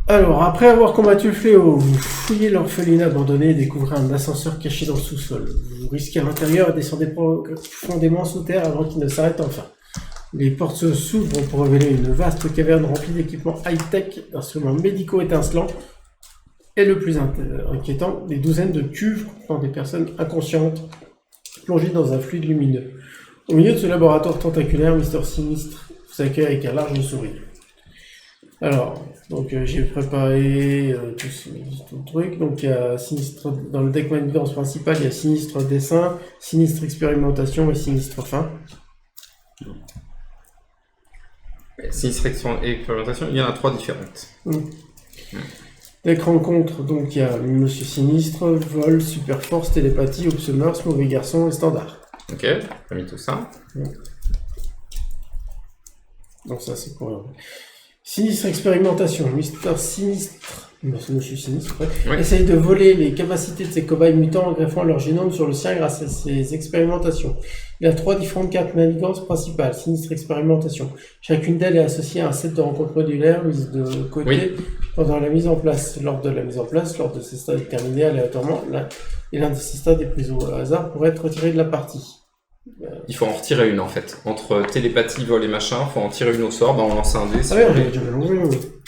Alors, après avoir combattu le fléau, vous fouillez l'orphelinat abandonné et découvrez un ascenseur caché dans le sous-sol. Vous risquez à l'intérieur et descendez profondément sous terre avant qu'il ne s'arrête enfin. Les portes s'ouvrent pour révéler une vaste caverne remplie d'équipements high-tech, d'instruments médicaux étincelants, et le plus inquiétant, des douzaines de cuves contenant des personnes inconscientes plongées dans un fluide lumineux. Au milieu de ce laboratoire tentaculaire, Mister Sinistre vous accueille avec un large sourire. Alors, donc j'ai préparé tout le truc. Donc il y a Sinistre dans le deck manigance principal, il y a Sinistre dessin, Sinistre expérimentation et Sinistre fin. Sinistre expérimentation, il y en a 3 différentes. Deck rencontre, donc il y a Monsieur Sinistre, vol, super force, télépathie, Obsumers, mauvais garçon et standard. Ok, j'ai mis tout ça. Donc ça c'est pour... Sinistre expérimentation, Mister Sinistre, Monsieur Sinistre, essaye de voler les capacités de ses cobayes mutants en greffant leur génome sur le sien grâce à ses expérimentations. Il a 3 différentes cartes manigances principales, Sinistre expérimentation. Chacune d'elles est associée à un set de rencontres modulaires mises de côté pendant la mise en place. Lors de la mise en place, lors de ces stades terminés aléatoirement, l'un de ces stades est pris au hasard pour être retiré de la partie. Il faut en retirer une en fait. Entre télépathie, vol et machin, il faut en tirer une au sort. On lance un dé.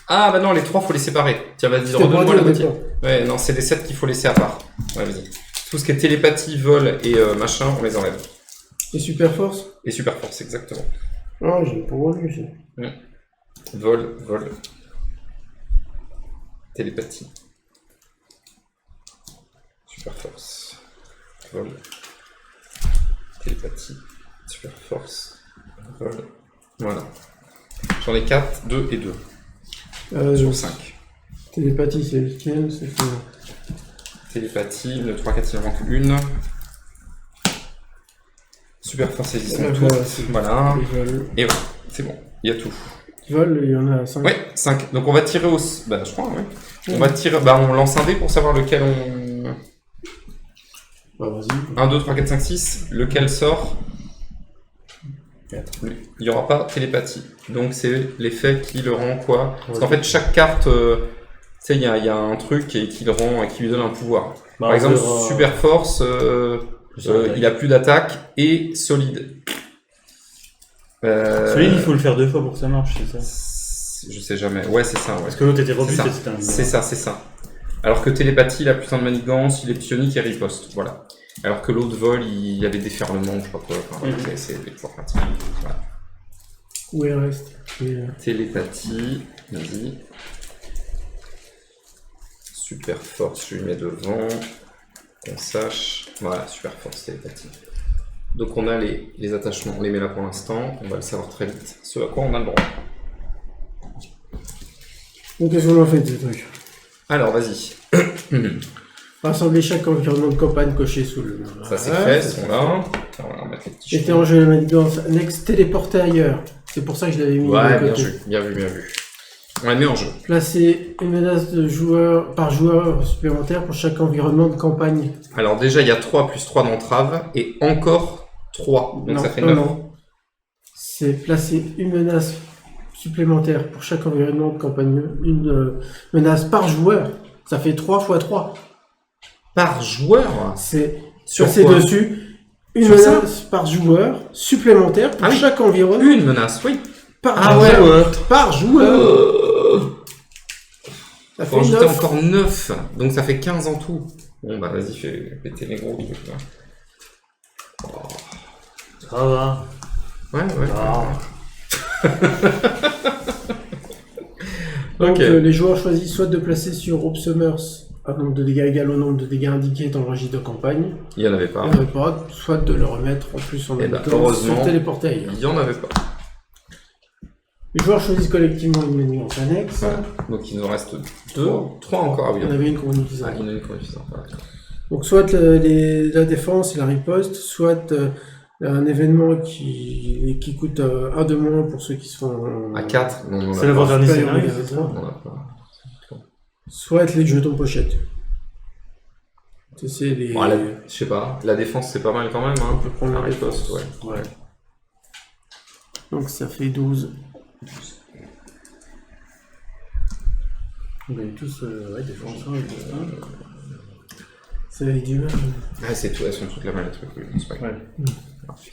Ah bah non, les 3 faut les séparer. Tiens, vas-y, redonne-moi la moitié. Ouais, non, c'est des 7 qu'il faut laisser à part. Ouais, vas-y. Tout ce qui est télépathie, vol et machin, on les enlève. Et super force. Et super force, exactement. Ah, j'ai pas relu ça. Vol. Télépathie. Super force. Vol. Télépathie. Super force. Vol. Voilà. J'en ai 4, 2 et 2. Sur 5. Télépathie, c'est lequel? C'est quoi? Télépathie, le 3, 4, il en manque une. Super force saisissant tout. Voilà. Et voilà, c'est bon, il y a tout. Vol, il y en a 5. Ouais, 5. Donc on va tirer au... Bah je crois, ouais. On va tirer... Bah on lance un dé pour savoir lequel on... Bah vas-y. 1, 2, 3, 4, 5, 6. Lequel sort? Il n'y aura pas télépathie. Donc c'est l'effet qui le rend quoi? Parce qu'en fait chaque carte... tu sais, il y a un truc qui le rend, qui lui donne un pouvoir. Par exemple, super force... il a plus d'attaque et solide. Solide, il faut le faire 2 fois pour que ça marche, c'est ça? Je sais jamais. Ouais, c'est ça. Ouais. Parce que l'autre était robuste et c'était un... C'est ça. Alors que télépathie, il a putain de manigance, il est psionique et riposte. Voilà. Alors que l'autre vol, il y a des déferlements, je crois quoi. Enfin, c'est toujours pratique. Voilà. Où il reste? Télépathie, vas-y. Super force, je lui mets devant. Qu'on sache. Voilà, super force, télépathie. Donc on a les attachements, on les met là pour l'instant, on va le savoir très vite, ce à quoi on a le droit. Donc qu'est-ce qu'on en fait de ces trucs? Alors vas-y. Rassembler chaque environnement de campagne coché sous le... Ça c'est fait, ils sont là. On va mettre les petits J'étais en jeu la manigance, annexe téléporté ailleurs. C'est pour ça que je l'avais mis ouais, de côté. bien vu. On la met en jeu. Placer une menace de joueur par joueur supplémentaire pour chaque environnement de campagne. Alors déjà, il y a 3 plus 3 d'entrave et encore 3. Donc ça fait 9. Non. C'est placer une menace supplémentaire pour chaque environnement de campagne. Une menace par joueur. Ça fait 3 x 3. Par joueur? C'est sur passer quoi? dessus une sur menace par joueur supplémentaire pour chaque environnement. Une menace, oui. Par joueur. Par joueur. Ça faut fait ajouter 9. encore 9. Donc ça fait 15 en tout. Bon bah vas-y, fais péter les gros trucs là. Oh. Ça va. Ouais. Donc les joueurs choisissent soit de placer sur Obsumers un nombre de dégâts égal au nombre de dégâts indiqués dans le registre de campagne. Il n'y en avait pas. Soit de le remettre en plus en heureusement, téléporté ailleurs. Il n'y en avait pas. Les joueurs choisissent collectivement une manigance annexe. Voilà. Donc il nous reste 3 encore. Ah, oui, il y en avait une qu'on utilise. Il y en a une qu'on utilise. Voilà. Donc soit la défense et la riposte, soit un événement qui coûte 1 de moins pour ceux qui sont... À 4. C'est l'avant-dernier scénario. Soit les jetons pochette. C'est les... Bon, je sais pas. La défense c'est pas mal quand même. Hein. On peut prendre la riposte, ouais. Donc ça fait 12. On a eu tous défenseurs avec le 1. Ça avait du mal. Ah, c'est tout, elles sont toutes là-bas les trucs, oui, c'est pas grave.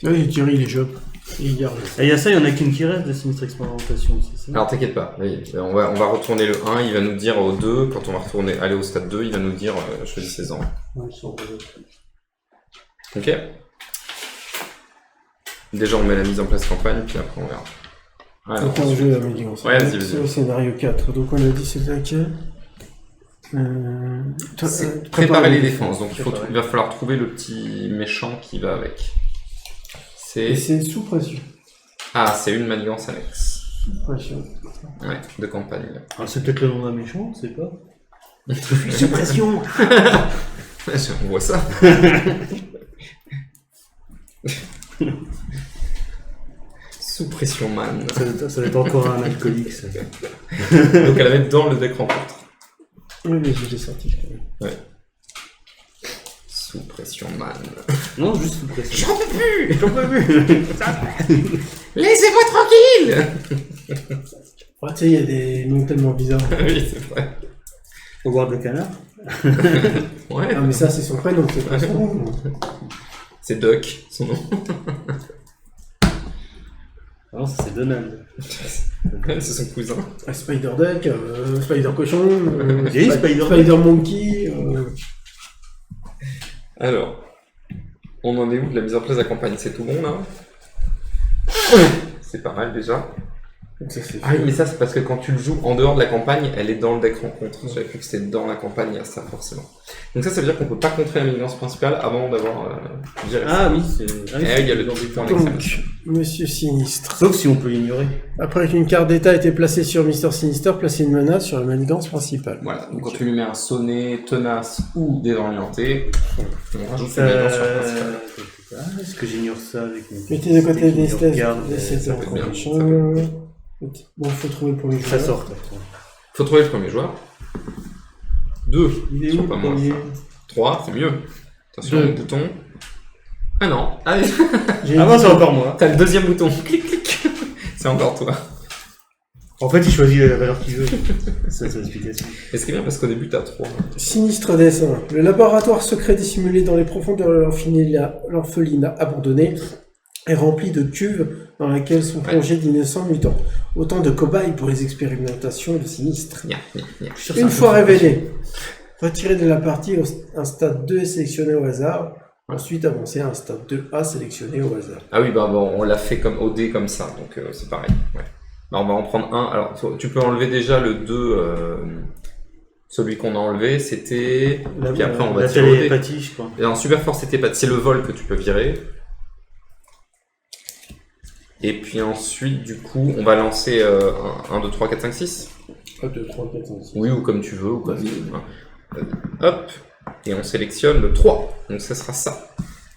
Oui, Thierry, il les chope. Et il garde. Et il y a ça, il y en a qu'une qui reste de sinistre expérimentation, c'est ça? Alors t'inquiète pas, oui, on va retourner le 1, il va nous dire au 2, quand on va aller au stade 2, il va nous dire choisis 16 ans. Ouais, ils sont Ok. Déjà on met la mise en place campagne, puis après on verra. Alors, c'est un jeu à Médicance. Ouais, vas-y, C'est au scénario 4. Donc on a dit c'était laquelle préparer les défenses, donc il va falloir trouver le petit méchant qui va avec. Et c'est sous pression. Ah, c'est une manigance annexe. Sous pression. Ouais, de campagne. Ah, c'est peut-être le nom d'un méchant, on sait pas. Sous pression. On voit ça. Sous pression man. Ça va être encore un alcoolique, ça. Donc elle la met dans le deck rencontre. Oui, mais je l'ai sorti. Ouais. Sous pression man. Non, juste sous pression. J'en peux plus. J'en peux plus. Laissez-moi tranquille. Oh, tu sais, il y a des noms tellement bizarres. Oui, c'est vrai. Howard le canard. Ouais. Ah, mais ça, c'est son prénom, c'est pas son nom. C'est Duck, son nom. Ah non, ça c'est Donald. C'est son cousin. Spider-Duck, Spider-Cochon, J'ai Spider-Duck. Spider-Monkey. Alors, on en est où de la mise en place de la campagne? C'est tout bon là? C'est pas mal déjà. Ça, c'est Ah oui, mais ça c'est parce que quand tu le joues en dehors de la campagne, elle est dans le deck rencontre. J'avais cru que c'était dans la campagne, il y a ça forcément. Donc ça veut dire qu'on peut pas contrer la manigance principale avant d'avoir géré ça. Ah oui, c'est. Eh, il y a le dicté en examen. Donc, Monsieur Sinistre. Sauf si on peut l'ignorer. Après qu'une carte d'état a été placée sur Mister Sinister, placez une menace sur la manigance principale. Voilà, donc quand tu lui mets un sonnet, tenace ou désorienté, on rajoute une manigance sur la principale. Est-ce que j'ignore ça avec mes... Mettez de côté des stats, Regarde, des ça sept peut être bien, machin. Bon, faut trouver le premier Ça joueur. sort. Faut trouver le premier joueur. 2, Il est ils où sont pas le moins. premier 3, c'est mieux. Attention, Deux. le bouton. Ah non, ah, J'ai Ah non, dit- c'est encore moi. t'as le deuxième bouton. Clic, clic. C'est encore toi. En fait, il choisit la valeur qu'il veut. Ça, c'est l'explication. Et ce qui est bien parce qu'au début t'as 3. Sinistre dessin. Le laboratoire secret dissimulé dans les profondeurs de l'orphelinat abandonné est rempli de cuves dans lesquelles sont plongés d'innocents mutants. Autant de cobayes pour les expérimentations de Sinistre. Nya, nya, nya. Une fois révélé, retiré de la partie, un stade 2 est sélectionné au hasard. Ensuite, avancé à un stade 2A sélectionné au hasard. Ah oui, bah bon, on l'a fait comme au dé comme ça, donc c'est pareil. Ouais. Bah, on va en prendre un. Alors, tu peux enlever déjà le 2, celui qu'on a enlevé, c'était. Puis après, on va la tirer au dé. télépathie, je crois. Et en super fort, c'était pas. C'est le vol que tu peux virer. Et puis ensuite, du coup, on va lancer 1, 2, 3, 4, 5, 6. 1, 2, 3, 4, 5, 6. Oui, ou comme tu veux, ou quoi. Hop, et on sélectionne le 3. Donc ça sera ça.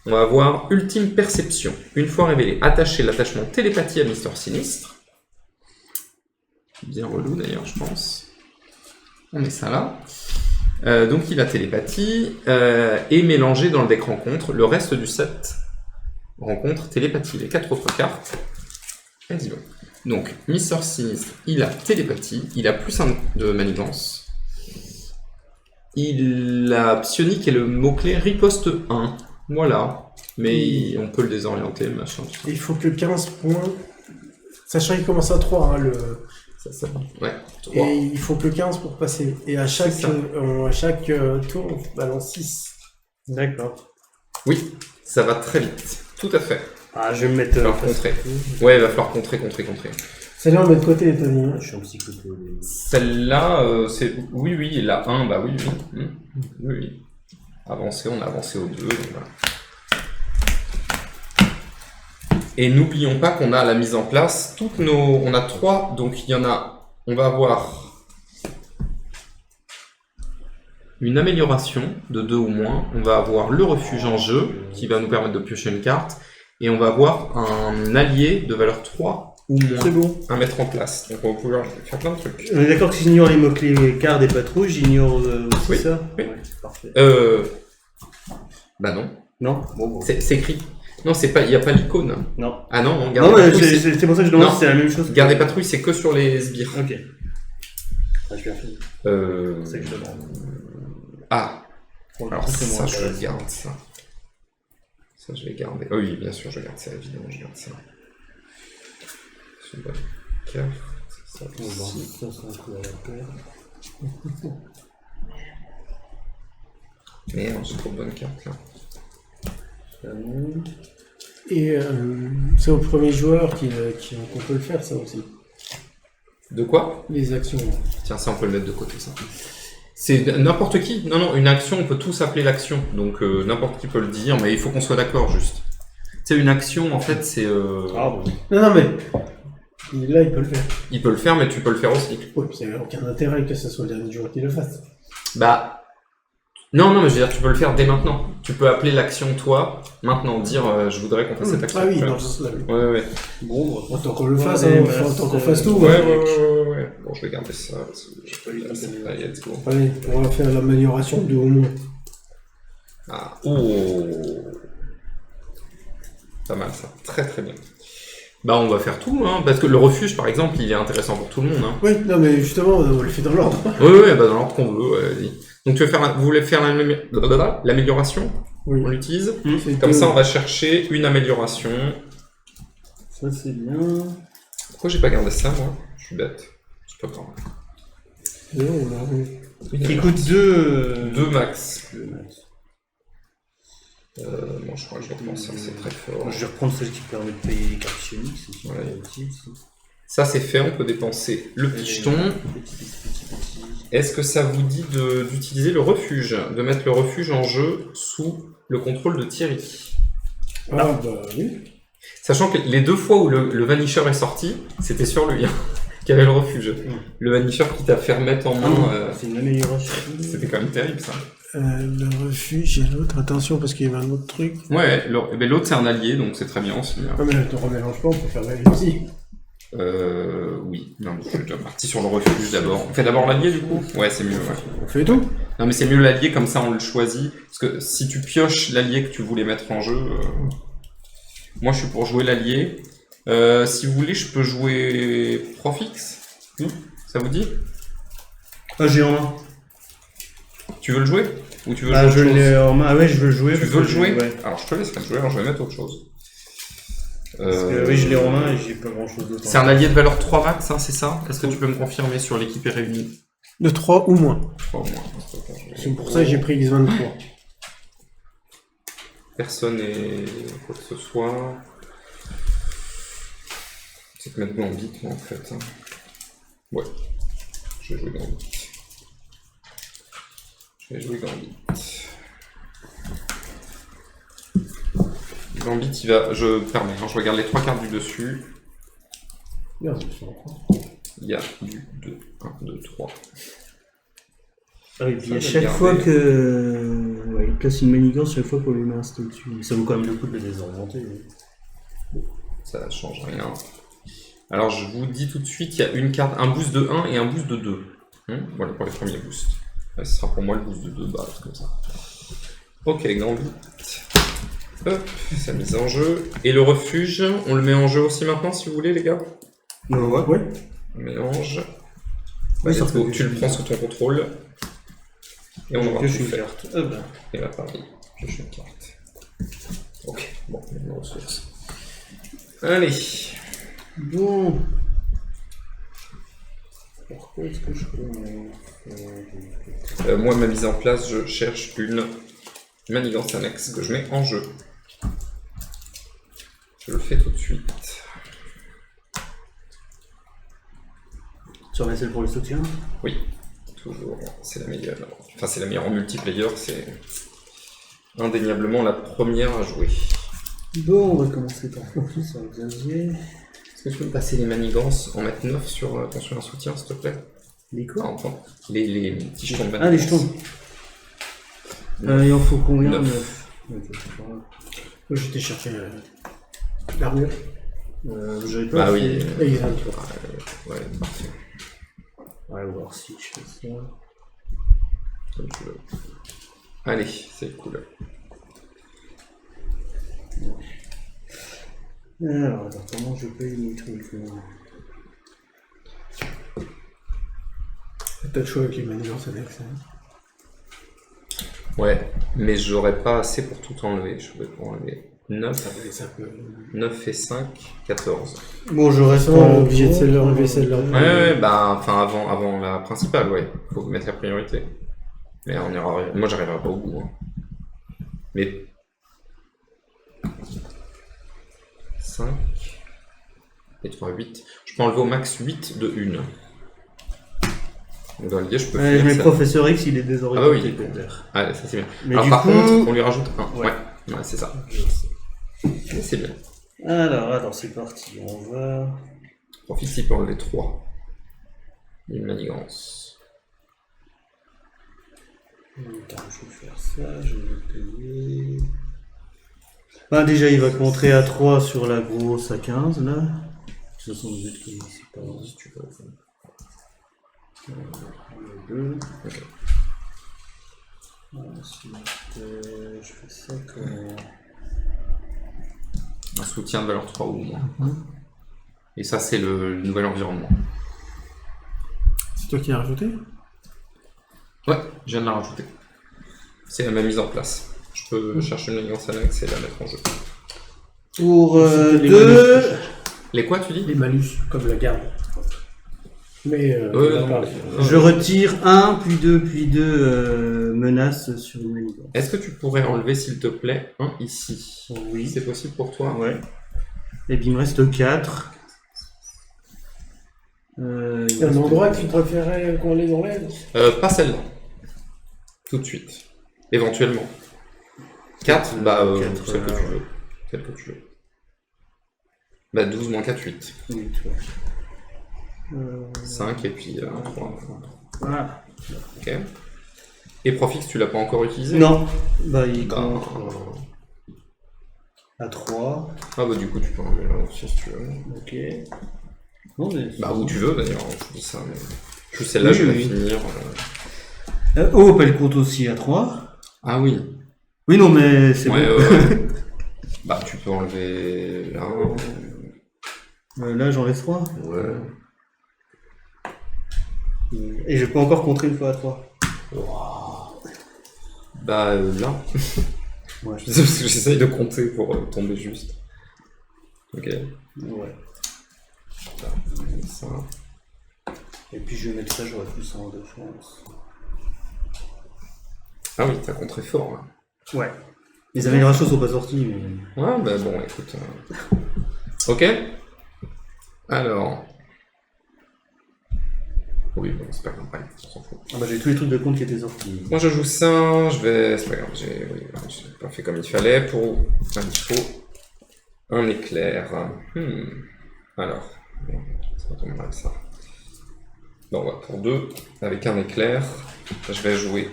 On va avoir Ultime Perception. Une fois révélé, attacher l'attachement télépathie à Mister Sinistre. Bien relou d'ailleurs, je pense. On met ça là. Donc il a télépathie et mélangé dans le deck rencontre le reste du set rencontre télépathie, les 4 autres cartes. Vas-y, bon. Donc, Mister Sinistre, il a télépathie, il a plus 1 de manigance. Il a psionique et le mot-clé riposte 1. Voilà. Mais on peut le désorienter, le machin. tout ça. Il faut que 15 points. Sachant qu'il commence à 3, hein, le... Ça. Ouais, 3. Et il faut que 15 pour passer. Et à chaque, C'est ça. tour, on balance 6. D'accord. Oui, ça va très vite. Tout à fait. Ah, je vais me mettre... Il va falloir contrer. Ouais, il va falloir contrer. Celle-là, on met de côté, Tony. Hein. Je suis un psychoto. Celle-là, c'est... Oui, la 1, bah oui. Oui. Avancer, on a avancé au 2. Voilà. Et n'oublions pas qu'on a la mise en place, toutes nos... On a 3, donc il y en a... On va avoir une amélioration de 2 ou moins. On va avoir le refuge en jeu, qui va nous permettre de piocher une carte. Et on va avoir un allié de valeur 3 ou moins C'est bon. à mettre en place. Donc on va pouvoir faire plein de trucs. On est d'accord que si j'ignore les mots-clés carte et patrouille, j'ignore aussi Oui. ça? Oui. Ouais, c'est parfait. Bah non. Non? Bon. C'est écrit. Non, c'est pas, il n'y a pas l'icône. Non. Ah non, Non, garde mais patrouille. c'est pour ça que je demande Non. si c'est la même chose. Garder patrouille, c'est que sur les sbires. Ok. Ah, je l'ai fait. Euh... C'est ça que je demande. Ah, Pour le alors coup, c'est ça, moins je le intéressant. garde, ça. Ça, je vais garder. Oh oui, bien sûr, je garde ça, évidemment, je garde ça. C'est une bonne carte. Ça On va voir aussi. ça, c'est un coup à la paire. Merde, j'ai trop de bonnes cartes là. Ça monte. Et c'est au premier joueur qu'on peut le faire, ça aussi. De quoi? Les actions. Tiens, ça, on peut le mettre de côté, ça. C'est n'importe qui. Non, non, une action, on peut tous appeler l'action. Donc, n'importe qui peut le dire, mais il faut qu'on soit d'accord, juste. Tu sais, une action, en fait, c'est... Ah, bon. Non, mais là, il peut le faire. Il peut le faire, mais tu peux le faire aussi. Oui, puis il n'y a aucun intérêt que ce soit le dernier joueur qui le fasse. Bah... Non, non, mais je veux dire, tu peux le faire dès maintenant. Tu peux appeler l'action, toi, maintenant, dire, je voudrais qu'on fasse cette action. Ah oui, Tu vois. dans ce sens-là. Oui. Ouais, ouais. Bon, Autant qu'on le fasse, Ouais, autant qu'on fasse tout. Ouais, hein. ouais. Bon, je vais garder ça. pas eu Allez, let's go. Allez, on va faire l'amélioration de au moins. Ah, oh. Pas mal ça, très très bien. Bah on va faire tout, hein, parce que le refuge par exemple il est intéressant pour tout le monde. Hein. Oui, non mais justement, on le fait dans l'ordre. Oui, bah dans l'ordre qu'on veut, ouais, vas-y. Donc tu veux faire vous voulez faire l'amélioration? Oui. On l'utilise? C'est Comme deux. ça on va chercher une amélioration. Ça, c'est bien. Pourquoi j'ai pas gardé ça moi? Je suis bête. C'est pas grave. Non, on a- Une Qui amélioration. coûte 2. 2 max. Bon je crois que je reprends ça, c'est très fort. Je vais reprendre celle qui permet de payer les cartes chimiques, c'est super Ouais. utile. Ça. Ça c'est fait, on peut dépenser le picheton. Petit. Est-ce que ça vous dit d'utiliser le refuge, de mettre le refuge en jeu sous le contrôle de Thierry? Ah bah oui. Sachant que les 2 fois où le Vanisher est sorti, c'était sur lui, hein, qui avait le refuge. Le Vanisher qui t'a fait remettre en main, C'est une amélioration. c'était quand même terrible ça. Le refuge et l'autre, attention parce qu'il y avait un autre truc. Ouais, l'autre c'est un allié, donc c'est très bien aussi. Hein. Ah mais ne te remélange pas, on peut faire la aussi. Oui, non, je suis déjà parti sur le refuge d'abord. On fait d'abord l'allié du coup? Ouais, c'est mieux, ouais. On fait tout. Non mais c'est mieux l'allié, comme ça on le choisit. Parce que si tu pioches l'allié que tu voulais mettre en jeu... Moi je suis pour jouer l'allié. Si vous voulez, je peux jouer Profix. Ça vous dit? Ah, j'ai en main. Tu veux le jouer? Ou tu veux Ah, je jouer autre chose? l'ai en main. Ah ouais, je veux le jouer. Tu parce veux le que jouer? Ouais. Alors je te laisserai le jouer, alors je vais mettre autre chose. Parce que, oui, je l'ai en main et j'ai pas grand chose d'autre. C'est un allié de valeur 3 max, hein, c'est ça? Est-ce que tu peux me confirmer sur l'équipe est réunie? De 3 ou moins. 3 au moins. C'est pour ça que j'ai pris X23. Personne n'est quoi que ce soit. C'est que maintenant Gambit, moi, en fait. Hein. Ouais. Je vais jouer Gambit. Gambit, il va. Je permets, hein, je regarde les 3 cartes du dessus. Merde, je suis en train. Il y a du 2, 1, 2, 3. Ah oui, puis Ça, à je vais chaque garder. fois que. Ouais, il place une manigance chaque fois qu'on lui met un style dessus. Ça vaut quand même le coup de le désorienter. Ça ne change rien. Alors je vous dis tout de suite, il y a une carte, un boost de 1 et un boost de 2. Voilà pour les premiers boosts. Là, ce sera pour moi le boost de 2 base, comme ça. Ok, Gambit. Hop, sa mise en jeu. Et le refuge, on le met en jeu aussi maintenant si vous voulez les gars. Ouais. On mélange. Ouais, Let's ça go. fait Tu le prends sous ton contrôle. Et on aura que tout je une fait. carte. Ah ben. Et là pareil, pioche une carte. Ok, bon, maintenant ressources. Allez. Bon. Pourquoi est-ce que je peux. Moi, ma mise en place, je cherche une manigance annexe que je mets en jeu. Je le fais tout de suite. Tu remets celle pour le soutien? Oui, toujours. C'est la meilleure. Enfin, c'est la meilleure en multiplayer. C'est indéniablement la première à jouer. Bon, on va commencer par focus sur Xavier. Est-ce que tu peux me passer les manigances, en mettre 9 sur ton sur un soutien, s'il te plaît? Les quoi? Ah, enfin, les petits jetons de Ah, les manigance. jetons. Il en faut combien? 9. Moi j'étais chercher l'armure. J'avais pas. Bah oui. Et X23. Ouais, parfait. Ouais, on va voir si je fais ça. Comme tu veux. Allez, c'est cool. Alors, attends, comment je paye mes trucs T'as le choix avec les manigances annexes. Ouais, mais j'aurais pas assez pour tout enlever. Je vais pour enlever 9, Ça peut... 9 et 5, 14. Bon, je reste obligé de celle-là, enlever celle-là. Ouais, bah, enfin, avant la principale, ouais. Faut mettre la priorité. Mais on ira... Moi, j'arriverai pas au bout. Hein. Mais... 5... Et 3, 8. Je peux enlever au max 8 de 1. Donc dans l'idée, je peux Ouais, finir mais ça. Professeur X, il est désorganisé. Ah bah oui, peut-être. Ah, ça c'est bien. Mais Alors du par coup... contre, on lui rajoute 1. Ouais. Ouais, c'est ça. Mais c'est bien. Alors, c'est parti. On va... Profite s'il peut enlever 3. Une manigance. Attends, je vais faire ça, je vais payer... Bah, déjà, il va contrer à 3 sur la grosse à 15, là. De toute façon, vous êtes comme c'est pas... Si tu veux. 2. Ok. Ensuite, je fais ça comme... Un soutien de valeur 3 ou moins. Et ça, c'est le nouvel environnement. C'est toi qui l'as rajouté? Ouais, je viens de la rajouter. C'est ma mise en place. Je peux chercher une manigance annexe et la mettre en jeu. Pour C'était les 2... malus que je cherche. Les quoi, tu dis? Les malus, comme la garde. Mais non, Je retire 1, puis 2, puis 2 menaces sur une manigance. Est-ce que tu pourrais enlever, s'il te plaît, un ici? Oui. C'est possible pour toi? Ouais. Et puis il me reste 4. Il y a un endroit que tu préférais qu'on les enlève? Pas celle-là. Tout de suite. Éventuellement. 4, bah, celle que tu veux. Celle que tu veux. Bah, 12 moins 4, 8. 8, ouais. 5 et puis 3. Voilà. Ok. Et Profix, tu l'as pas encore utilisé? Non. Bah, il Bah, compte à 3. Ah bah du coup tu peux enlever là aussi si tu veux. Ok. Non, mais... Bah où tu veux d'ailleurs, je dis ça, mais... Juste celle-là, Oui, je vais oui. la finir. Hope, elle compte aussi à 3. Ah oui. Oui, non, mais c'est Ouais, bon. Bah tu peux enlever là. Là, j'enlève 3. Ouais. Et je peux encore contrer une fois à 3. Bah là. Ouais. Parce que j'essaye de compter pour tomber juste. Ok. Ouais. Ça. Et puis je vais mettre ça, j'aurai plus en défense. Ah oui, t'as compté fort là. Ouais. Les améliorations sont pas sorties, mais... Ouais, bah bon, écoute. Ok. Alors. Oui, bon, c'est pas grave, bref, on s'en fout. Ah bah j'ai tous les trucs de compte qui étaient sortis. Moi je joue ça, je vais. C'est pas grave, j'ai pas fait comme il fallait. Pour un il faut un éclair. Alors, bon, ça va tomber mal ça. Bon, ouais, pour 2, avec un éclair, je vais jouer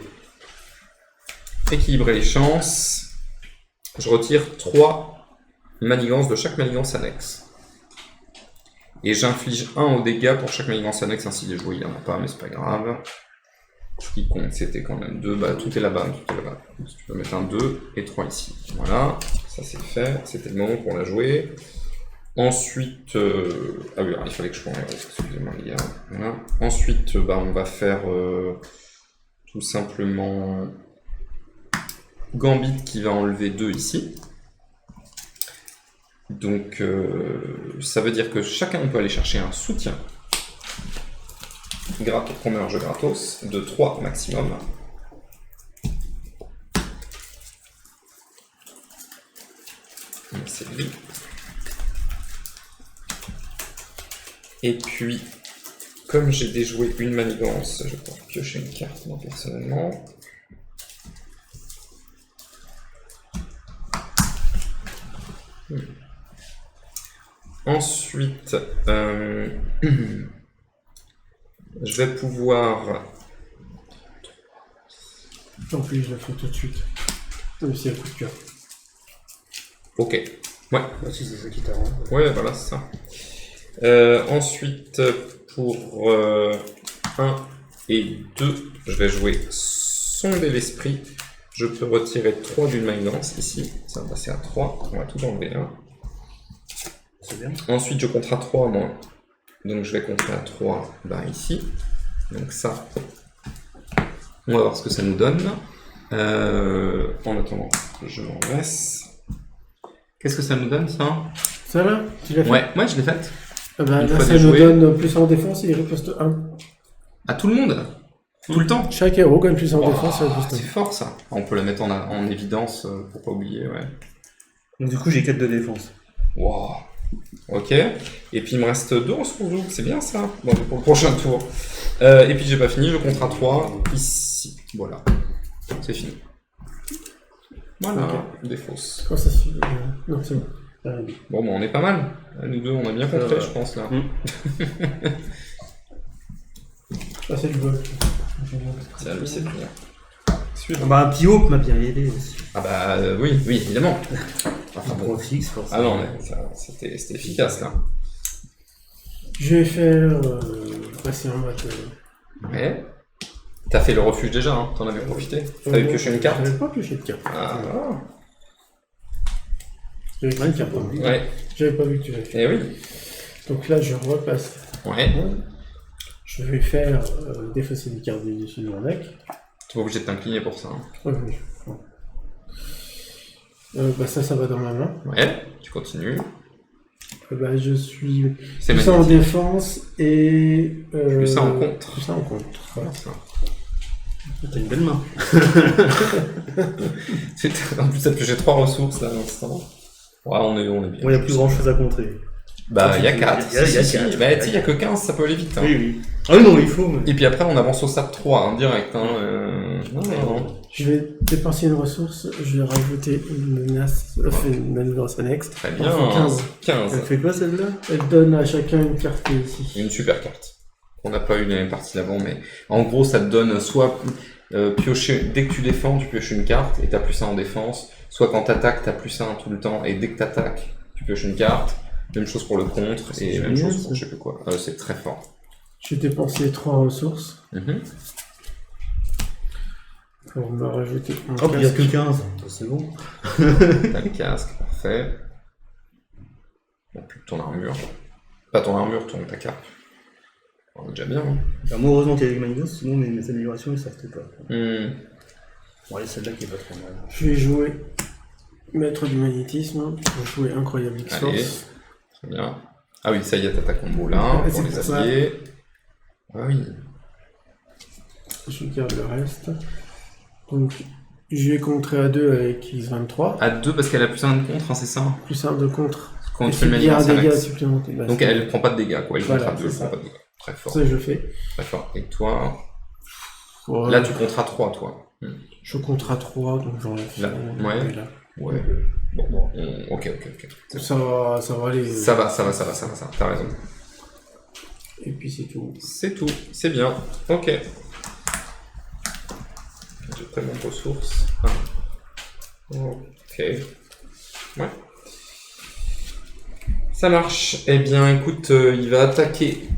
équilibrer les chances. Je retire 3 manigances de chaque manigance annexe. Et j'inflige 1 au dégâts pour chaque manigance annexe ainsi déjouée. Il n'y en a pas, mais c'est pas grave. Ce qui compte, c'était quand même 2. Bah, tout est là-bas, tout est là-bas. Donc, tu peux mettre un 2 et 3 ici. Voilà, ça c'est fait. C'était le moment pour la jouer. Ensuite, ah oui, alors, il fallait que je prenne un héros, excusez-moi les gars. Voilà. Ensuite, bah, on va faire tout simplement Gambit qui va enlever 2 ici. Donc, ça veut dire que chacun on peut aller chercher un soutien qu'on met en jeu gratos de 3 maximum. C'est gris. Et puis, comme j'ai déjoué une manigance, je peux piocher une carte moi personnellement. Ensuite, je vais pouvoir... En plus, je le ferai tout de suite. C'est un coup de cœur. Ok. Ouais. Ah, si c'est ça qui t'arrange. Ouais, voilà, c'est ça. Ensuite, pour 1 et 2, je vais jouer Sonder l'esprit. Je peux retirer 3 d'une manigance ici. Ça va passer à 3. On va tout enlever là. C'est bien. Ensuite, je compte à 3 moi. Donc je vais compter à 3 bah, ici. Donc ça, on va voir ce que ça nous donne. En attendant, je m'en laisse. Qu'est-ce que ça nous donne, ça? Ça là, tu l'as fait? Ouais, je l'ai faite. Ah bah, Une là, fois ça nous déjoué. donne plus en défense et il riposte 1. À tout le monde? Tout le temps? Chaque héros gagne plus en Oh, défense et riposte c'est fort, ça. On peut la mettre en évidence, pour pas oublier, ouais. Donc du coup, j'ai 4 de défense. Wow. Ok. Et puis il me reste 2 ressources, donc c'est bien ça. Bon, pour le prochain tour. Et puis j'ai pas fini, je compte à 3 ici. Voilà. C'est fini. Voilà, des fausses. Quand ça se fait non, c'est bon. Bon, on est pas mal. Nous deux, on a bien compté, je pense, là. Ah, c'est du bol. Tiens, lui, c'est bien. Ah bah, un petit hope m'a bien aidé aussi. Ah bah oui, évidemment. Enfin, bon. Pro fixe, forcément. Ah non, mais c'était efficace, là. Je vais faire passer en mode. Ouais. T'as fait le refuge déjà, hein. T'en avais profité. T'avais pioché une carte. J'avais pas pioché de carte. Ah. J'avais pris une carte. Ouais. J'avais pas vu que tu l'avais fait. Eh oui. Donc là, je repasse. Ouais. Je vais faire défausser des cartes du dessus de mon deck. T'es pas obligé de t'incliner pour ça. Hein. Ouais, oui. Bah ça va dans ma main. Ouais. Tu continues. Bah je suis C'est plus ça en magnifique. défense et... Plus ça en contre. Plus ça en contre. Voilà. T'as une belle main. En plus, t'as pioché 3 ressources, là, à l'instant. Ouais, on est bien. Bon, il n'y a plus grand chose à contrer. Bah, il y a 4. Il y a 4. Bah, tu sais, il y a que 15, ça peut aller vite. Hein. Oui. Ah non, il faut. Mais... Et puis après, on avance au stade 3, hein, direct. Hein. Non. Je vais dépenser une ressource, je vais rajouter une menace, une manœuvre annexe. Très bien. Enfin, 15. 15. Elle fait quoi celle-là? Elle donne à chacun une carte ici. Une super carte. On n'a pas eu les mêmes parties d'avant, mais en gros, ça te donne soit piocher, dès que tu défends, tu pioches une carte et t'as plus 1 en défense, soit quand t'attaques, t'as plus 1 tout le temps et dès que t'attaques, tu pioches une carte. Même chose pour le contre et même génial, chose pour ça. je sais plus quoi. C'est très fort. Je vais dépenser 3 ressources Mhm. pour me rajouter un Hop, il n'y a casque. que 15. C'est bon. T'as le casque, parfait. Bon, plus que ton armure. Pas ton armure, ta cape. On est déjà bien. Hein. Alors, moi, heureusement qu'il y a les Magnus, sinon mes améliorations ne sortaient pas. Bon, allez, celle-là qui est pas trop mal. Je vais jouer maître du magnétisme, je vais jouer incroyable Allez. X-Force. Très bien. Ah oui, ça y est, t'as ta combo là, Ouais, pour c'est les pour ça. alliés. Ah oui. Je garde le reste. Donc je vais contrer à 2 avec X23. À 2 parce qu'elle a plus 1 de contre, hein, c'est ça? Plus 1 de contre. Quand Et tu fais le s'il y a un maniement, ça dégât reste. supplémentaire. Bah, Donc c'est- elle prend pas de dégâts, quoi. Elle Voilà, contre à 2, c'est elle prend ça. pas de dégâts. Très fort. ça je fais. Très fort. Et toi, Voilà. là tu compteras 3, toi. Je compte à 3, donc j'enlève Là. ça. Ouais. Et là. Ouais. Bon. Ok. C'est Ça va aller. Ça va, t'as raison. Et puis c'est tout. C'est tout, c'est bien. Ok. J'ai pris mon ressource. Ok. Ouais. Ça marche. Eh bien, écoute, il va attaquer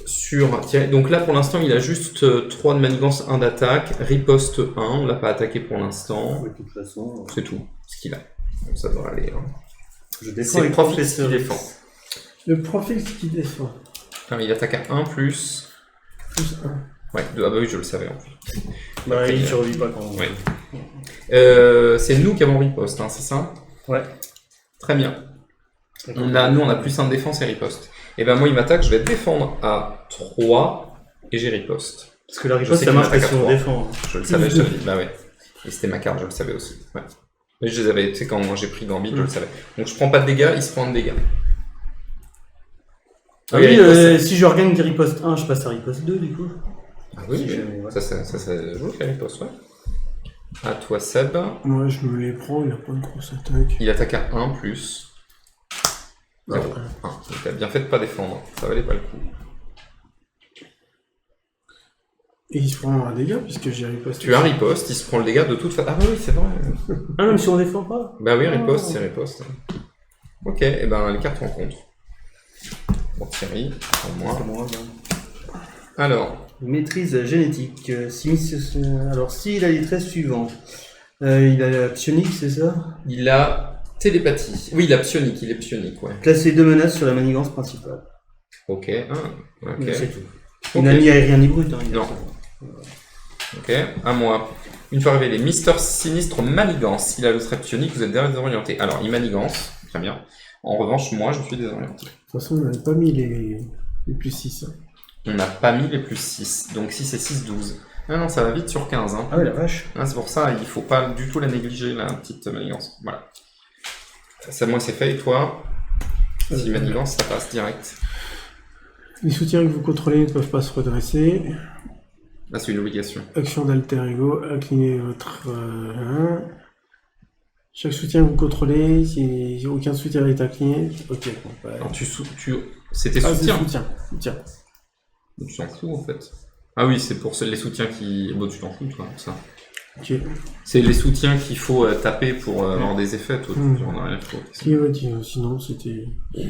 sur... Tiens, donc là, pour l'instant, il a juste 3 de manigance, 1 d'attaque. Riposte 1, on l'a pas attaqué pour l'instant. De toute façon, C'est tout ce qu'il a. Donc ça devrait aller. Hein. je défends C'est avec profil qui professeur. défend. Le profil qui défend. Enfin, il attaque à 1 plus... Plus 1. Ouais, ah bah oui, je le savais en plus. Bah, il survit pas quand on... Ouais. C'est nous qui avons riposte, hein, c'est ça? Ouais. Très bien. Nous, on a plus 1 de défense et riposte. Et ben moi, il m'attaque, je vais défendre à 3 et j'ai riposte. Parce que la Je riposte, sais ça qu'il marche que m'attaque si à on 3. défend. Je le savais, je l'avais dit. Bah ouais. Et c'était ma carte, je le savais aussi. Ouais. Mais je les avais, tu sais, quand moi j'ai pris Gambit, je le savais. Donc je prends pas de dégâts, il se prend de dégâts. Ah oui, si je regagne des riposte 1, je passe à riposte 2 du coup. Ah oui, Si oui. jamais, ouais. Ça joue la riposte, ouais. À toi, Seb. Moi je me les prends, il a pas une grosse attaque. Il attaque à 1 plus. 0. 1. Donc t'as bien fait de pas défendre, ça valait pas le coup. Et il se prend un dégât puisque j'ai riposté. Tu as riposte, il se prend le dégât de toute façon. Ah bah oui, c'est vrai. Ah, même si on défend pas. Bah oui, riposte, c'est riposte. Ok, et ben les cartes rencontrent. Pour Thierry, pour moi. Alors, Maîtrise génétique. Alors, s'il a les traits suivants, il a la psionique, c'est ça? il a télépathie. Oui, il a psionique, ouais. Placer 2 menaces sur la manigance principale. Ok, Mais ok. c'est tout. Il n'a ni aérien ni brut. Hein, il a Non. ça. Ok, à moi. Une fois révélé, Mister Sinistre manigance. Il a le trait psionique, vous êtes désorienté. Alors, il manigance, très bien. En revanche, moi, je suis désorienté. De toute façon, on n'avait pas mis les plus 6. Hein. On n'a pas mis les plus 6. Donc 6 et 6, 12. Ah non, ça va vite sur 15. Hein. Ah oui, la vache. Ah, c'est pour ça, il faut pas du tout la négliger, la petite manigance. Voilà. Ça, moi, c'est fait. Et toi, si manigance, ça passe direct. Les soutiens que vous contrôlez ne peuvent pas se redresser. Là, c'est une obligation. Action d'alter ego, inclinez votre... Chaque soutien que vous contrôlez, si aucun soutien n'est incliné... Ok, bon, bah... Alors, c'était Ah, c'est soutien. soutien. Tu t'en fous, en fait. Ah oui, c'est pour les soutiens qui... Bon, tu t'en fous, toi, ça. Ok. C'est les soutiens qu'il faut taper pour avoir des effets, toi. Tu en as rien à foutre. Si, ouais, sinon, c'était...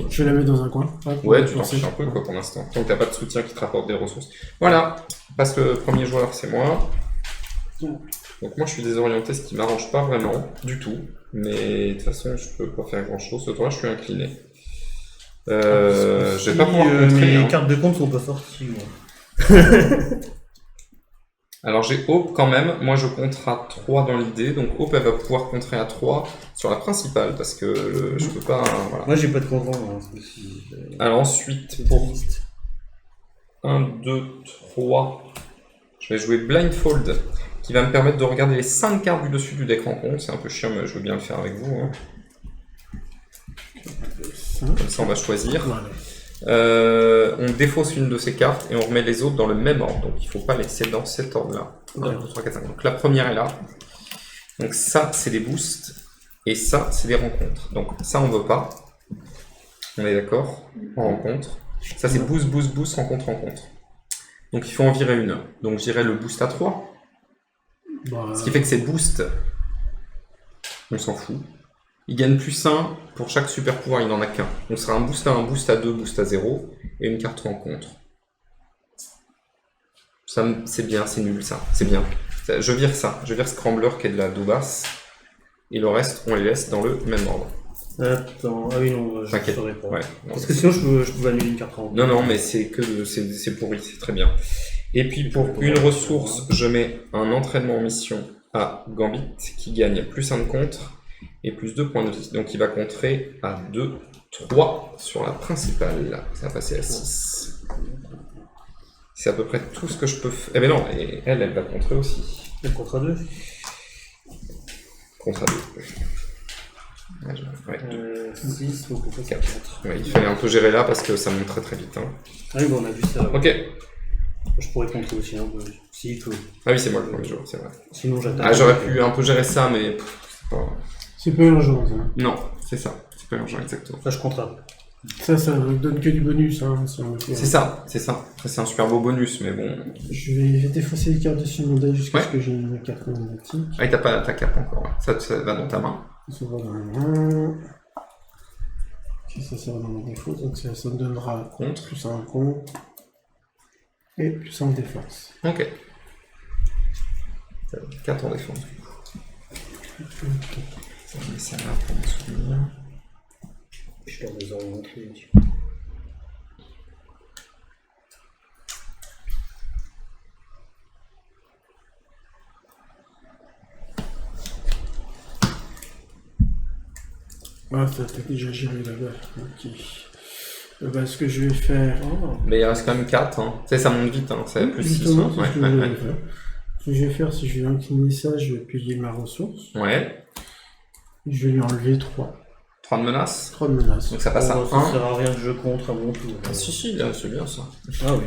Je vais la mettre dans un coin. Ouais, tu t'en fiches un peu, quoi, pour l'instant. Tant que t'as pas de soutien qui te rapporte des ressources. Voilà. Parce que le premier joueur, c'est moi. Donc moi, je suis désorienté, ce qui m'arrange pas vraiment, du tout. Mais de toute façon, je peux pas faire grand-chose. Toi, je suis incliné. Je vais pas pouvoir contrer. Mes Hein. cartes de compte sont pas sorties. Moi. Alors j'ai Hope quand même, moi je compte à 3 dans l'idée, donc Hope elle va pouvoir contrer à 3 sur la principale, parce que je peux pas... voilà. Moi, j'ai pas de contrôle. Hein, Alors ensuite, pour 1, 2, 3, je vais jouer Blindfold, qui va me permettre de regarder les 5 cartes du dessus du deck rencontre, c'est un peu chiant, mais je veux bien le faire avec vous. Hein. Comme ça on va choisir. Voilà. On défausse une de ces cartes et on remet les autres dans le même ordre. Donc il ne faut pas laisser dans cet ordre-là. 1, 2, 3, 4, 5. Donc la première est là. Donc ça, c'est des boosts. Et ça, c'est des rencontres. Donc ça, on ne veut pas. On est d'accord? En rencontre. Ça, c'est boost, boost, boost, rencontre, rencontre. Donc il faut en virer une. Donc j'irai le boost à 3. Bah, Ce qui fait que ces boosts, on s'en fout. Il gagne plus 1 pour chaque super pouvoir, il n'en a qu'un. Donc ce sera un boost à 1, boost à 2, boost à 0, et une carte rencontre. Ça, c'est bien, c'est nul ça, c'est bien. Je vire ça, je vire Scrambler qui est de la Doubas, et le reste, on les laisse dans le même ordre. Attends, ah oui, non, je T'inquiète. saurais pas. Ouais, non, Parce que sinon, je pouvais annuler une carte rencontre. non, non, mais c'est que c'est pourri, c'est très bien. Et puis pour une ressource, je mets un entraînement en mission à Gambit qui gagne plus 1 de contre et plus 2 points de vie. Donc il va contrer à 2, 3 sur la principale. Ça va passer à 6. C'est à peu près tout ce que je peux faire. Eh ben non, et elle va contrer aussi. Le contre à 2. Contre à 2. Ouais, 6, donc on fait 4. 4. Ouais, il fallait un peu gérer là parce que ça monte très très vite. Hein. Ah oui, bon, on a vu ça. Ok. Je pourrais contrer aussi un peu. S'il faut. Ah oui, c'est moi le premier jour, c'est vrai. Sinon, j'attends. Ah, j'aurais pu un peu gérer ça, mais c'est pas... c'est pas urgent, ça. Non, c'est ça. C'est pas urgent, exactement. Ça, je compterai. Ça donne que du bonus, hein, si on veut faire. C'est ça, c'est ça. Après, c'est un super beau bonus, mais bon... Je vais défausser les cartes dessus de mon deck jusqu'à Ouais. ce que j'ai une carte magnétique. Ah, et t'as pas ta carte encore. Ouais. Ça va dans ta main. Ça va dans la main. Ok, ça sert dans mon défaut, donc ça me donnera Contre. plus 1 contre et plus 1 en défense. Ok. 4 en défense. Ça, je mets ça là pour me souvenir. Je dois les orienter. Ah, t'as déjà géré là-bas. Ok. Bah, ce que je vais faire. Mais il reste quand même 4. Hein. Tu sais, ça monte vite. Hein. C'est plus 6. Justement, Hein. c'est Ouais, ce que ouais, je ouais. vais faire. Ce que je vais faire, c'est que je vais incliner ça, je vais payer ma ressource. Ouais. Je vais lui enlever 3. 3 de menace. 3 de menaces. Donc ça passe à Ça 1. sert à rien que je contre à mon tour. Ah, si, là, c'est bien ça. Ah oui.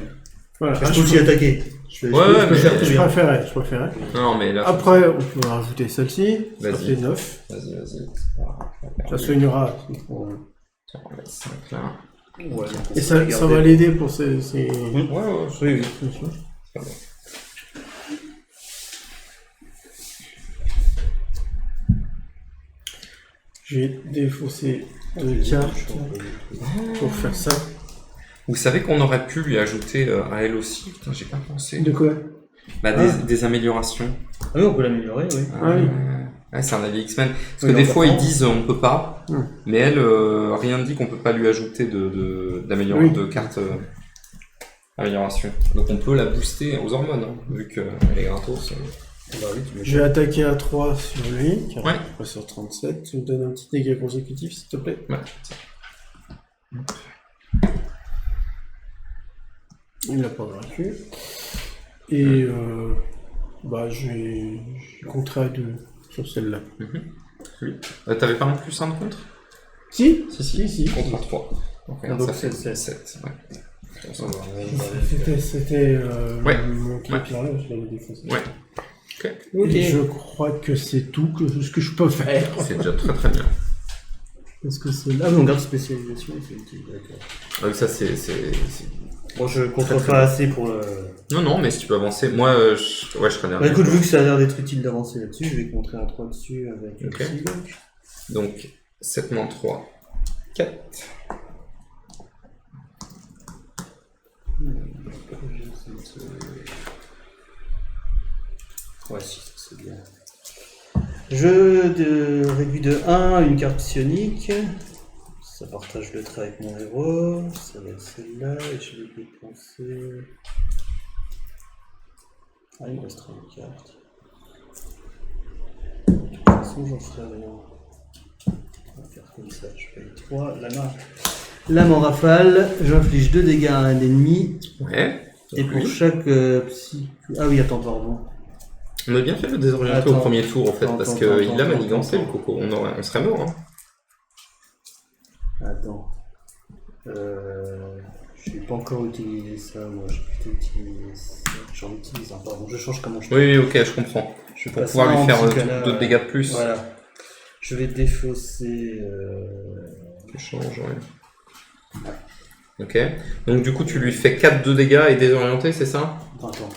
Voilà. Je peux aussi attaquer. Je Ouais, mais Je préférais. Non, mais là... Après, on peut rajouter celle-ci. Ça Vas-y. fait 9. Vas-y. Ça soignera. On va mettre 5 là. Ouais, Et ça va l'aider pour ces... Ouais, ouais, Oui, oui. c'est pas bon. Je vais défausser 2 cartes pour faire ça. Vous savez qu'on aurait pu lui ajouter à elle aussi. Putain, j'ai pas pensé. De quoi? Bah, des améliorations. Ah oui, on peut l'améliorer, oui. Ah oui. Ouais, c'est un avis X-Men. Parce que Oui, des non, fois, ils par contre- disent on peut pas, mais elle, rien ne dit qu'on peut pas lui ajouter d'amélioration Oui. de cartes. Amélioration. Donc on peut la booster aux hormones, hein, vu qu'elle est gratos. Bah oui, tu mets Je vais attaquer à 3 sur lui, car Ouais. on passe sur 37. Tu me donnes un petit dégât consécutif, s'il te plaît. Ouais. Il l'a pas vaincu. Et je vais contrer à 2 sur celle-là. Oui. T'avais pas un plus 1 de contre? Si. Si. Contre à 3. Donc, regarde, Donc, ça fait c'est 7. Ouais. Bon, ça on va. va regarder. C'était Ouais. mon client là, je l'avais défoncé. Ouais. Et je crois que c'est tout ce que je peux faire. C'est déjà très très bien. Parce que c'est là. Ah, mais on garde spécialisation, c'est utile, d'accord. Donc ça c'est... Bon, je Très, contre très pas assez pour le... Non, mais si tu peux avancer, moi je serais Bah, derrière. écoute, vu que ça a l'air d'être utile d'avancer là-dessus, je vais contrer un 3 dessus avec Ok. le cible. Donc 7 moins 3, 4. Ouais, si, ça c'est bien. Je réduis de 1 une carte psionique. Ça partage le trait avec mon héros. Ça va être celle-là. Et je vais dépenser. Ah, il me restera une carte. De toute façon, j'en ferai rien. On va faire comme ça. Je paye 3. Lame en rafale. J'inflige 2 dégâts à un ennemi. Ouais. Et Donc, pour oui. chaque psy. Ah oui, attends, pardon. On a bien fait le désorienter au Attends. premier tour en fait, parce qu'il a manigancé le attends. coco. On serait mort. Hein. Attends. Je n'ai pas encore utilisé ça, moi. Je peux utiliser ça. J'en utilise un, pardon. Je change comment je Oui, ok, je comprends. Je vais Pour passer pouvoir lui en faire petit canard, d'autres dégâts de plus. Voilà. Je vais défausser. Tu changes, ouais. Ok. Donc du coup, tu lui fais 4 de dégâts et désorienté, c'est ça? Attends.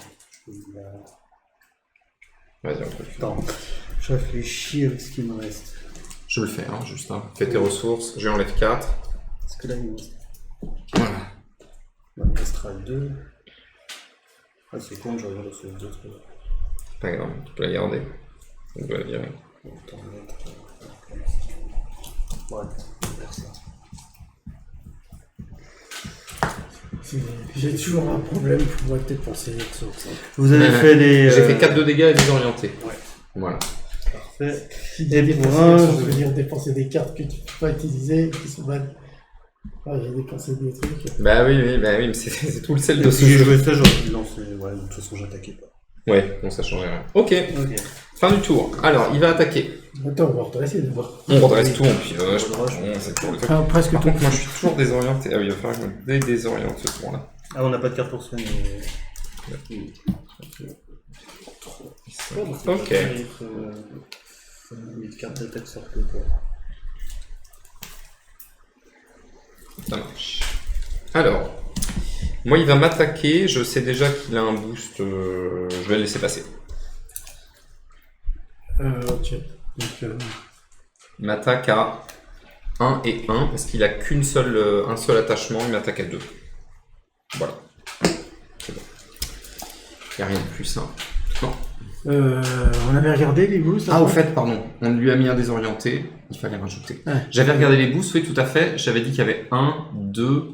Vas-y, on peut le faire. Attends. Je réfléchis avec ce qu'il me reste. Je le fais, hein, juste. Hein. Fais tes ressources, j'enlève 4. Parce que là, il me reste. Voilà. Il me restera 2. Ah, c'est con, je regarde sur les autres. Pas grave, tu peux la garder. On peut la virer. Autant mettre. Ouais, on va faire ça. J'ai toujours un problème, il faudrait peut-être penser à ça. Vous avez fait les. J'ai fait 4 de dégâts et désorienté. Ouais. Voilà. Parfait. Et Et des pour personnes un, qui veut dire dépenser des cartes que tu peux pas utiliser, qui sont mal. Ah, j'ai dépensé des trucs. Bah oui, mais c'est tout le sel de ce si j'ai jeu. joué ça, j'aurais pu lancer. Ouais, de toute façon, j'attaquais pas. Ouais, bon, ça changerait rien. Ok, Ok. fin du tour. Alors, il va attaquer. Attends, on va redresser d'abord. On redresse tout, puis je Redresse. c'est pour le truc. Enfin, presque Par tout. contre, moi, je suis toujours désorienté. Ah oui, il va falloir que je me désoriente ce tour-là. Ah, on n'a pas de carte pour soigner. Ok. Les cartes d'attaque sortent pas. Ça marche. Alors, moi, il va m'attaquer. Je sais déjà qu'il a un boost. Je vais le laisser passer. Ok. Donc, Il m'attaque à 1 et 1 parce qu'il a qu'un seul attachement. Il m'attaque à 2. Voilà. C'est bon. Il n'y a rien de plus simple. Non. on avait regardé les boosts. Ah, au fait, pardon. On lui a mis un désorienté. Il fallait rajouter. Ouais. J'avais regardé les boosts, oui, tout à fait. J'avais dit qu'il y avait 1, 2,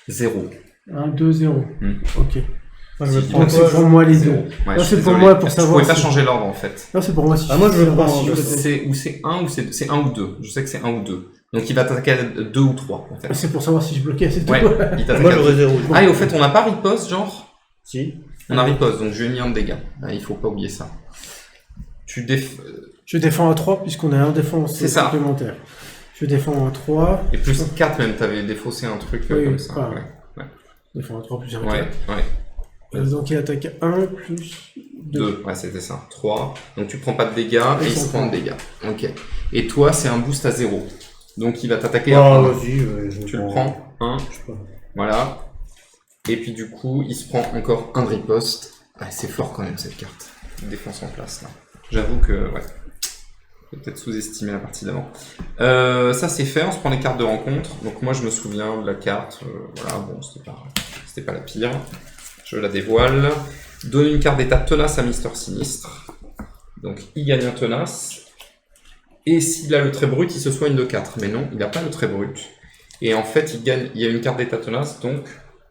0. 1, 2, 0. Ok. Moi, je Si, me Donc prends c'est quoi, pour moi les 0. Ouais, Non, je suis c'est pour désolé. moi pour Je savoir. pouvais pas si- changer l'ordre en fait. Non, c'est pour moi si Ah, moi, je veux savoir prendre- si je- C'est 1 ou c'est 1 ou 2. Je sais que c'est 1 ou 2. Donc il va t'attaquer à 2 ou 3 en fait. C'est pour savoir si je bloquais, c'est tout. Ouais, il t'attaque Moi, à j'aurais 2. 0. Ah, et au fait, on n'a pas riposte, genre? Si. On a riposte, donc je lui ai mis un de dégâts. Ah, il faut pas oublier ça. Je défends à 3 puisqu'on a un défense C'est ça. supplémentaire. Je défends à 3. Et plus 4 même, t'avais défaussé un truc Oui, comme ça. pas- Ouais, Je défends à 3 plus 1. ouais. Donc il attaque à 1 plus 2. 2, ouais, c'était ça. 3. Donc tu prends pas de dégâts et il se s'en prend prend. de dégâts. Ok. Et toi, c'est un boost à 0. Donc il va t'attaquer Ah, à 1. vas-y, je Tu le prends 1. Je sais pas. Voilà. Et puis du coup, il se prend encore un de riposte. Ah, c'est fort quand même cette carte. Défense en place là. J'avoue que, ouais. J'ai peut-être sous-estimé la partie d'avant. Ça c'est fait, on se prend les cartes de rencontre. Donc moi je me souviens de la carte. Voilà, bon, c'était pas la pire. Je la dévoile. Donne une carte d'état tenace à Mister Sinistre. Donc il gagne un tenace. Et s'il a le trait brut, il se soigne de 4. Mais non, il n'a pas le trait brut. Et en fait, il y a une carte d'état tenace, donc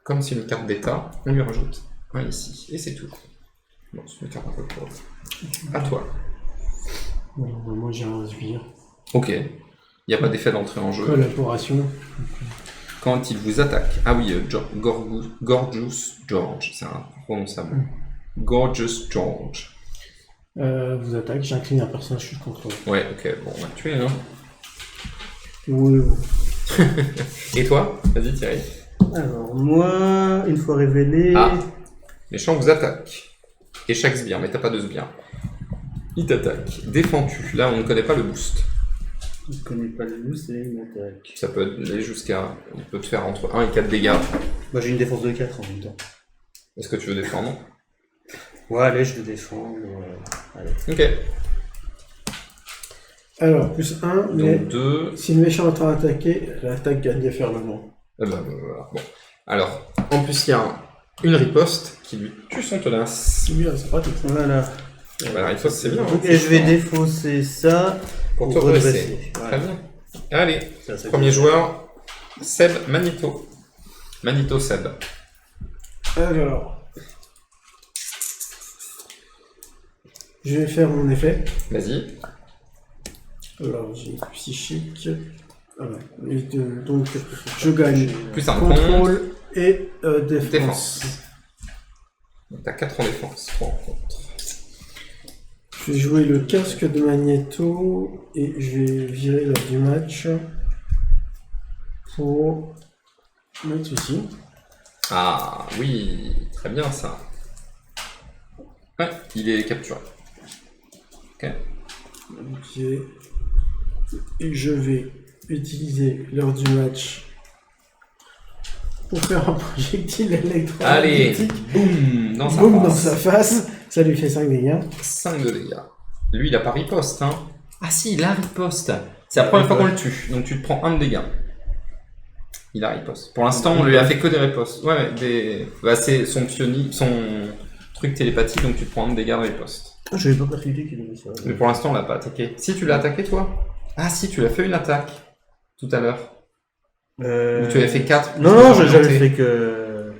comme c'est une carte d'état, on lui rajoute un ici. Et c'est tout. Bon, c'est une carte un peu pour... À toi. Bon, moi j'ai un sbire. Ok. Il n'y a pas d'effet d'entrée en jeu. Collaboration. Quand il vous attaque. Ah oui, Gorgeous George, c'est imprononçable. Gorgeous George. Vous attaque, j'incline un personnage que je contrôle. Ouais, ok, bon, on va tuer, hein. Oui. Et toi? Vas-y, Thierry. Alors, moi, une fois révélé... Ah. Les champs vous attaquent. Et chaque sbire, mais t'as pas de sbire. Il t'attaque. Défends-tu. Là, on ne connaît pas le boost. Je ne connais pas le boost et il m'attaque. Ça peut aller jusqu'à... Il peut te faire entre 1 et 4 dégâts. Moi, j'ai une défense de 4 en même temps. Est-ce que tu veux défendre? Ouais, allez, je le défends. Allez. Ok. Alors, plus 1, mais Donc 2... si le méchant est en train d'attaquer, l'attaque gagne fermement. Voilà. Bon. Alors, en plus, il y a une riposte qui lui tue son tenace. C'est bien, c'est pratique. Voilà. Bah, la riposte, c'est bien. Hein, Et je vais défausser ça pour te redresser. Très bien. Allez, Ça, premier joueur, Seb Manito. Manito Seb. Alors, je vais faire mon effet. Vas-y. Alors, j'ai psychique. Donc, je gagne Plus un contre. contrôle et défense. Défense. Donc, t'as 4 en défense, 3 en contre. Je vais jouer le casque de Magneto et je vais virer lors du match pour mettre ici. Ah oui, très bien ça. Ouais, il est capturé. Ok. Ok. Et je vais utiliser lors du match pour faire un projectile Allez, électromagnétique. boum, dans sa Boum face. dans sa face. Ça lui fait 5 dégâts. 5 de dégâts. Lui, il a pas riposte, hein. Ah si, il a riposte. C'est la première fois qu'on le tue, donc tu te prends 1 de dégâts. Il a riposte. Pour l'instant, on lui a fait que des ripostes. Ouais, des... Bah, c'est son truc télépathie, donc tu te prends 1 de dégâts de riposte. Je n'avais pas percuté qu'il avait ça. Mais pour l'instant, on l'a pas attaqué. Si, tu l'as attaqué, toi? Ah si, tu l'as fait une attaque, tout à l'heure. Ou tu avais fait 4. Non, j'avais fait que...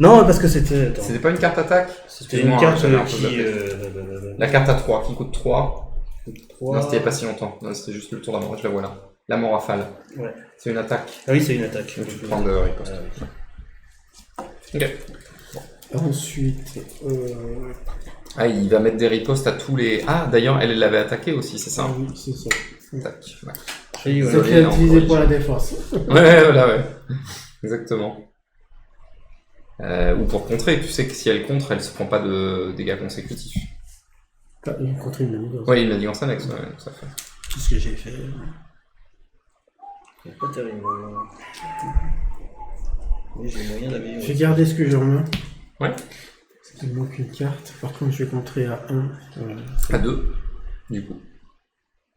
Non, parce que c'était... Attends. C'était pas une carte attaque? C'était une Excuse-moi, carte j'avais un peu qui... zappé. La carte à 3, qui coûte 3. 3... Non, c'était pas si longtemps. Non, c'était juste le tour d'amour, je la vois là. La mort rafale. Ouais. C'est une attaque. Ah oui, c'est une attaque. Donc tu prends de riposte. Ok. Ensuite, Ah, il va mettre des ripostes à tous les... Ah, d'ailleurs, elle l'avait attaqué aussi, c'est ça? oui, c'est ça. Tac. Ouais. Oui, C'est voilà. qu'il a utilisé pour la défense. Ouais, voilà, ouais. Exactement. Ou pour contrer, tu sais que si elle contre, elle se prend pas de dégâts consécutifs. Il contre une manigance. Ouais, il l'a dit en Sanex, ouais, tout à fait. Tout ce que j'ai fait. C'est pas terrible. Mais j'ai moyen d'améliorer. Je vais garder ce que j'ai en main. Ouais. Parce qu'il me manque une carte. Par contre, je vais contrer à 1. À 2, du coup.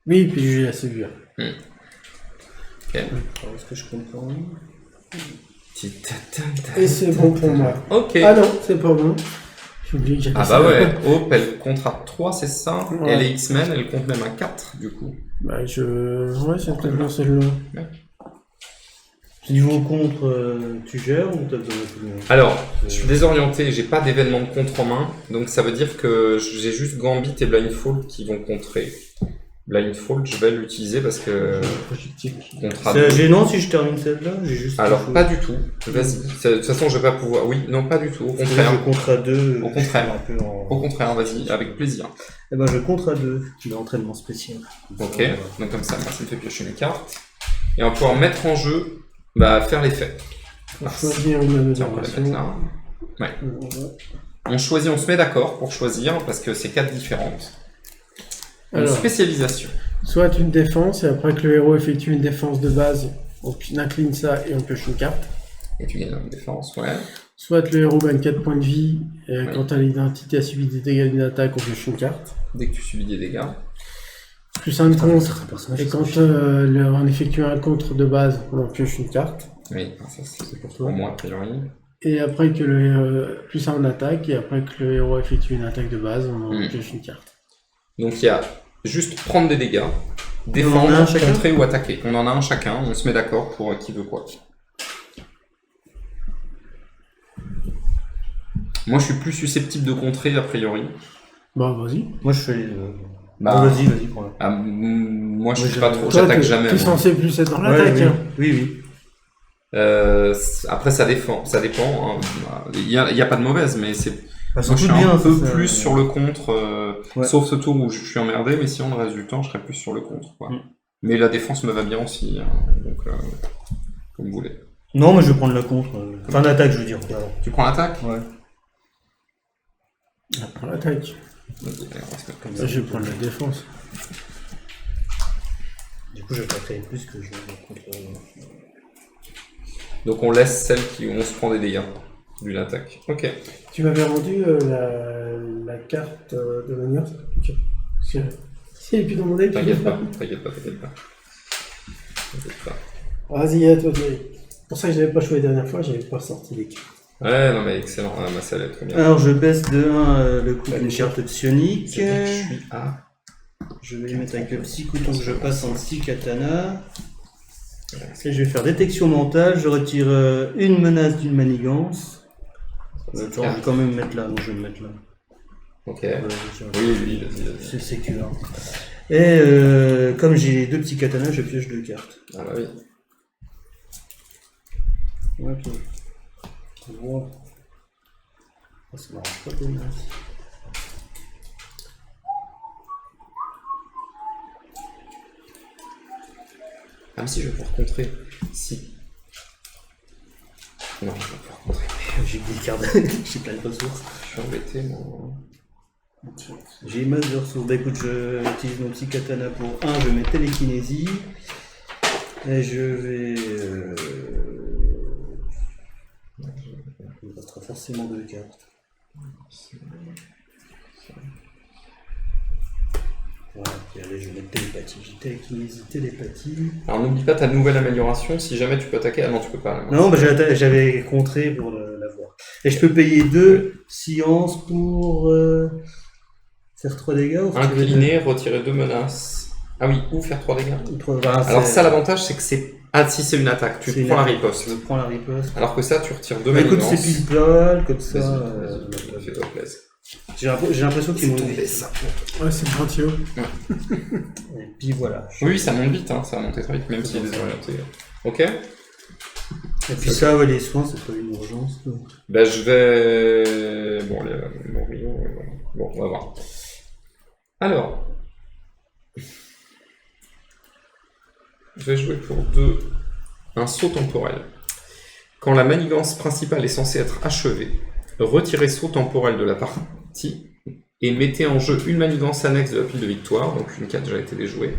Oui, puis j'ai la sévère. Ok. Alors, est-ce que je comprends? Et c'est bon pour moi. Ok. Ah non, c'est pas bon. J'ai oublié que j'avais Ah ça. bah ouais, Hope, elle compte à 3, c'est ça. Ouais. Elle est X-Men, elle compte même à 4, du coup. Bah Ouais, c'est peut-être bien celle-là. Niveau contre, tu gères ou t'as besoin de tout le monde? Alors, je suis désorienté, j'ai pas d'événement de contre en main, donc ça veut dire que j'ai juste Gambit et Blindfold qui vont contrer. Blindfold, je vais l'utiliser parce que... Contre à C'est deux. gênant si je termine celle-là? J'ai juste... Alors, pas du tout. Vas-y. De toute façon, je vais pas pouvoir... Oui, non, pas du tout. Au contraire. Je contre à 2. Au contraire. Un peu en... Au contraire, vas-y, avec plaisir. Eh ben, je contre à 2. L'entraînement spécial. Ok, donc comme ça, moi, ça me fait piocher mes cartes. Et on va pouvoir mettre en jeu, bah, faire l'effet. Pour choisir une Tiens, on va les mettre là. Ouais. amélioration. On choisit, on se met d'accord pour choisir, parce que c'est 4 différentes. Une Alors, spécialisation. soit une défense, et après que le héros effectue une défense de base, on incline ça et on pioche une carte. Et tu gagnes une défense, ouais. Soit le héros gagne 4 points de vie, et Ouais. quand l'identité a subi des dégâts d'une attaque, on pioche une carte. Dès que tu subis des dégâts. Plus un contre, personnage. et quand on effectue un contre de base, on pioche une carte. Oui, ça c'est pour pour moi, a priori. Et après que plus un en attaque, et après que le héros effectue une attaque de base, on pioche une carte. Donc il y a juste prendre des dégâts, On en a un défendre, chacun contrer ou attaquer. On en a un chacun, on se met d'accord pour qui veut quoi. Moi, je suis plus susceptible de contrer, a priori. Bah, vas-y. Moi, je fais les deux. Bah, Vas-y, prends-la. moi, je Moi, suis pas trop. Toi, J'attaque t'es- jamais. T'es moi. censé plus être dans Ouais, l'attaque. oui. Hein. Oui. Après, ça dépend. Hein. Il y a pas de mauvaise, mais c'est. Bah, Moi, je suis bien, un peu ça. plus sur le contre, Ouais. sauf ce tour où je suis emmerdé, mais sinon, le reste du temps, je serais plus sur le contre. Quoi. Mm. Mais la défense me va bien aussi, hein. Donc, comme vous voulez. Non, mais je vais prendre la contre. Enfin, l'attaque, je veux dire. Alors. Tu prends l'attaque? Ouais. Prends l'attaque. Vas-y, allez, on va se mettre comme ça. Ça, je vais prendre la défense. Du coup, j'attaquerai plus que je vais contre. Donc, on laisse celle qui on se prend des dégâts d'une attaque. Ok. Tu m'avais rendu la carte de manière. Ok. Si elle est plus dans mon deck, T'inquiète pas. Vas-y, à toi, Thierry. C'est pour ça que je n'avais pas joué la dernière fois, j'avais pas sorti les cartes. Ouais, non, mais excellent. Ah, bah, ça allait très bien. Alors, je baisse de 1 le coût Pas d'une de carte psionique. C'est-à-dire que je suis à. Je vais les mettre avec le psycho, donc je passe en 6 katana. Et je vais faire détection mentale, je retire une menace d'une manigance. Attends, je vais quand même mettre là, non je vais me mettre là. Ok. Tiens, Oui, vas-y. c'est sécure. Et comme j'ai 2 petits katanas, je pioche 2 cartes. Ah bah oui. Ok. Bon. Ah, ça marche pas des masses. Ah, mais si, je vais pouvoir contrer. Si. Non, je vais pas pouvoir contrer. J'ai des cartes, j'ai plein de ressources. Je suis embêté, moi. J'ai masse de ressources. Bah écoute, je utilise mon petit katana pour 1, je mets télékinésie. Et je vais. Il me restera forcément 2 cartes. Voilà, puis allez, je vais mettre télépathie. J'ai télékinésie, télépathie. Alors n'oublie pas ta nouvelle amélioration, si jamais tu peux attaquer. Ah non, tu peux pas. Là. Non, bah, j'avais contré pour l'avoir. Et je peux payer 2 sciences pour faire 3 dégâts ou retirer Incliner, retirer 2 menaces. Ah oui, ou faire 3 dégâts. deux? Enfin, Alors c'est- ça, l'avantage, c'est que c'est... Ah si, c'est une attaque, tu c'est prends la une- riposte. Je prends la riposte. Alors que ça, tu retires 2 Bah, écoute, manigances. c'est pile poil, comme ça. Vas-y, fais-toi plaisir. J'ai l'impression qu'ils m'ont Tomber ça. Ouais, c'est le gentil. Et puis voilà. Oui, ça monte vite, hein. Ça va monter très vite, même s'il est désorienté. Ok. Et puis ça, ouais, les soins, c'est pas une urgence. Donc. Ben je vais... Bon, allez, mourir, voilà. Bon, on va voir. Alors... Je vais jouer pour 2 un saut temporel. Quand la manigance principale est censée être achevée, retirez saut temporel de la partie et mettez en jeu une manigance annexe de la pile de victoire, donc une qui a déjà été déjouée.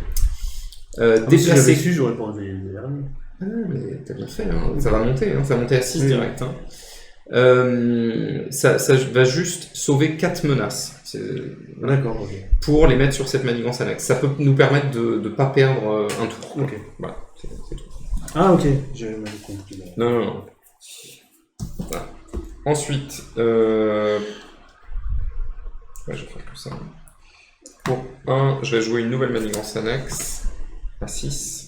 Si j'avais Déplacez... su, j'aurais pas enlevé les derniers. Ah, mais t'as bien fait, hein. Ça va monter, hein. Ça va monter à 6 Oui. direct. Hein. Ça va juste sauver 4 menaces. D'accord, ok. Pour les mettre sur cette manigance annexe. Ça peut nous permettre de ne pas perdre un tour. Quoi. Ok. Voilà, c'est tout. Ah, ok. J'avais mal compris. Non. Voilà. Ensuite, ouais, je vais faire tout ça. Pour 1, je vais jouer une nouvelle manigance annexe à 6.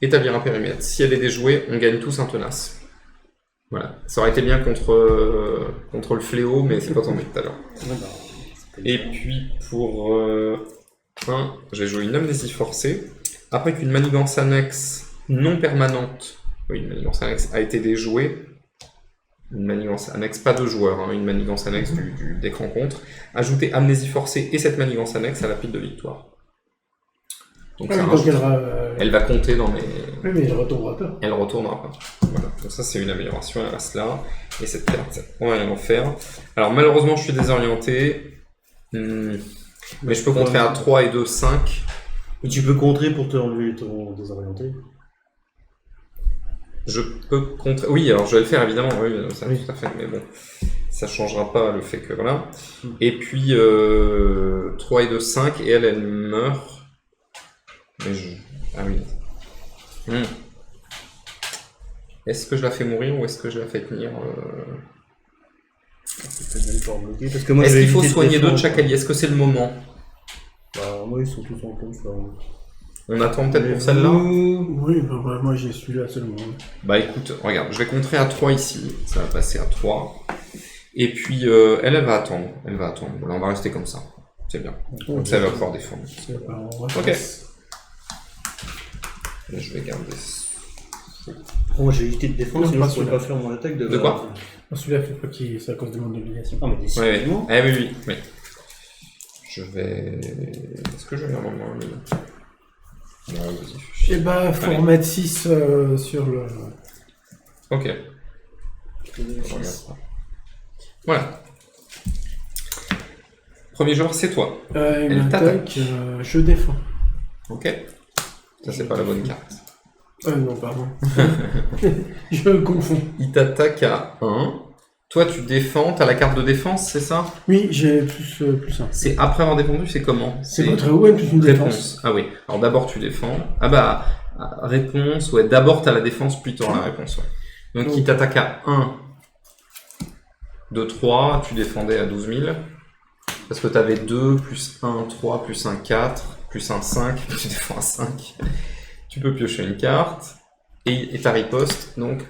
Établir un périmètre. Si elle est déjouée, on gagne tous un tenace. Voilà. Ça aurait été bien contre le fléau, mais c'est pas tombé tout à l'heure. Et puis pour 1, j'ai joué une amnésie forcée. Après qu'une manigance annexe non permanente, oui, une manigance annexe a été déjouée, une manigance annexe, pas de joueur, hein, une manigance annexe du deck rencontre, ajoutez amnésie forcée et cette manigance annexe à la pile de victoire. Donc ça rajoute. Elle va compter dans mes... Oui, mais elle retournera pas. Elle retournera pas. Voilà. Donc ça c'est une amélioration, elle reste là. Et cette carte, on va rien en faire. Alors malheureusement je suis désorienté. Mais je peux contrer à 3 et 2, 5. Et tu peux contrer pour te enlever ton désorienté. Je peux contrer... Oui, alors je vais le faire évidemment, oui, ça tout à fait. Mais bon, ça changera pas le fait que voilà. Et puis 3 et 2, 5. Et elle meurt. Mais je... Ah oui. Est-ce que je la fais mourir ou est-ce que je la fais tenir Parce que moi, Est-ce je vais qu'il faut éviter de soigner d'autres défendre. chaque allié? Est-ce que c'est le moment? Bah, moi, ils sont tous en compte, là. On attend peut-être pour celle-là? Oui, bah, moi j'ai celui-là seulement. Bah écoute, regarde, je vais contrer à 3 ici. Ça va passer à 3. Et puis, elle va attendre. Elle va attendre. Voilà, on va rester comme ça. C'est bien. Comme ça, elle va pouvoir défendre. Ok. Là, je vais garder... Moi j'ai évité de défendre, Non, sinon pas je pourrais celui-là. pas faire mon attaque de... De quoi? Celui-là, faut pas qu'il c'est à cause de mon obligation. Ah mais Ouais, décidément. ouais. Oui. Je vais... Est-ce que je vais vraiment... Non, vas-y. Et bah, faut Allez. remettre 6 sur le... Ok. Je regarde ça. Voilà. Premier joueur, c'est toi. Il Elle m'attaque, je défends. Ok. Ça, c'est pas la bonne carte. Non, pardon. Je confonds. Il t'attaque à 1. Toi, tu défends. T'as la carte de défense, c'est ça? Oui, j'ai plus 1. C'est après avoir défendu, c'est comment? C'est votre Owen plus une défense. Réponse. Ah oui. Alors d'abord, tu défends. Ah bah, réponse. Ouais, d'abord, t'as la défense, puis t'auras la réponse. Ouais. Donc, il t'attaque à 1, 2, 3. Tu défendais à 12 000. Parce que t'avais 2, plus 1, 3, plus 1, 4, plus 1, 5. Tu défends à 5. Tu peux piocher une carte. Et ta riposte. Donc,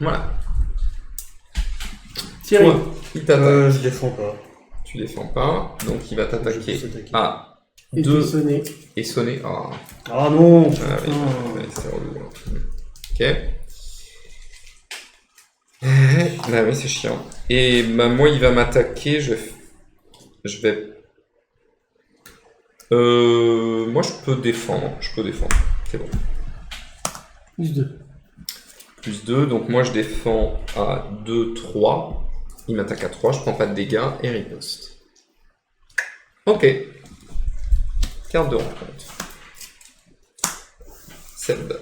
voilà. Thierry. Toi, il t'attaque. Je défends pas. Tu défends pas. Donc, il va Je t'attaquer peux s'attaquer. à Et 2 puis sonner. et sonner. Ah, Ah non ah oui, putain. ouais, c'est relou. Ok. Bah oui, c'est chiant. Et bah, moi, il va m'attaquer. Je vais. Moi, je peux défendre. C'est bon. Plus 2. Plus 2. Donc, moi, je défends à 2, 3. Il m'attaque à 3. Je prends pas de dégâts et riposte. Ok. Carte de rencontre. Seb.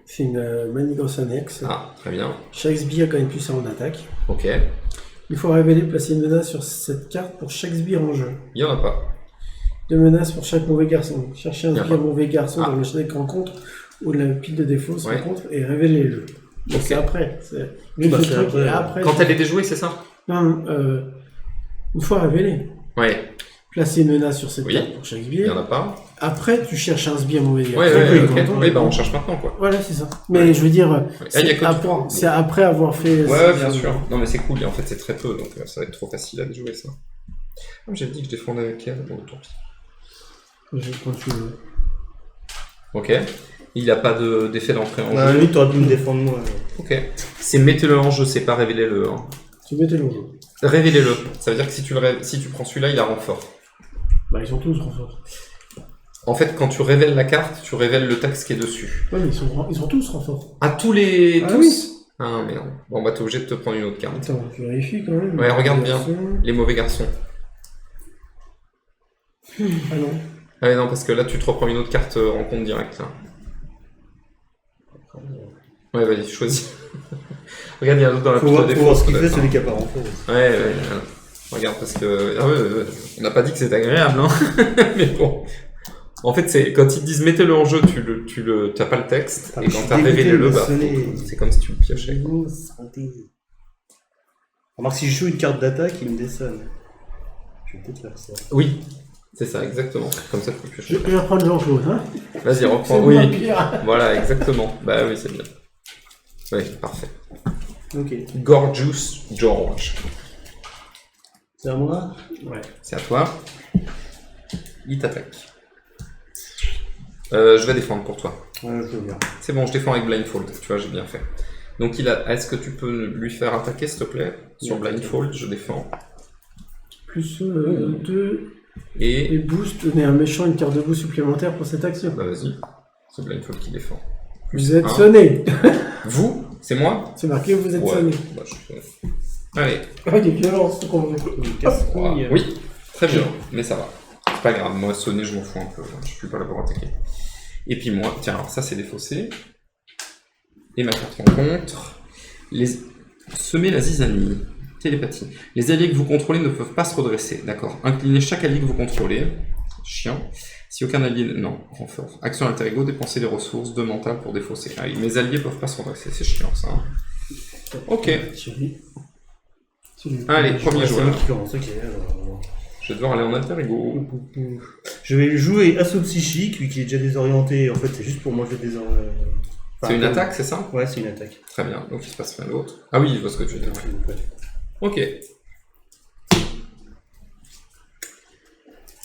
C'est une manigance annexe. Ah, très bien. Chaque sbire gagne plus 1 en attaque. Ok. Il faut révéler, placer une menace sur cette carte pour chaque sbire en jeu. Il y en a pas. 2 menaces pour chaque mauvais garçon. Cherchez un Bien. sbire mauvais garçon Ah. dans le deck rencontre ou de la pile de défauts se Ouais. rencontre et révélez-le. Donc Ok. c'est après. C'est Bah, le c'est truc, après. et après. Quand elle est déjouée, c'est ça? Non, une fois révélé, Ouais. placez une menace sur cette Oui. carte pour chaque Il y en sbire. a pas. Après, tu cherches un sbire mauvais garçon. Ouais, Donc, ok. quand on- Oui, bah on cherche maintenant, quoi. Voilà, c'est ça. Mais je veux dire, Ah, il y a que après, trois. c'est après avoir fait. Ouais, bien sûr. Non, mais c'est cool, et en fait, c'est très peu, donc ça va être trop facile à déjouer, ça. Ah, j'ai dit que je défendais avec elle, bon, tant pis. Quand tu veux. Ok. Il a pas d'effet d'entrée en Bah jeu. lui t'aurais pu me défendre moi. Ok. C'est mettez-le en jeu, c'est pas révélez-le. Hein. Tu mettais le jeu. Révélez-le. Ça veut dire que si tu prends celui-là, il a renfort. Bah, ils sont tous renforts. En fait, quand tu révèles la carte, tu révèles le texte qui est dessus. Ouais, mais ils sont tous renforts. À tous les... Ah tous oui. Ah, merde. Bon, bah, t'es obligé de te prendre une autre carte. Attends, tu vérifies quand même. Ouais, regarde bien. Garçon. Les mauvais garçons. Ah non. Ah, non, parce que là, tu te reprends une autre carte rencontre directe, là. Ouais, vas-y, choisis. Regarde, il y a un autre dans la Faut pile de voir défauts. ce qu'il fait peut-être, celui hein. qui a pas renfort. Ouais. Regarde, parce que... Ah ouais, on n'a pas dit que c'était agréable, hein. Mais bon. En fait, c'est quand ils te disent mettez-le en jeu, t'as pas le texte, Ah, et je quand suis t'as dégoûté révélé de le, me bah, sonner. c'est comme si tu le piochais. Remarque si je joue une carte d'attaque, il me dessonne. Je vais peut-être faire ça. Oui, c'est ça, exactement. Comme ça, tu peux piocher. Je vais reprendre Jean-Claude, hein. Vas-y, C'est reprends. moi Oui, pire. voilà, exactement. Bah oui, c'est bien. Oui, parfait. Ok. Gorgeous George. C'est à moi. Ouais. C'est à toi. Il t'attaque. Je vais défendre pour toi. Ouais, je veux bien. C'est bon, je défends avec Blindfold, tu vois, j'ai bien fait. Donc est-ce que tu peux lui faire attaquer, s'il te plaît? Sur Oui, Blindfold, je défends. Plus 2 et Et... boost, donner un méchant une carte de boost supplémentaire pour cette action. Bah vas-y, c'est Blindfold qui défend. Vous êtes un. sonné. Vous? C'est moi? C'est marqué, vous êtes Ouais. sonné. Bah, je suis sonné. Allez. Ah, il est violent, ce qu'on veut. Casse-couille. Oui, très bien, mais ça va. C'est pas grave, moi sonner, je m'en fous un peu. Je suis pas là pour attaquer. Et puis moi, tiens, alors ça c'est défaussé. Et ma carte rencontre. Semer la zizanie. Télépathie. Les alliés que vous contrôlez ne peuvent pas se redresser. D'accord. Inclinez chaque allié que vous contrôlez. Chiant. Si aucun allié... Non, renfort. Action alter ego, dépenser des ressources, 2 mentales pour défausser. Ah, mes alliés peuvent pas se redresser, c'est chiant ça. Ok. Allez, premier C'est moi joueur. qui commence, ok. Alors... Je vais devoir aller en alter ego. Je vais jouer assaut psychique, lui qui est déjà désorienté. En fait, c'est juste pour manger des C'est une attaque, c'est ça? Ouais, c'est une attaque. Très bien, donc il se passe rien d'autre. Ah oui, je vois ce que tu veux dire. Ok.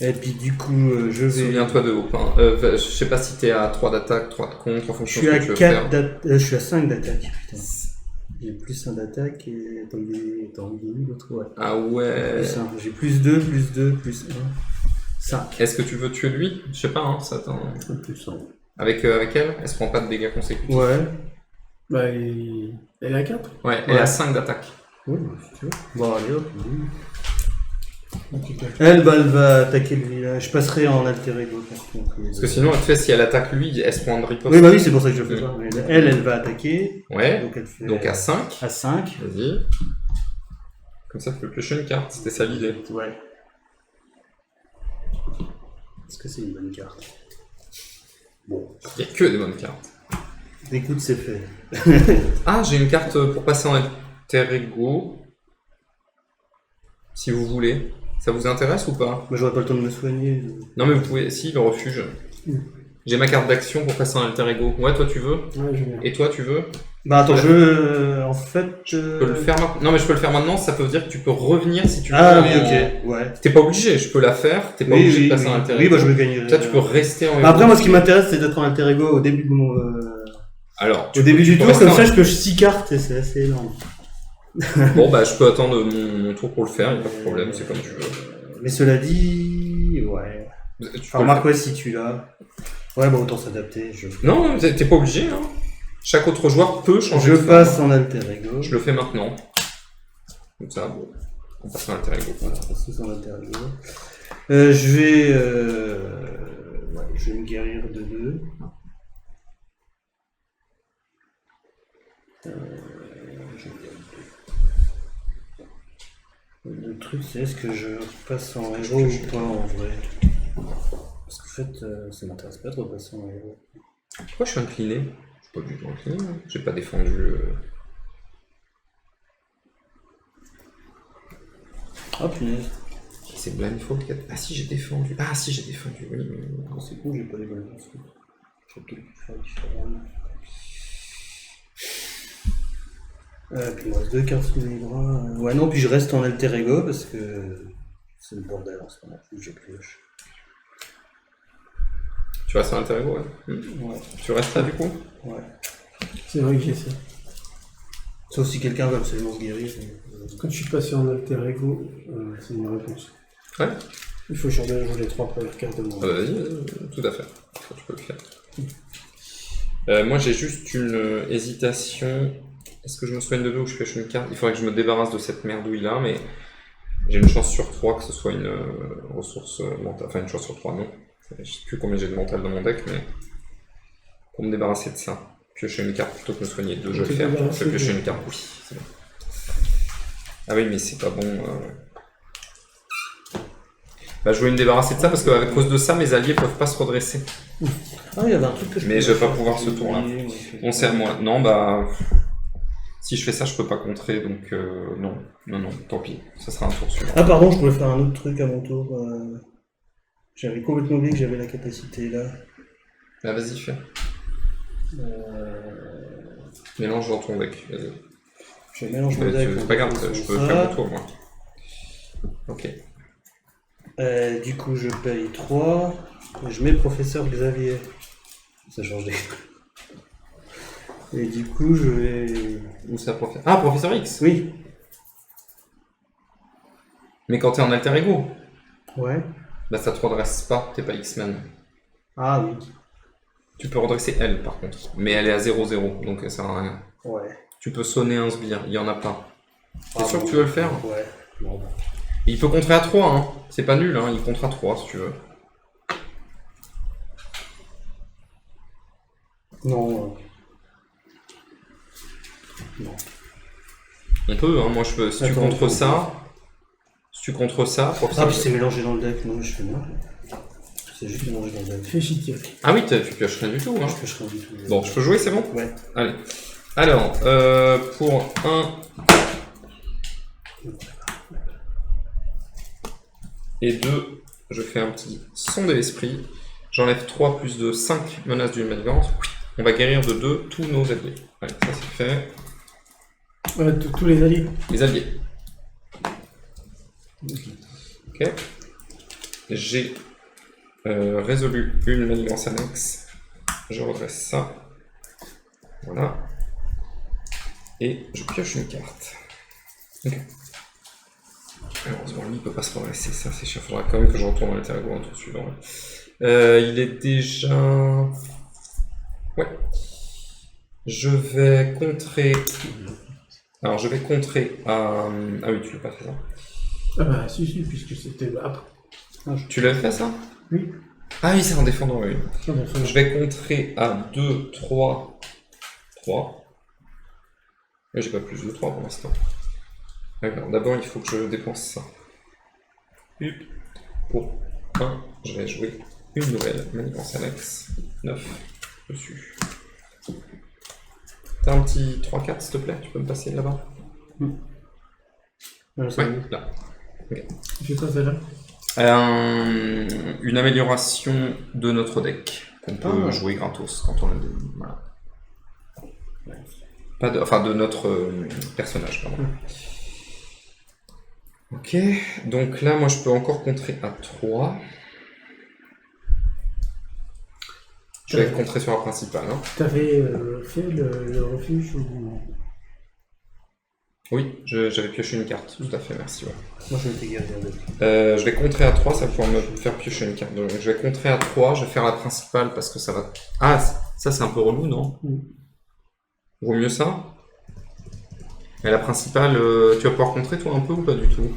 Et puis du coup, je vais... Souviens-toi de haut. Hein. Je sais pas si t'es à 3 d'attaque, 3 de contre, en Je fonction suis de ce à que tu veux 4 faire. d'attaque. Je suis à 5 d'attaque, putain. J'ai plus 1 d'attaque et... Attends, il est où l'autre? Ouais. Ah ouais. Plus 1. J'ai plus 2, plus 1. 5. Est-ce que tu veux tuer lui? Je sais pas, hein, ça t'en... Plus 1. Avec elle? Elle se prend pas de dégâts consécutifs? Ouais. Bah, elle est à 4. Ouais, elle a 5 d'attaque. Oui, si tu veux. Bon, allez hop. Elle va attaquer le village. Je passerai en alter ego par contre. Parce que sinon, elle te fait, si elle attaque lui, elle se prend de riposte. Oui, bah oui, c'est pour ça que je fais ça. Elle va attaquer. Ouais, Donc elle fait... donc à 5. À 5. Vas-y. Comme ça, tu peux piocher une carte, c'était ça l'idée. Ouais. Est-ce que c'est une bonne carte? Bon. Il n'y a que des bonnes cartes. Écoute, c'est fait. Ah, j'ai une carte pour passer en alter ego. Si vous voulez. Ça vous intéresse ou pas? Moi, j'aurais pas le temps de me soigner. Non, mais vous pouvez. Si, le refuge. J'ai ma carte d'action pour passer en alter ego. Ouais, toi tu veux? Ouais, je viens. Et toi tu veux? Bah attends, en fait... Je peux le faire maintenant. Non, mais je peux le faire maintenant, ça peut dire que tu peux revenir si tu veux. Ah oui, ok. Ouais. T'es pas obligé, je peux la faire. T'es pas obligé de passer en alter ego. Oui, bah je vais gagner. Ça, tu peux rester en Après, moi, ce qui m'intéresse, c'est d'être en alter ego au début de mon... Alors, Au début du peux tour, rester comme en- ça, je pioche 6 cartes et c'est assez énorme. Bon, bah, je peux attendre mon tour pour le faire, y a pas de problème, c'est comme tu veux. Mais cela dit... Ouais. Tu peux Enfin, le remarque, ouais, si tu l'as... Ouais, bah autant s'adapter. Non, t'es pas obligé, hein. Chaque autre joueur peut changer Je de forme. passe en alter ego. Je le fais maintenant. Comme ça, bon. On passe en alter ego. Voilà, c'est en alter ego. Je vais... Ouais, je vais me guérir de 2. Le truc, c'est est-ce que je passe en héros ou pas en vrai? Parce qu'en fait, ça m'intéresse pas de repasser en héros. Pourquoi je suis incliné? Je suis pas du tout incliné, hein. J'ai pas défendu... Ah punaise, C'est blindfold 4. Ah si, j'ai défendu. Ah si, j'ai défendu, oui. c'est con, j'ai pas les bonnes infos. Je vais peut-être faire différemment. Puis il me reste 2 cartes sous les bras. Ouais, non, puis je reste en alter ego parce que c'est le bordel en ce moment. Je pioche. Tu restes en alter ego, ouais. Ouais. Tu restes là, du coup? Ouais. C'est vrai que j'ai ça. Sauf si quelqu'un veut absolument se guérir. Quand je suis passé en alter ego, c'est une réponse. Ouais. Il faut changer les 3 premières cartes de mon. Ah bah, vas-y, tout à fait. Tu peux le faire. Moi, j'ai juste une hésitation. Est-ce que je me souviens de deux où je pioche une carte? Il faudrait que je me débarrasse de cette merdouille-là, mais j'ai une chance sur 3 que ce soit une ressource mentale. Enfin, une chance sur 3, non. Je sais plus combien j'ai de mental dans mon deck, mais pour me débarrasser de ça, piocher une carte plutôt que me soigner de 2, je vais le faire. Je vais piocher une carte, oui, c'est bon. Ah oui, mais c'est pas bon. Bah, je voulais me débarrasser de ça parce qu'à cause de ça, mes alliés peuvent pas se redresser. Ah, il y avait un truc que je Mais pouvais je vais pas faire. pouvoir ce tour-là. On sert moi. Non, bah. Si je fais ça, je peux pas contrer, donc non, tant pis. Ça sera un tour suivant. Ah, pardon, je pouvais faire un autre truc à mon tour. J'avais complètement oublié que j'avais la capacité là. Bah, vas-y, fais. Mélange dans ton deck, vas-y. Je mélange mon deck. C'est pas grave, je peux faire mon tour, moi. Ok. Du coup, je paye 3. Je mets professeur Xavier. Ça change des. Et du coup, je vais. Où ça, professeur? Ah, professeur X. Oui. Mais quand t'es en alter ego, Ouais. bah ça te redresse pas, t'es pas X-Men. Ah oui. Tu peux redresser elle, par contre. Mais elle est à 0-0, donc ça sert à rien. Ouais. Tu peux sonner un sbire, il y en a pas. T'es Ah sûr bon. que tu veux le faire? Ouais. Non. Il peut contrer à 3, hein. C'est pas nul, hein. Il contre à 3 si tu veux. Non. Non. On peut, hein. Moi je peux. Si tu Attends, contres attends. ça. Si tu contres ça, Ah, professeur. puis c'est mélangé dans le deck. Non, mais je fais mal. C'est juste mélangé dans le deck. Fais chier. Ah oui, tu pioches rien du tout, hein. Je pioche rien du tout. Bon, je peux jouer, c'est bon? Ouais. Allez. Alors, pour 1 et 2, je fais un petit son de l'esprit. J'enlève 3 plus de 5 menaces d'une manigance. On va guérir de 2 tous nos alliés. Allez, ça c'est fait. Tous les alliés. Les alliés. Ok. J'ai résolu une manigance annexe. Je redresse ça. Voilà. Et je pioche une carte. Ok. Heureusement, lui, il peut pas se redresser. Ça, c'est chiant. Faudra quand même que je retourne à l'intérieur au tour suivant. Il est déjà... Ouais. Je vais contrer... Alors, je vais contrer à... Ah oui, tu l'as pas fait ça. Ah bah si, puisque c'était après. Tu l'as fait ça? Oui. Ah oui, c'est en défendant, oui. Enfin, Je vais contrer à 2, 3, 3. Mais j'ai pas plus de 3 pour l'instant. D'accord, d'abord il faut que je dépense ça. Pour 1, je vais jouer une nouvelle manigance annexe. 9 dessus. T'as un petit 3-4 s'il te plaît? Tu peux me passer là-bas? Ouais, là. Okay. Tu fais quoi celle-là? Une amélioration de notre deck qu'on peut jouer gratos quand on a des... Voilà. Pas de... Enfin, de notre personnage, pardon. Ok, donc là, moi, je peux encore contrer à 3. Je vais contrer sur la principale. Hein. T'avais fait le refuge ou... Oui, j'avais pioché une carte, tout à fait, merci. Ouais. Moi, je m'étais gardé avec. Je vais contrer à 3, ça va pouvoir me faire piocher une carte. Donc, je vais contrer à 3, je vais faire la principale parce que ça va... Ah, ça, c'est un peu relou, non? Vaut mieux ça? Et la principale, tu vas pouvoir contrer, toi, un peu ou pas du tout?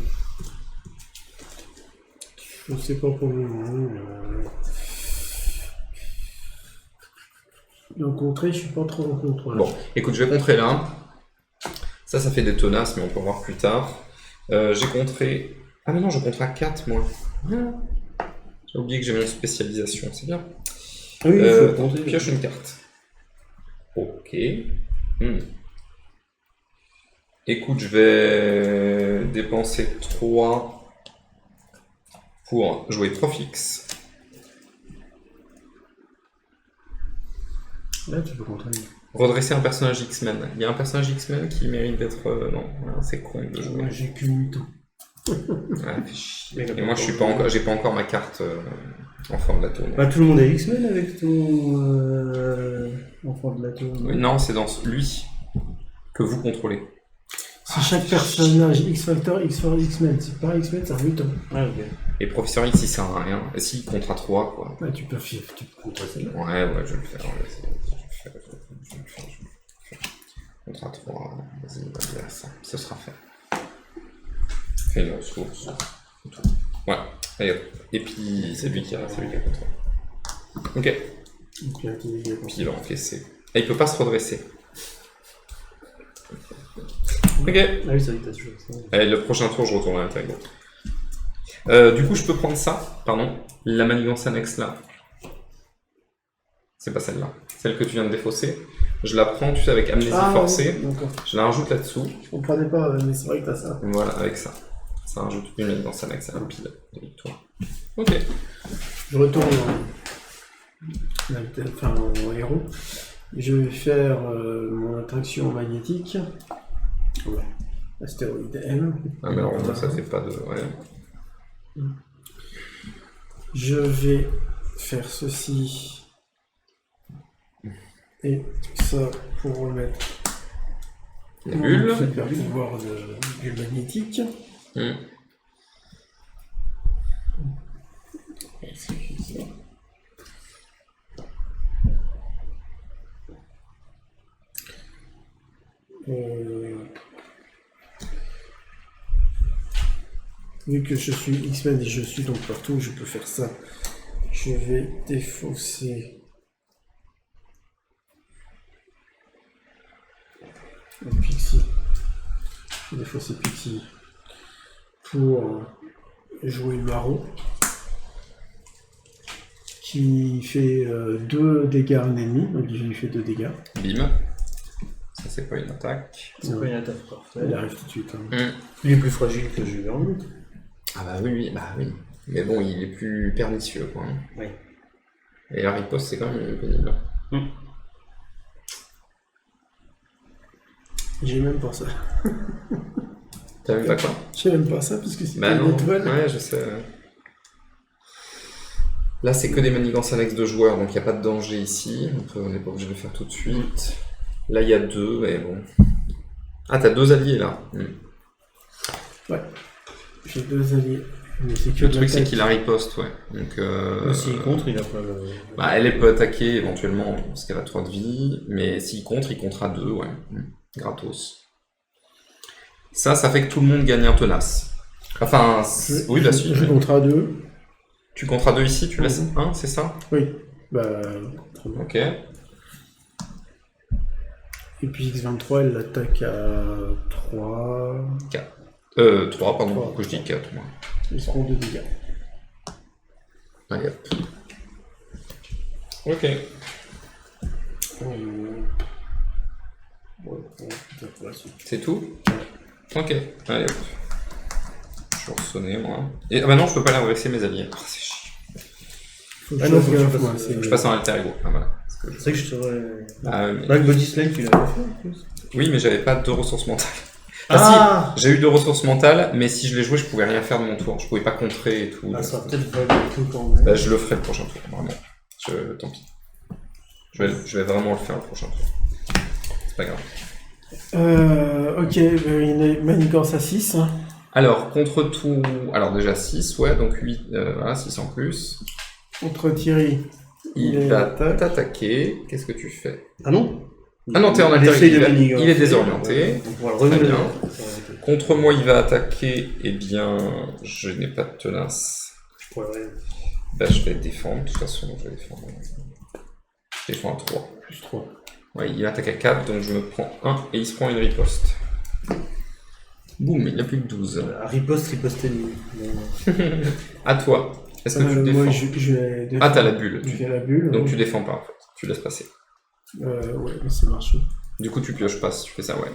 Je sais pas pour le moment. Donc, contrer, je suis pas trop en contre. Bon, écoute, je vais contrer là. Ça fait des tenaces, mais on peut voir plus tard. J'ai contré... Ah mais non, je contre à 4, moi. J'ai oublié que j'ai mon spécialisation, c'est bien. Oui, il faut compter. Pioche une carte. Ok. Écoute, je vais dépenser 3 pour jouer 3 fixes. Là, tu peux contrer. Redresser un personnage X-Men. Il y a un personnage X-Men qui mérite d'être... non, c'est con de jouer. Moi, j'ai que 8 ans. Ouais, fait chier. Et moi, je suis pas encore, j'ai pas encore ma carte en forme d'atome. Bah, tout le monde est X-Men avec ton enfant de l'atome. Non, c'est dans lui que vous contrôlez. C'est chaque personnage X-Factor, X-Force, X-Men. C'est pas X-Men, c'est un mutant. Ah, ok. Et Professeur X, il sert à rien. Si, il compte à 3, quoi. Ouais, tu peux contrer celle-là. Ouais, je vais le faire. Je vais le faire. Contre à 3, vas-y, à ça. Ce sera fait. Fais une ressource. Ouais, allez hop. Et puis, c'est lui qui a contrôlé. Ok. Puis il va encaisser. Et il peut pas se redresser. Ok. Ah oui, ça dit que t'as toujours ça. Allez, le prochain tour, je retourne à l'intérieur. Du coup, je peux prendre ça, pardon, la manigance annexe là. C'est pas celle-là. Celle que tu viens de défausser. Je la prends, tu sais, avec amnésie forcée. Oui, je la rajoute là-dessous. Je comprenais pas, mais c'est vrai que t'as ça. Voilà, avec ça. Ça rajoute une manigance annexe à la pile de victoire. Ok. Je retourne en héros. Je vais faire mon attraction magnétique. Ouais. Astéroïde M. Ah, mais alors, ça fait pas de. Ouais. Je vais faire ceci. Et ça pour remettre la bulle. Super pouvoir de bulle magnétique. Vu que je suis X-Men et je suis donc partout, je peux faire ça. Je vais défausser un Pixie. Je vais défausser Pixie pour jouer Marron qui fait 2 dégâts à un ennemi, donc il lui fait 2 dégâts. Bim. Ça c'est pas une attaque. C'est pas une attaque parfaite. Il arrive tout de suite. Il est plus fragile que Juggernaut. Ah bah oui. Mais bon, il est plus pernicieux, quoi. Oui. Et la riposte, c'est quand même pénible. J'ai même pas ça. T'as même pas quoi? J'ai même pas ça, parce que c'est Bah une non, étoile. ouais, je sais. Là, c'est que des manigances annexes de joueurs, donc il n'y a pas de danger ici. On n'est pas obligé de le faire tout de suite. Là, il y a 2, mais bon. Ah, t'as 2 alliés là. Ouais. J'ai 2 alliés. Mais c'est que Le de truc, c'est l'attaque. qu'il a riposte, ouais. Donc, S'il contre, il a pas le. bah, elle peut attaquer éventuellement, parce qu'elle a 3 de vie, mais s'il contre, il comptera 2, ouais. Gratos. Ça fait que tout le monde gagne un tenace. Enfin, oui, bah si. Je compterai à 2. Tu compteras 2 ici, tu laisses 1, c'est ça? Oui. Bah, très bien. Ok. Et puis X23, elle l'attaque à 3. 3, pardon, Trois. du coup je dis 4, moi. Ils seront 2 dégâts. Allez, hop. Ok. Ouais, peut-être la suite. C'est tout? Ok, allez hop. Je vais ressonner moi. Et ah bah non, je peux pas l'adresser mes alliés. Ah, c'est chiant. Faut que Ah je non, fasse faut que tu gaffe, fasses- moi, c'est- Je passe en alter ego. Ah voilà. Parce que C'est vrai que je serais. Ah, mais- Black Body Slave, tu l'avais fait en plus. Oui, mais j'avais pas de ressources mentales. Ah, Si, j'ai eu 2 ressources mentales, mais si je les jouais, je pouvais rien faire de mon tour. Je pouvais pas contrer et tout. Ah, donc- ça va peut-être valer le coup quand même. Bah, je le ferai le prochain tour, vraiment. Tant pis. Je vais vraiment le faire le prochain tour. C'est pas grave. Ok, une manigance à 6. Alors, contre tout... Alors déjà 6, ouais, donc 8, voilà, 6 en plus. Contre Thierry. Il va t'attaquer. Qu'est-ce que tu fais? Ah non? Ah non, t'es en Il alter essaye de ego, manigancer. il est désorienté. Ouais. Donc voilà, Très remets-le. bien. Contre moi, il va attaquer. Eh bien, je n'ai pas de tenace. Je pourrais. Bah, je vais défendre. De toute façon, je vais défendre. Je défends à 3. Plus 3. Ouais, il attaque à 4, donc je me prends 1 et il se prend une riposte. Boum, il a plus que 12. Riposte ennemi. Bon. À toi. Est-ce que tu défends? Moi, je vais Ah, t'as la bulle. J'ai la bulle. Donc ouais. tu défends pas en fait. Tu laisses passer. Ouais, mais ça marche. Du coup, tu pioches pas si tu fais ça, ouais.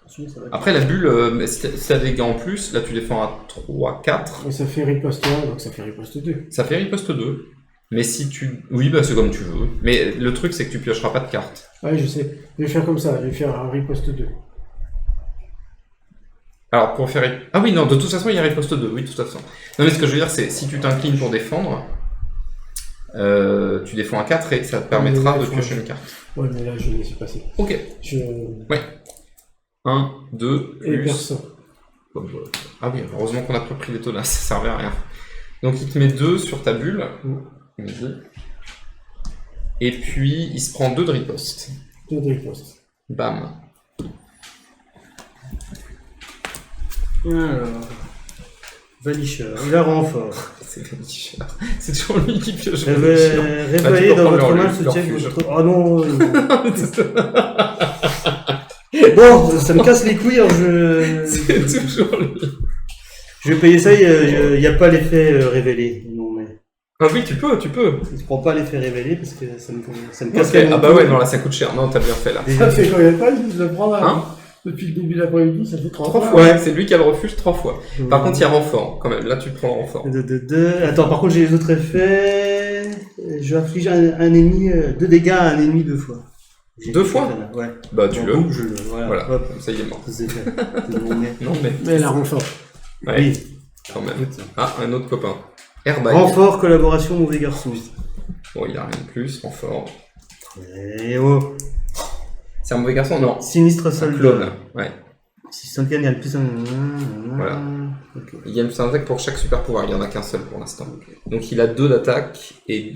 Ensuite, ça va être- Après, la bulle, si t'as des dégâts en plus, là tu défends à 3, 4. Et ça fait riposte 1, donc ça fait riposte 2. Ça fait riposte 2. Mais si tu... Oui, bah c'est comme tu veux. Mais le truc, c'est que tu piocheras pas de cartes. Ouais, je sais. Je vais faire comme ça. Je vais faire un riposte 2. Alors, pour faire... Ah oui, non, de toute façon, il y a riposte 2, oui, de toute façon. Non, mais ce que je veux dire, c'est si tu t'inclines pour défendre, tu défends à 4 et ça te permettra de piocher une carte. Ouais, mais là, je ne laisse passer. Ok. Je... 1, 2, Et plus... personne. Ah oui, heureusement qu'on a pas pris les tenaces, ça servait à rien. Donc il te met 2 sur ta bulle. Et puis il se prend 2 de riposte. 2 de riposte. Bam. Alors. Vanicher, il a renfort. C'est Vanicher. C'est toujours lui qui pioche Vanicher. Réveillez peux dans prendre votre leur- main le soutien que leur votre. Oh non! Bon, ça me casse les couilles, alors C'est toujours lui. je vais payer ça, il n'y a pas l'effet révélé. Non, mais. Ah oui, tu peux. Je prends pas l'effet révélé parce que ça me casse Ok, les ah bah ouais, non là ça coûte cher. Non, t'as bien fait là. Ça fait combien de fois que je le prends là Hein? Depuis le début de l'après-midi, ça fait 3 3 fois. Ouais, c'est lui qui a le refuge 3 fois. Par contre, il y a renfort quand même. Là, tu prends le renfort. Attends, par contre, j'ai les autres effets. Je inflige un ennemi 2 dégâts à un ennemi 2 fois. J'ai 2 fait fois? ça, ouais. Bah, tu le. Donc, voilà. Voilà, Hop, comme ça il est mort. c'est fait. C'est bon, mais- Non, mais. Mais elle a renfort. Ouais, Oui. quand même. Ah, un autre copain. Airbag. Renfort, collaboration, mauvais garçon. Bon, il a rien de plus, renfort. Et oh. C'est un mauvais garçon? Non. Sinistre Un soldat. clone. Ouais. Si Sankan, il y a le plus un. Voilà. Ok. Il y a une attaque pour chaque super pouvoir. Il y en a qu'un seul pour l'instant. Donc il a 2 d'attaque et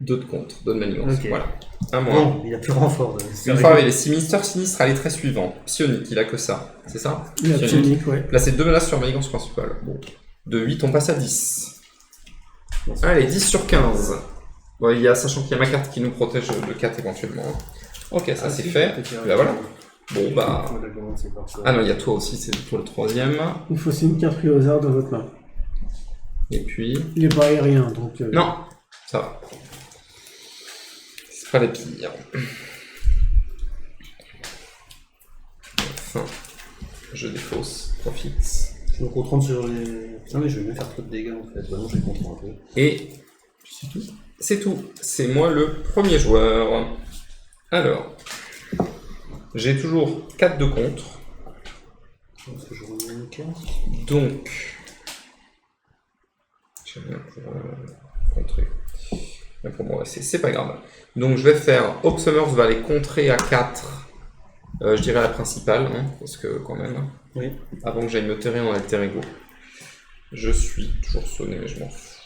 2 de contre, 2 de manigance. Ok. Voilà. Un moins. Non, il a plus renfort. Une fois avec les Sinister sinistres à l'entrée suivant. Psionique, il a que ça. C'est ça? Il a psionique, ouais. Placez 2 menaces sur manigance principale. Bon. De 8, on passe à 10. Allez, 10 sur 15. Bon, il y a, sachant qu'il y a ma carte qui nous protège de 4 éventuellement. Ok, ça c'est fait. Bah voilà. Bon bah. Ah non, il y a toi aussi, c'est toi le 3ème. Il faut aussi une carte prise au hasard dans votre main. Et puis. Il est pas aérien, donc... Non, ça va. C'est pas les pires. Enfin, je défausse, profite. Je me concentre sur les. Non, mais je vais même faire trop de dégâts en fait. Bah non, je vais contrôler un peu. Et C'est tout. c'est tout. C'est moi le premier joueur. Alors. J'ai toujours 4 de contre. Parce que je remets une carte. Donc, j'ai rien pour contrer. Mais pour moi, c'est pas grave. Donc, je vais faire Hawksumers va les contrer à 4. Je dirais la principale, hein, parce que quand même, Oui. avant que j'aille me terrer en alter ego, je suis toujours sonné, mais je m'en fous.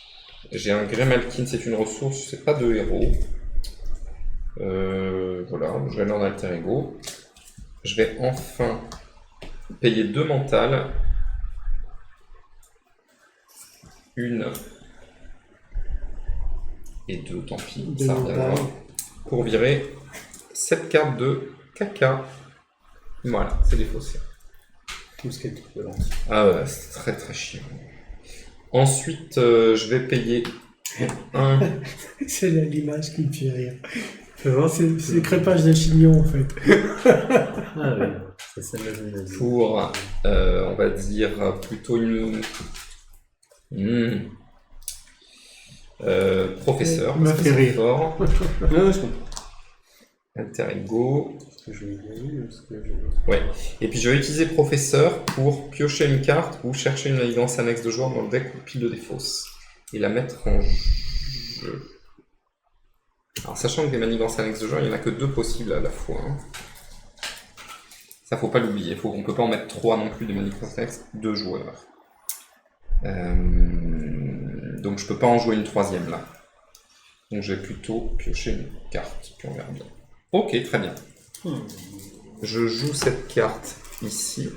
J'ai un Greymalkin, c'est une ressource, c'est pas de héros. Voilà, je vais aller en alter ego. Je vais enfin payer 2 mentales. Une et 2, tant pis, Deux ça reviendra. mentales. Pour virer 7 cartes de caca. Voilà, c'est défaussé. Tout ce qui est tout balance. Ah ouais, c'est très très chiant. Ensuite, je vais payer un. C'est l'image qui me fait rire. Fais voir. C'est le crépage de chignon en fait. Ah oui, c'est celle-là que je me Pour, on va dire, plutôt une. Professeur, Il m'a parce que fait c'est rire. fort. Ouais, je comprends. Alter ego. Parce que je l'ai bien vu, parce que je... Ouais. Et puis je vais utiliser professeur pour piocher une carte ou chercher une manigance annexe de joueur dans le deck ou pile de défausse. Et la mettre en jeu. Alors sachant que des manigances annexes de joueur, il n'y en a que 2 possibles à la fois. Hein. Ça faut pas l'oublier, on peut pas en mettre 3 non plus des manigances annexes de joueurs. Donc je peux pas en jouer une 3e là. Donc je vais plutôt piocher une carte, puis on verra bien. Ok, très bien. Je joue cette carte ici,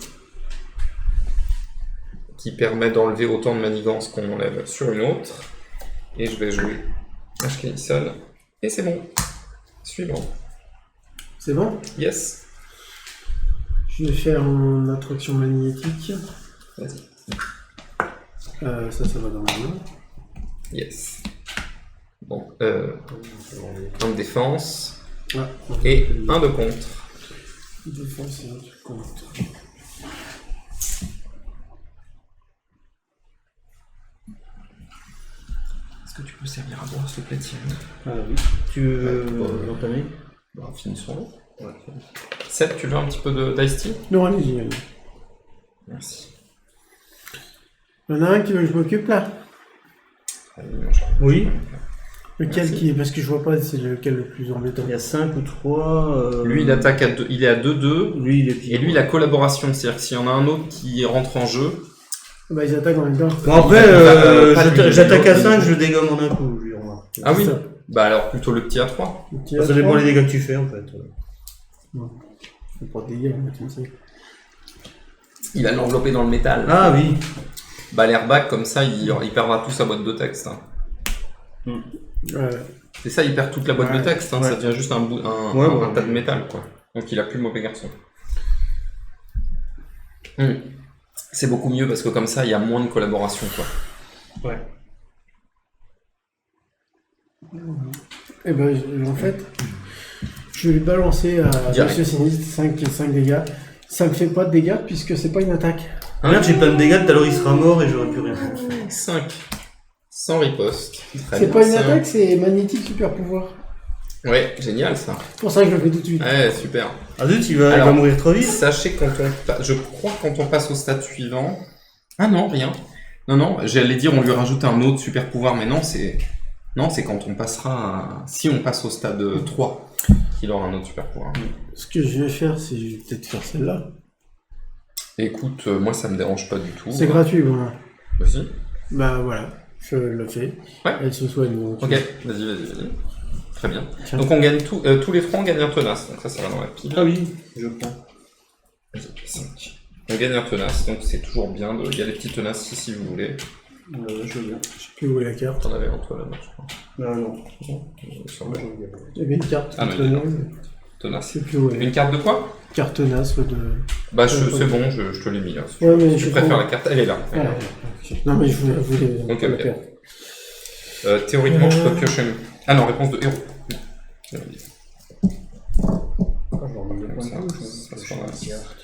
qui permet d'enlever autant de manigances qu'on enlève sur une autre. Et je vais jouer Ashkenison. Et c'est bon. Suivant. C'est bon? Yes. Je vais faire une attraction magnétique. Vas-y. Ça va dans la main. Yes. Bon, un de défense Ouais. et un de contre. Défense et un truc contre. Est-ce que tu peux servir à boire, s'il te plaît, Thierry? Ah oui. Tu veux l'entamer? Bah, finissons. Ouais. Seth, tu veux un petit peu d'ice tea? Non, allez-y, allez. Merci. Il y en a un qui veut que je m'occupe là. Allez, mange. Oui. Lequel Merci. qui est? Parce que je vois pas c'est lequel le plus embêtant. Il y a 5 ou 3. Lui, il attaque à 2, il est à 2-2. Lui, il est pire. Et lui, la collaboration, c'est-à-dire que s'il y en a un autre qui rentre en jeu, Bah, ils attaquent en même temps. Bon, après, Pas lui, j'attaque à lui, 5, lui. je dégomme en un coup, lui, remarque. ah oui, C'est ça. bah alors plutôt le petit A3. Le petit Ça dépend A3. des dégâts que tu fais, en fait. Je fais pas de dégâts, moi, tu me sais. Il va l'envelopper dans le métal. Ah oui. Bah l'airbag comme ça, il perdra tout sa boîte de texte. Hein. C'est ça, il perd toute la boîte Ouais. de texte. Hein. Ouais. Ça devient juste un Ouais. tas de métal, quoi. Donc il a plus le mauvais garçon. C'est beaucoup mieux parce que comme ça, il y a moins de collaboration, quoi. Ouais. Et ben, en fait, je vais lui balancer à Direct. Monsieur Sinistre 5 dégâts. Ça me fait pas de dégâts puisque c'est pas une attaque. Ah merde, j'ai plein de dégâts, tout à l'heure il sera mort et j'aurais plus rien. 5. Sans riposte. Très C'est bien, pas une ça. attaque, c'est magnétique super pouvoir. Ouais, génial ça. C'est pour ça que je le fais tout de suite. Ouais, super. Ah zut, il va Alors, mourir trop vite. Sachez que je crois que quand on passe au stade suivant. Ah non, rien. Non, j'allais dire on lui rajoute un autre super pouvoir, mais non, c'est quand on passera si on passe au stade 3 qu'il aura un autre super pouvoir. Ce que je vais faire, c'est je vais peut-être faire celle-là. Écoute, moi ça me dérange pas du tout. C'est gratuit, voilà. Vas-y. Bah voilà, je le fais. Ouais. Elle se soigne. donc. Ok, vas-y. Très bien. Tiens. Donc on gagne tous les francs, on gagne un tenace. Donc ça va dans la pile. Ah oui, je prends. Vas-y, 5. On gagne un tenace, donc c'est toujours bien. Il y a des petits tenaces ici si vous voulez. Je veux bien. Je sais plus où est la carte. T'en avais un toi là-bas, je crois. Non. Sur Moi, le- je veux bien. Il y avait une carte. Ah, toute non, il y a longue. Tenace. Je sais plus où elle est. Une carte de quoi? Carte NAS de. Bah c'est bon, je te l'ai mis là. Si Ouais, mais tu je préfères prends- la carte, elle est là. Ah, non, mais je voulais Ok, la ok. perdre. Théoriquement, je peux piocher une... Ah non, réponse de héros. Ah, je vais en mettre Comme ça, un coup, ça je sera là. vais une carte.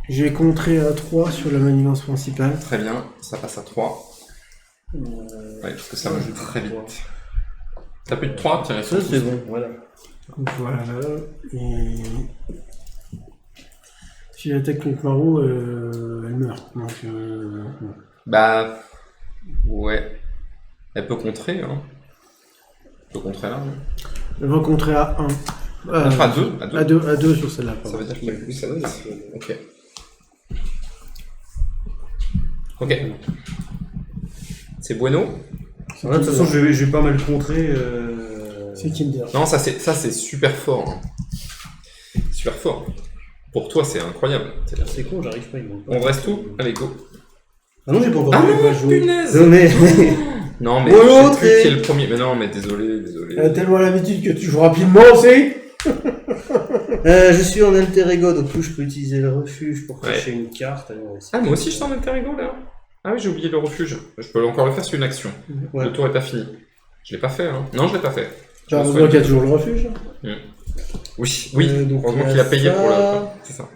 J'ai contré à 3 sur la manigance principale. Très bien, ça passe à 3. Ouais, parce que ça va je très vite. crois. T'as plus de 3, tiens, Ça c'est bon, voilà. Voilà. Et si j'attaque contre Maro, elle meurt. Donc, Bah, ouais. Elle peut contrer, hein. Elle peut contrer là. Hein. elle va contrer à 1. Enfin, à 2. À 2 sur celle-là. Ça veut dire qu'il y a plus à 2. Ok. C'est bueno. Ouais, de toute façon, je vais pas mal contrer. C'est Kinder. Non, ça c'est super fort. Hein. Super fort. Pour toi, c'est incroyable. C'est con, j'arrive pas. On reste tout. Allez, go. Ah non, j'ai pas encore Ah vu quoi non, jouer. punaise. Non, mais... Non, mais Bon, je sais l'autre plus est- qui est le premier. Mais non, mais désolé. Elle a tellement l'habitude que tu joues rapidement aussi. je suis en alter ego, donc je peux utiliser le refuge pour cacher une carte. Allez, on va essayer. Ah, moi aussi, je suis en alter ego, là. Ah oui, j'ai oublié le refuge. Je peux encore le faire sur une action. Ouais. Le tour est pas fini. Je l'ai pas fait, hein. Non, je l'ai pas fait. Tu as besoin qu'il y a toujours le refuge. Oui. donc Heureusement il y a qu'il a payé ça. pour le... C'est ça.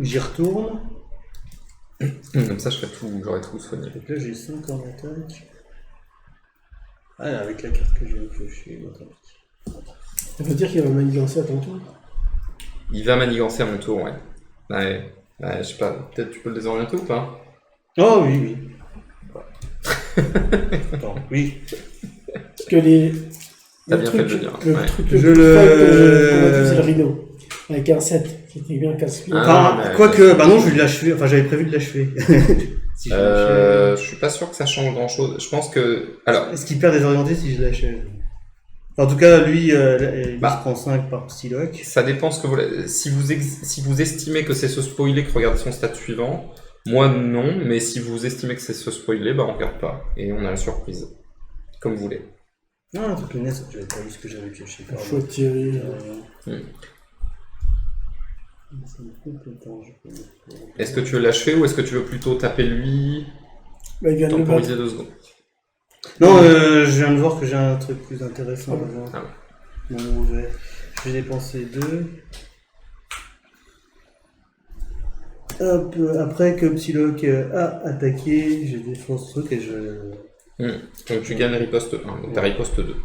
J'y retourne. Comme ça, j'aurais tout soigné. Donc là, j'ai 5 en attaque. Ah, avec la carte que je viens de piocher. Ça veut dire qu'il va manigancer à ton tour. Il va manigancer à mon tour, ouais. Ouais, je sais pas. Peut-être tu peux le désorienter ou pas? Oh oui. Attends, oui. Parce que les. T'as bien fait de le dire. Le Ouais. truc le Je plus le- faible qu'on a vu, c'est le Rhino. Avec un 7, qui était bien casse-pied. Ah. Enfin, mais- quoique, bah non, je vais l'achever. Enfin, j'avais prévu de l'achever. Si je l'achève. Je suis pas sûr que ça change grand chose. Je pense que. Alors, Est-ce qu'il perd désorienté si je l'achève? Enfin, en tout cas, lui, il Bah. se prend 5 par Psylocke. ça dépend ce que vous. Si vous estimez que c'est se spoiler que regardez son stat suivant, moi non, mais si vous estimez que c'est se spoiler, bah on regarde pas. Et on a la surprise. Comme vous voulez. Non, un truc lunettes, j'avais pas vu ce que j'avais pioché. pardon. Faut tirer. C'est compétent, je peux mettre- Est-ce que tu veux l'achever ou est-ce que tu veux plutôt taper lui? Bah, il vient de le battre. Temporiser 2 secondes. Non, je viens de voir que j'ai un truc plus intéressant. Ah ouais. Mon mauvais. Je vais dépenser 2. Hop, après que Psylocke a attaqué, je défonce ce truc et je... Donc tu gagnes riposte 1, donc t'as riposte 2.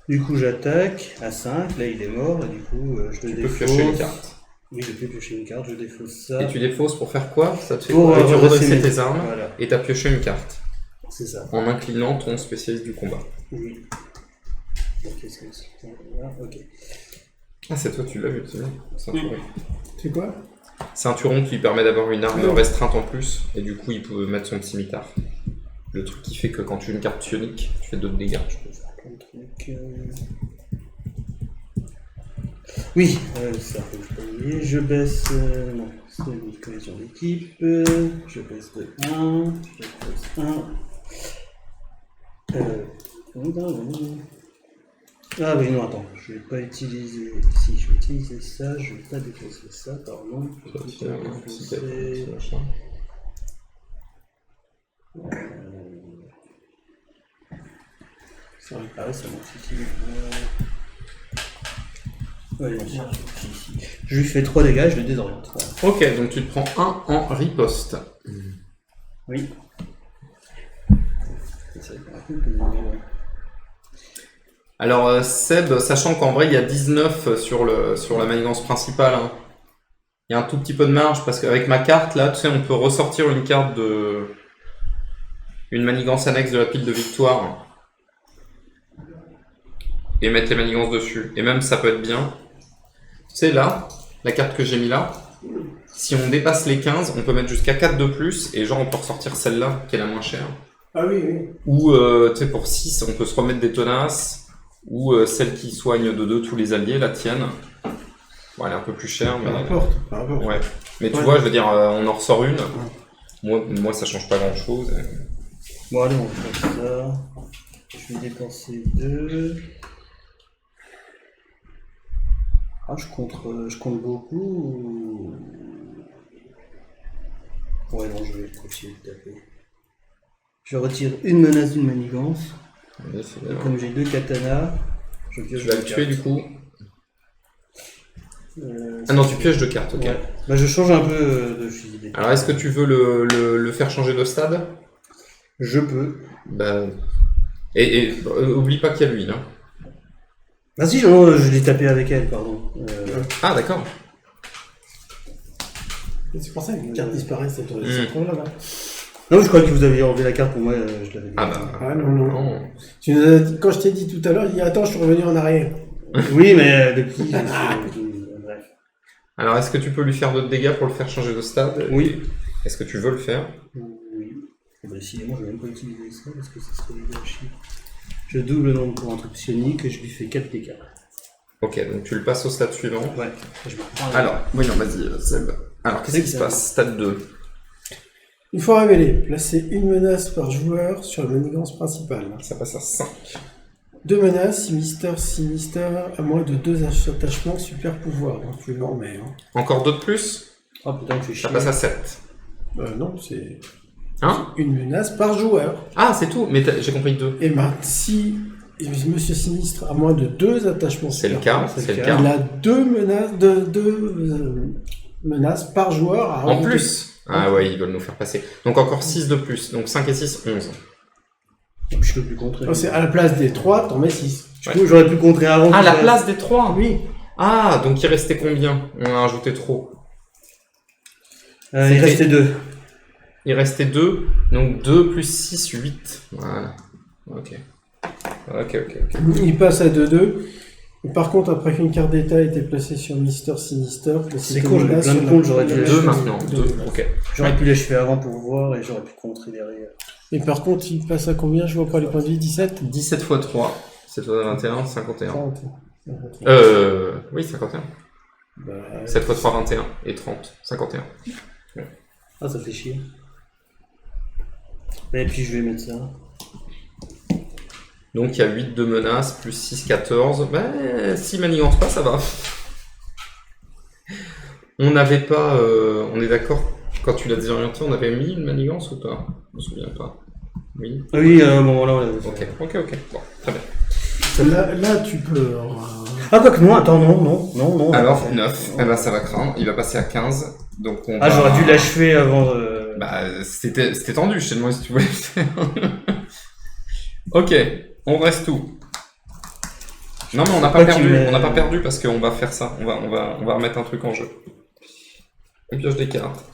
Du coup, j'attaque à 5, là il est mort, et du coup, je le Tu peux défausse. piocher une carte. Oui, je peux piocher une carte, je défausse ça. Et tu défausses pour faire quoi? Ça te fait Pour, quoi? Et tu redresser redresses mes- tes armes Voilà, et t'as pioché une carte. c'est ça. En inclinant ton spécialiste du combat. Oui. Ok, c'est voilà, ok. Ah, c'est toi, tu l'as vu, c'est bien. Ceinturon. C'est quoi? Ceinturon qui lui permet d'avoir une arme Oui. restreinte en plus, et du coup il peut mettre son petit mitard. Le truc qui fait que quand tu as une carte psionique, tu fais d'autres dégâts. Je peux faire plein de trucs. Oui, ça faut que je peux oublier. Je baisse. Non, c'est une cohésion d'équipe. Je baisse de 1. Je baisse 1. Ah oui, non, attends. Je vais pas utiliser. Si, je vais utiliser ça. Je vais pas défausser ça, pardon. Je vais Tiens, plutôt un petit défausser. petit machin. Ah ouais, ça marche ici. Ouais, non, ça marche ici. Je lui fais 3 dégâts, je le désoriente. Voilà. Ok, donc tu te prends 1 en riposte. Oui. Ça va être un peu plus long. Alors Seb, sachant qu'en vrai il y a 19 sur la manigance principale, hein. Il y a un tout petit peu de marge parce qu'avec ma carte là, tu sais, on peut ressortir une carte de une manigance annexe de la pile de victoire et mettre les manigances dessus. Et même ça peut être bien. Tu sais là, la carte que j'ai mis là, si on dépasse les 15, on peut mettre jusqu'à 4 de plus et genre on peut ressortir celle-là qui est la moins chère. Ah oui, oui. Ou tu sais pour 6, on peut se remettre des tenaces. Ou celle qui soigne de 2 tous les alliés, la tienne. Bon, elle est un peu plus chère, mais. Peu importe, peu importe. Ouais. Mais tu Ouais. vois, je veux dire, on en ressort une. Moi, ça change pas grand chose. Bon, allez, on va faire ça. Je vais dépenser 2. Ah, je compte beaucoup. Ouais, non, je vais continuer de taper. Je retire une menace d'une manigance. Mais c'est Et bien. comme j'ai 2 katanas, je pioche Tu vas le deux tuer cartes. du coup. Ah non, tu pioches 2 cartes, ok. Ouais. Bah, je change un peu de fusil d'épée. Alors, est-ce que tu veux le faire changer de stade? Je peux. Bah. Et oublie pas qu'il y a lui, là. Ah si, non, je l'ai tapé avec elle, pardon. Ah, d'accord. C'est pour ça que les cartes disparaissent, ça se trouve là-bas. Non, je crois que vous aviez enlevé la carte pour moi, je l'avais. Ah bah. Ah non. Non. Quand je t'ai dit tout à l'heure, il dit attends, je suis revenu en arrière. Oui, mais depuis. Bref. Alors, est-ce que tu peux lui faire d'autres dégâts pour le faire changer de stade? Oui. Est-ce que tu veux le faire? Oui. Bah, décidément, je vais même pas utiliser ça parce que ça serait du gâchis. Je double le nombre pour un truc psionique et je lui fais 4 dégâts. Ok, donc tu le passes au stade suivant. Ouais. Je me prends Alors, oui, non, vas-y, Seb. Alors, qu'est-ce qui se passe? Stade 2. Une fois révélé, placez une menace par joueur sur la manigance principale. Ça passe à 5. 2 menaces, sinister, à moins de 2 attachements super pouvoir. Donc tu en mets. Hein. Encore 2 de plus? Oh putain, tu fais chier. Ça passe à 7. Non, c'est Hein? une menace par joueur. Ah, c'est tout, mais j'ai compris 2. Et ben, si Monsieur Sinistre a moins de 2 attachements C'est le super cas, pouvoir, c'est le cas. cas. il a 2 menaces par joueur à En rajouter. plus? Ah ouais, ils veulent nous faire passer. Donc encore 6 de plus. Donc 5 et 6, 11. Je peux plus contrer. Oh, c'est à la place des 3, t'en mets 6. Du coup, j'aurais pu contrer avant. Ah, que la ça- place des 3? Oui. Ah, donc il restait combien? On a rajouté trop. Il restait 2. Il restait 2. Donc 2 plus 6, 8. Voilà. Ok. Ok. Il passe à 2-2. Et par contre, après qu'une carte d'état ait été placée sur Mister Sinister, C'est con, j'avais plein de comptes, j'aurais dû 2 maintenant. 2. Ok. J'aurais pu l'achever avant pour voir et j'aurais pu contrer derrière. Et par contre, il passe à combien? Je vois pas les points de vie. 17 17 x 3. C'est 21, 51. 30. Oui, 51. Bah, 7 x 3, 21. Et 30. 51. Ah, ça fait chier. Et puis je vais mettre ça. Donc il y a 8 de menaces, plus 6, 14. Ben, si manigance pas, ça va. On n'avait pas... on est d'accord, quand tu l'as désorienté, on avait mis une manigance ou pas? Je me souviens pas. Oui. Ah oui, à un moment là, on l'avait fait. Ok. Bon, très bien. là, tu peux. Ah, quoi que non, attends, non. Alors, 9, eh ben, ça va craindre. Il va passer à 15. Donc on Ah, va... j'aurais dû l'achever avant de... Bah, c'était tendu, je t'ai demandé si tu voulais le faire. Ok, on reste tout. Non mais on n'a pas perdu, parce qu'on va faire ça. On va remettre un truc en jeu. On pioche des cartes.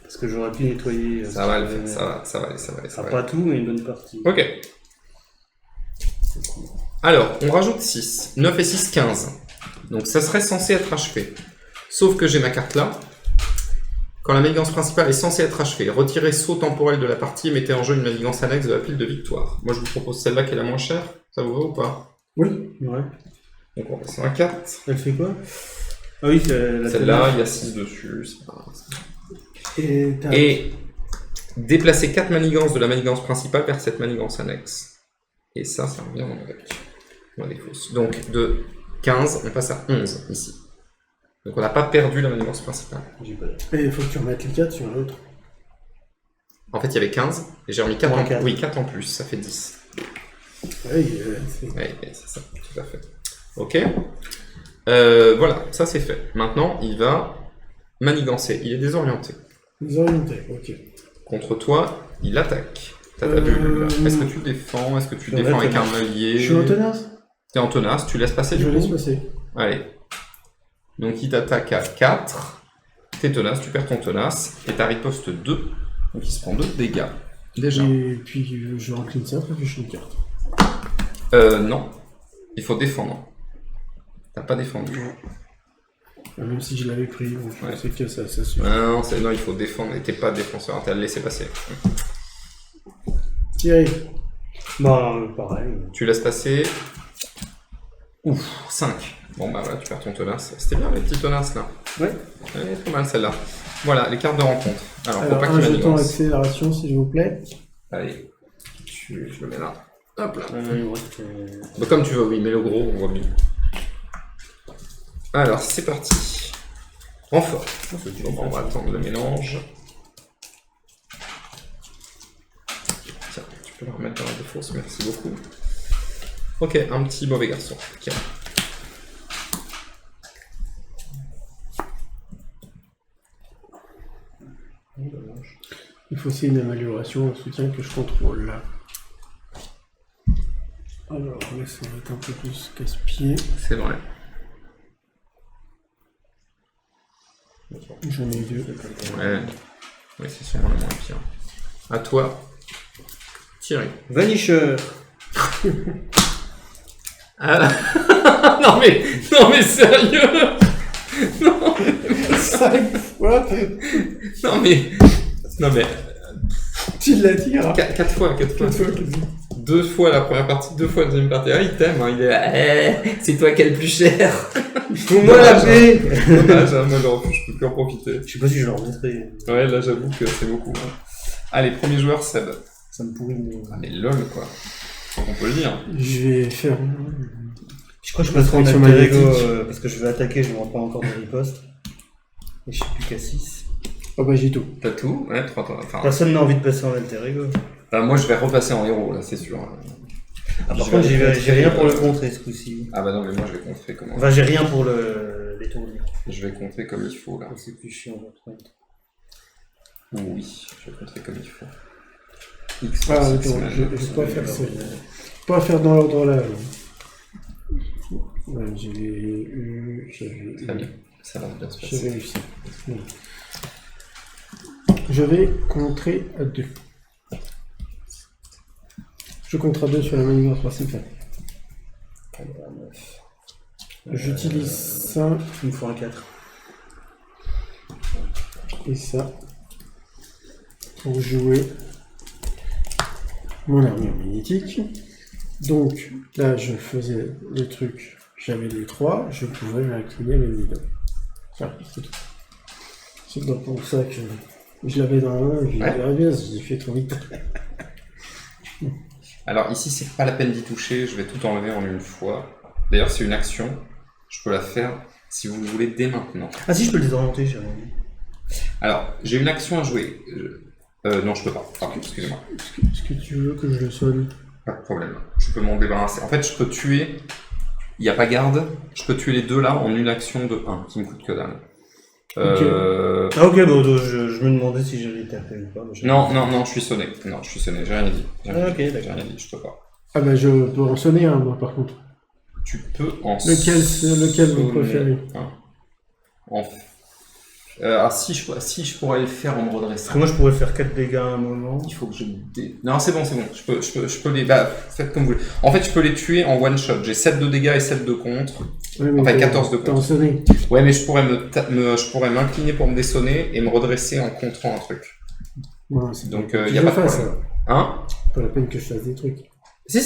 Parce que j'aurais pu nettoyer... Ça va le faire, ça va aller. Pas tout, mais une bonne partie. Ok. Alors, on rajoute 6. 9 et 6, 15. Donc ça serait censé être achevé. Sauf que j'ai ma carte là. Quand la manigance principale est censée être achevée, retirez saut temporel de la partie et mettez en jeu une manigance annexe de la pile de victoire. Moi je vous propose celle-là qui est la moins chère. Ça vous va ou pas? Oui. Ouais. Donc on reste sur la carte. Elle fait quoi? Ah oui, c'est la Celle-là, il y a 6 dessus. C'est pas grave. Et déplacer 4 manigances de la manigance principale vers cette manigance annexe. Et ça revient en avec. On a des fausses. Donc de 15, on passe à 11 ici. Donc on n'a pas perdu la manigance principale. il faut que tu remettes les 4 sur l'autre. En fait, il y avait 15, et j'ai remis 4 en, 4. oui, 4 en plus, ça fait 10. Oui, Oui, c'est ça, tout à fait. Ok. Voilà, ça c'est fait. Maintenant, il va manigancer. Il est désorienté. Désorienté, ok. Contre toi, il attaque. T'as ta bulle. Est-ce que tu défends? Est-ce que tu défends avec un œillet? Je suis en tenace. T'es en tenace, tu laisses passer du Je coup? laisse passer. Allez. Donc il t'attaque à 4. T'es tenace, tu perds ton tenace. Et ta riposte 2. Donc il se prend 2 dégâts. Déjà. Et puis je recline ça pour que je une carte. Non. Il faut défendre. T'as pas défendu. Même si je l'avais pris, donc je Ouais. pensais que ça suffit. Non, non, il faut défendre. Et t'es pas défenseur, t'as le laissé passer. Thierry. Bah, pareil. Tu laisses passer. Ouf, 5. Bon bah voilà, tu perds ton tenace. C'était bien les petits tenaces là. Ouais. Elle est pas mal celle-là. Voilà, les cartes de rencontre. Alors, faut Alors, pas un qu'il jeton manigance. accélération, s'il vous plaît. Allez, je le mets là. Hop là. Il me reste, Bah, comme tu veux, oui, mets le gros, on voit bien. Alors, c'est parti. Renfort. Donc, on va attendre le mélange. Tiens, tu peux le remettre dans la défausse, merci beaucoup. Ok, un petit mauvais garçon. Tiens. Il faut aussi une amélioration en soutien que je contrôle. Alors là, ça va être un peu plus casse-pied. C'est vrai. J'en ai 2. Ouais. Oui, c'est sûrement le moins pire. À toi, Thierry. Vanisher. Ah. non mais sérieux. Non. 5 fois. Non mais. Tu l'as dit, hein. 4 fois. 4 fois. 2 fois la première partie, 2 fois la deuxième partie. Ah, il t'aime, hein, il est là. C'est toi qui as le plus cher. Fous-moi la paix. Dommage, hein, moi je peux plus en profiter. Je sais pas si je le remettrai. Ouais, là j'avoue que c'est beaucoup. Hein. Allez, premier joueur, Seb. Ça me pourrit. Ah mais lol quoi. On peut le dire. Je vais faire. Je crois que je passerai en Action alter ego magnétique. parce que je vais attaquer, je ne rentre pas encore de riposte. Et je suis plus qu'à 6. Oh bah j'ai tout. T'as tout? Ouais, 3 points. Enfin, Personne n'a envie de passer en alter ego. moi je vais repasser en héros là, c'est sûr. Ah, par Je contre, vais j'ai rien pour le contrer ce coup-ci. Ah bah non, mais moi je vais contrer comment. Enfin, j'ai rien pour les tournures. Je vais contrer comme il faut là. C'est plus chiant, je trouve. Oui, je vais contrer comme il faut. X, Ah, c'est- attends, c'est- je vais pas faire ça. Pas faire dans l'ordre là. Ouais, j'avais eu. Très bien, ça va bien se J'ai passer. réussi. Bon. Je vais contrer à 2. Je contre à 2 sur la manigance principale. J'utilise ça Il me faut un 4. et ça pour jouer mon armure magnétique. Donc là, je faisais le truc, j'avais les 3, je pouvais incliner mes bidons. Voilà, c'est tout. C'est donc pour ça que je l'avais dans la main et je verrais bien, j'ai fait trop vite. Alors ici, c'est pas la peine d'y toucher, je vais tout enlever en une fois. D'ailleurs, c'est une action, je peux la faire si vous le voulez dès maintenant. Ah si, je peux le désorienter, j'ai rien dit. Alors, j'ai une action à jouer. Non, je peux pas. Pardon, excusez-moi. Est-ce que tu veux que je le sonne? Pas de problème. Je peux m'en débarrasser. En fait, je peux tuer. Il n'y a pas garde. Je peux tuer les deux là en une action de 1 qui me coûte que dalle. Ah ok, bon, je me demandais si j'allais taper ou pas. Non, je suis sonné. Non, je suis sonné. J'ai rien dit. Ok, J'ai d'accord. rien dit. Je peux pas. Ah bah je peux en sonner un, moi, par contre. Tu peux en Lequel vous sonner préférez? un. Si je pourrais le faire en me redressant. Parce que moi, je pourrais faire 4 dégâts à un moment. Il faut que je... Non, c'est bon. Je peux les... Bah, faites comme vous voulez. En fait, je peux les tuer en one shot. J'ai 7 de dégâts et 7 de contre. Ouais, mais Enfin, t'as- 14 de t'as en contre. sonné. Ouais, mais je pourrais m'incliner pour me dessonner et me redresser en contrant un truc. Bon, c'est Donc, pas- y a je pas de fasse, problème. alors. Hein? Pas la peine que je fasse des trucs. Si.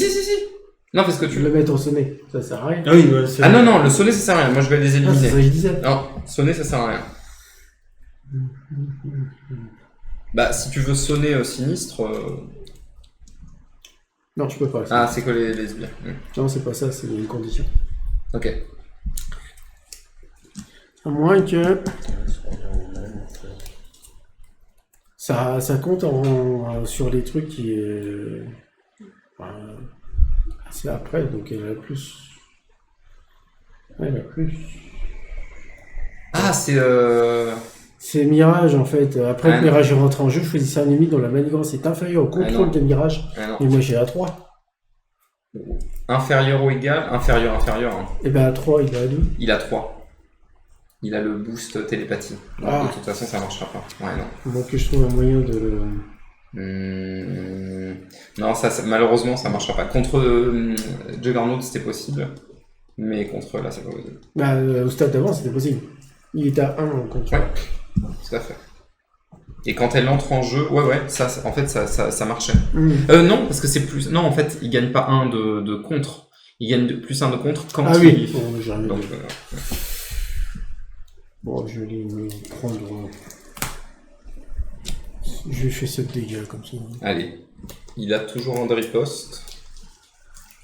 Non, parce que Tu tu... le mets en sonné, ça sert à rien. Ah oui, bah, c'est... Ah non, le sonner, ça sert à rien. Moi, je vais les Ah, c'est ça éliminer. que je disais. Non, sonner, ça sert à rien. Bah, si tu veux sonner sinistre... Non, je peux pas. Ah, c'est que les sbires. Non, c'est pas ça, c'est une condition. Ok. À moins que ça compte sur les trucs qui est c'est après, donc elle a plus. Ouais, elle a plus. Ah, c'est... C'est Mirage en fait. Après Ah, que Mirage est rentré en jeu, je choisis un ennemi dont la manigance est inférieure au non. contrôle de Mirage. Ah, non. Et moi j'ai A3. Inférieur ou égal? Inférieur. Hein. Et ben A3 il est à 2. Il a 3. Il a le boost télépathie. Donc, Ah. de toute façon, ça marchera pas. Ouais, non. Donc je trouve un moyen de le. Non, ça, malheureusement, ça marchera pas. Contre Juggernaut, c'était possible. Mais contre là, c'est pas possible. Bah, au stade d'avant c'était possible. Il était à 1 en contrôle. Ouais, tout à fait. Et quand elle entre en jeu, ouais, ça, en fait, ça marchait. Non, parce que c'est plus... Non, en fait, il gagne pas 1 de contre. Il gagne plus 1 de contre quand Ah il... oui, bon, j'ai rien Donc, dit. Bon, je vais les prendre. Je lui fais 7 dégâts comme ça. allez. Il a toujours un de riposte.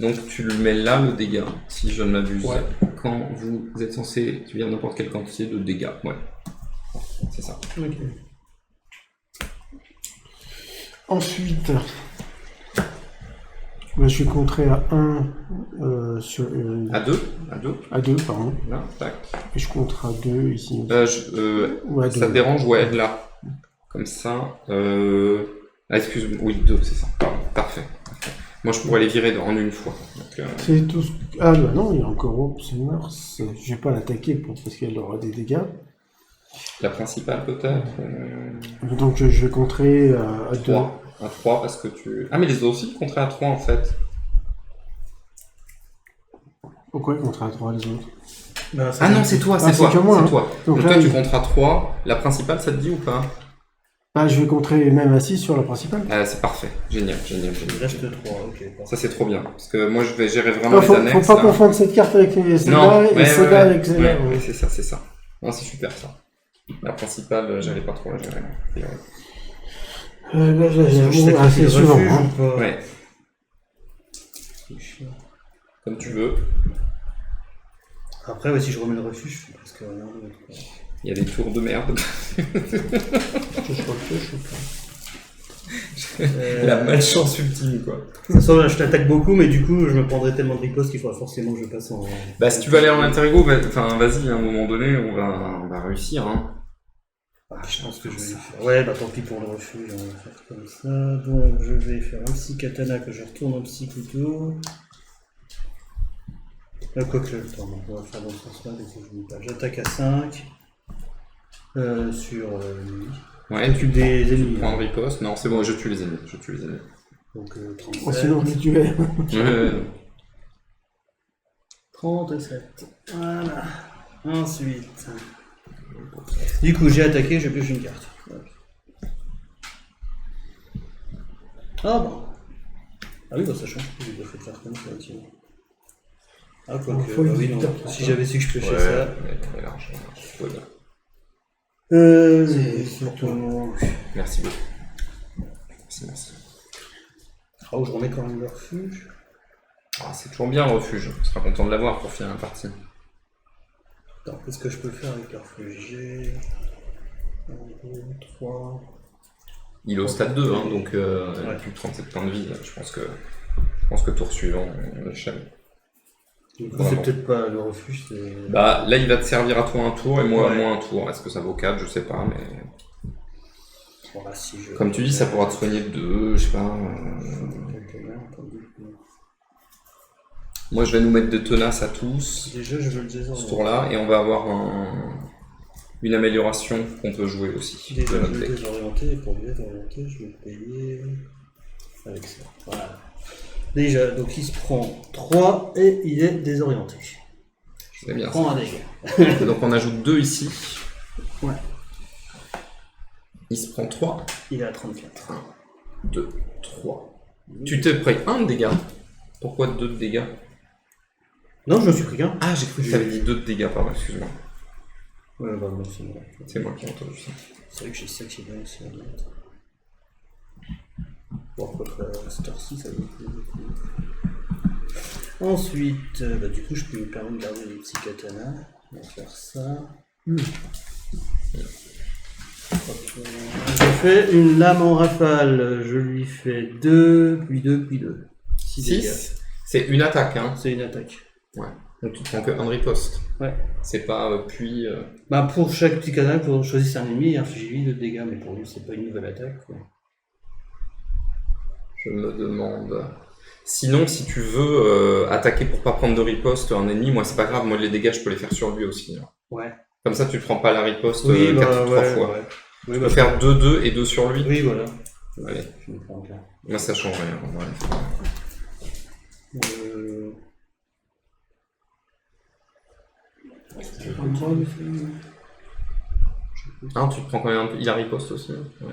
Donc tu le mets là, le dégât, si je ne m'abuse. Ouais. Quand vous êtes censé subir n'importe quelle quantité de dégâts. Ouais. C'est ça. Ok. Ensuite, je suis contré à 1 sur. À 2. À 2, pardon. Là, tac. Et je contre à 2 ici. Ou à 2. Ça te dérange? Ouais, là. Comme ça. Ah, excuse-moi. Oui, 2, c'est ça. Pardon. Parfait. Moi, je pourrais les virer en une fois. Donc, C'est tout. Ah bah non, il y a encore Opsumers. Je vais pas l'attaquer parce qu'elle aura des dégâts. la principale, peut-être. Donc je vais contrer à 2. 3. À 3 parce que tu... Ah, mais les autres aussi contraient à 3 en fait. Pourquoi contrer à 3 les autres? Bah, ça Ah fait- non, c'est toi, Ah, c'est toi. c'est que moi, C'est hein. toi. Donc Donc là, toi, tu il- comptes à 3. La principale, ça te dit ou pas? Ah, je vais contrer même à 6 sur la principale. C'est parfait. Génial, génial, Il génial. reste 3, ok. Ça, c'est trop bien. Parce que moi, je vais gérer vraiment Non, les faut annexes. pas là. confondre cette carte avec celle-là Non, et ouais, celle-là ouais, avec celle-là. ouais, c'est ça, c'est ça. Non, c'est super ça. La principale, j'allais pas trop la gérer. a priori. Là, j'ai Je sais un que c'est suivant. refuge Hein. ou pas. Ouais, C'est chiant. comme tu veux. Après, ouais, si je remets le refuge, je fais presque rien d'autre, quoi. Il y a des tours de merde. Je crois que je sais pas. La malchance ultime, quoi. Ça sent, là, je t'attaque beaucoup, mais du coup, je me prendrai tellement de riposte qu'il faudra forcément que je passe en. Bah, si tu vas aller en intergo, enfin, vas-y, à un moment donné, on va réussir, hein. Ah, je pense que je vais faire. Ouais, bah tant pis pour le refuge, on va faire comme ça. Donc, je vais faire un psy katana que je retourne en psy couteau. Quoique, attends, on va faire dans ce sens-là, mais si je dis pas. J'attaque à 5 sur lui. Ouais, Tu des ennemis. prends Hein. un riposte. Non, c'est bon, je tue les ennemis. Donc, Oh, sinon, 37. tu tuais. 37. Voilà. Ensuite. Du coup, j'ai attaqué, j'ai pioché une carte. Ouais. Ah bon. Ah oui, bah ça change. J'ai bien fait de faire comme ça, tiens. Ah, quoi que. Faut le Bah oui, dire, non. pour Si ça. j'avais su que je piochais Ouais, ça. mais très large. Tout va bien. C'est surtout. Merci beaucoup. Merci. Ah, je remets quand même le refuge. Ah, c'est toujours bien le refuge. Tu seras content de l'avoir pour finir la partie. Attends, qu'est-ce que je peux faire avec le refuge? J'ai. 1, 2, 3. Il est au stade 2, hein, donc il a plus de 37 points de vie. Je pense que tour suivant, on échelle. Du coup, Vraiment. c'est peut-être pas le refuge, c'est. Bah, là, il va te servir à toi un tour et moi, Ouais. moi un tour. Est-ce que ça vaut 4? Je sais pas, mais. Voilà, si je... Comme tu dis, ça pourra te soigner de 2, je sais pas. Moi, je vais nous mettre de tenace à tous, Déjà, je veux le ce désordre. tour-là, et on va avoir une amélioration qu'on peut jouer aussi. Déjà, de je notre veux le deck. désorienter, et pour le désorienter, je vais le payer avec ça. Voilà. Déjà, donc il se prend 3 et il est désorienté. C'est bien. Prends un dégât. Donc, on ajoute 2 ici. Ouais. Il se prend 3. Il est à 34. 1, 2, 3. Tu t'es pris 1 de dégâts. Pourquoi 2 de dégâts? Non, je me suis pris qu'un. Ah, j'ai cru que tu avais dit 2 de dégâts, pardon, excuse-moi. Ouais, bah, non, c'est bon. C'est moi qui ai entendu ça. C'est vrai que j'ai ça qui est bien aussi à mettre. Bon, à peu près à cette heure-ci, ça va être ensuite, bah, du coup, je peux me permettre de garder les petits katanas. On va faire ça. Hop, je fais une lame en rafale. Je lui fais 2, puis 2, puis 2. 6, c'est une attaque, hein. C'est une attaque. Donc tu prends que un riposte. Ouais. C'est pas puis. Bah, pour chaque petit katana, pour choisir un ennemi, infligez-lui 2 dégâts, mais pour lui, c'est pas une nouvelle attaque. Quoi. Je me demande. Sinon, si tu veux attaquer pour pas prendre de riposte un ennemi, moi c'est pas grave, moi les dégâts je peux les faire sur lui aussi. Hein. Ouais. Comme ça tu prends pas la riposte Oui, 4 ou 3 ouais, fois. ouais. Tu Oui, peux faire 2, 2 et 2 sur lui. Oui, voilà. Allez. Je me prends un. Moi ça change rien. On va aller faire. Ah, tu te prends quand même un peu. Il a riposte aussi. Hein. Ouais.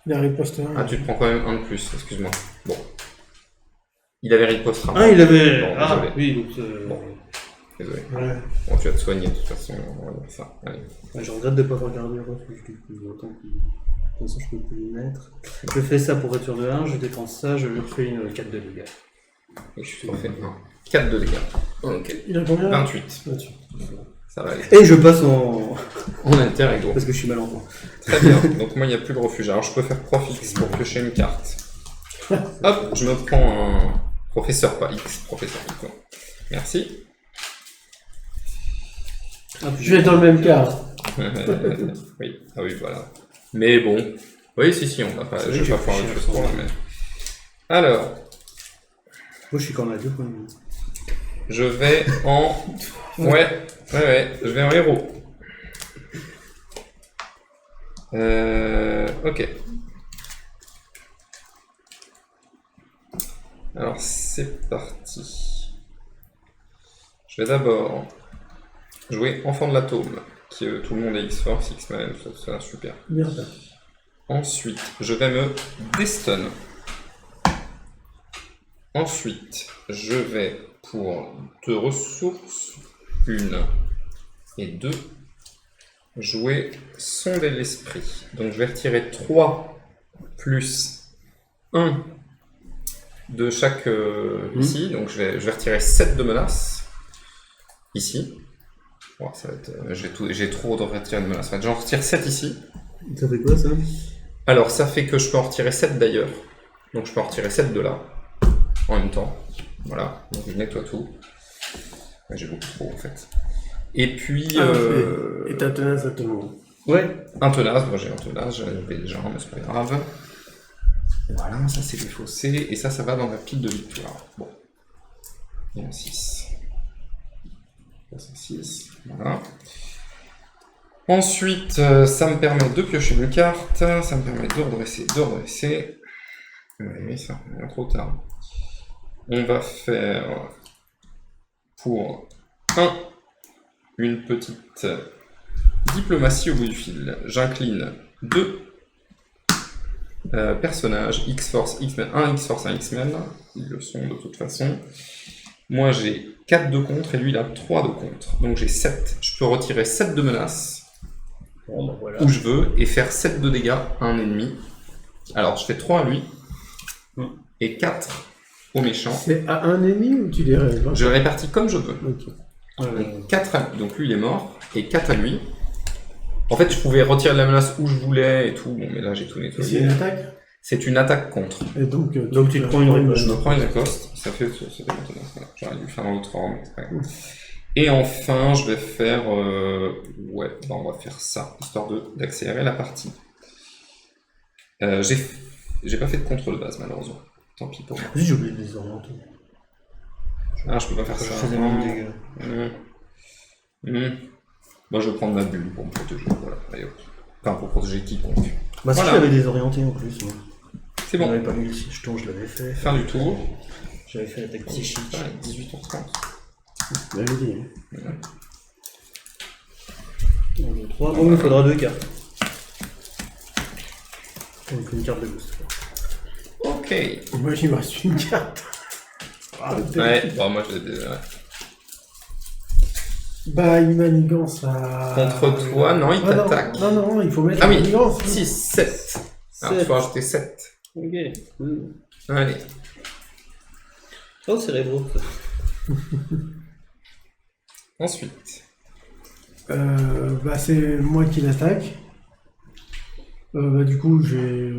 Il a riposte 1. Ah, tu te prends quand même un de plus, excuse-moi. Bon. Il avait riposte. Ah, il avait. Bon, Ah, désolé. oui, donc. Bon. Désolé. Ouais. Bon, tu vas te soigner de toute façon. On va faire ça. Allez. Ouais, je regrette de ne pas regarder le refuge du coup. Autant que. De toute façon, je peux plus le mettre. Je fais ça pour voiture de 1, je dépense ça, je lui fais une 4 de dégâts. Et je te refais 4 de dégâts. Ok. Il a combien 28. 28. Ça va aller. Et je passe en. En interego. Parce que je suis mal en point. Très bien. Donc moi, il n'y a plus de refuge. Alors je peux faire prof X pour piocher une carte. Hop, je me prends un professeur, pas X, professeur du coup. Merci. Ah, puis Je vais être dans le même cas. Oui, ah oui, voilà. Mais bon. Oui, si, on va pas. C'est Je vrai vais pas que pouvoir j'ai le fait faire pour la mettre. Alors. Moi, je suis quand même à 2 points de vie. Je vais en... Ouais, je vais en héros. Ok. Alors, c'est parti. Je vais d'abord jouer Enfant de l'Atome, qui tout le monde est X-Force, X-Men, tout ça, super. Merde. Ensuite, je vais me destun. Ensuite, je vais pour 2 ressources, 1 et 2, jouer Sonder l'Esprit. Donc je vais retirer 3 plus 1 de chaque ici. Donc je vais retirer 7 de menaces ici. Bon, ça va être, j'ai trop de retirer de menaces. J'en retire 7 ici. Ça fait quoi ça? Alors ça fait que je peux en retirer 7 d'ailleurs. Donc je peux en retirer 7 de là. En même temps. Voilà. Donc je nettoie tout. Ouais, j'ai beaucoup trop en fait. Et puis... Et ta tenace à tout le monde. Ouais. Un tenace, moi j'ai un tenace, j'en avais déjà un, mais c'est pas grave. Voilà, ça c'est défaussé, et ça va dans ma pile de victoire. Bon. Et un 6. Ça c'est 6, voilà. Ensuite, ça me permet de piocher une carte, ça me permet de redresser. Oui, ça revient trop tard. On va faire pour 1 une petite diplomatie au bout du fil. J'incline 2 personnages, X-Force, X-Men, un X-Force, un X-Men, ils le sont de toute façon. Moi j'ai 4 de contre et lui il a 3 de contre. Donc j'ai 7. Je peux retirer 7 de menaces Bon, bah voilà. où je veux et faire 7 de dégâts à un ennemi. Alors je fais 3 à lui et 4 au méchant. C'est à un ennemi ou tu les répartis? Je le répartis comme je veux. Ok. Donc, 4 à... donc lui il est mort, et 4 à lui. En fait je pouvais retirer la menace où je voulais et tout, bon mais là j'ai tout Et c'est nettoyé. une attaque? C'est une attaque contre. Et donc tu te prends une riposte. Je me prends une riposte, ça fait maintenant. J'aurais dû faire dans l'autre ordre, mais c'est pas grave. Et enfin je vais faire... ouais, bah, on va faire ça, histoire d'accélérer la partie. J'ai pas fait de contre de base malheureusement. Tant pis pour moi. Vas-y, j'ai oublié de les orienter. Ah je peux pas faire Je ça. faisais même dégâts. Moi je vais prendre ma bulle pour me protéger, voilà. Allez, hop. Enfin pour protéger quiconque. Bah, si Voilà. je l'avais désorienté en plus, moi. C'est bon. On n'avait pas mis le jeton, je l'avais fait. Fin du tour. J'avais fait l'attaque psychique. Ouais, 18h30. J'avais dit. 1, 2, 3. Bon, il me faudra 2 cartes. Donc une carte de boost. Ok. Moi, il me reste une carte. Ouais, bon, moi j'ai des... Bah, il manigance à... Contre toi, non, il t'attaque. Non, il faut mettre Ah la oui, manigance. 6, 7. Alors tu vas rajouter 7. Ok. Allez. Oh, cérébro. Ensuite. Bah, c'est moi qui l'attaque. Bah, du coup, je vais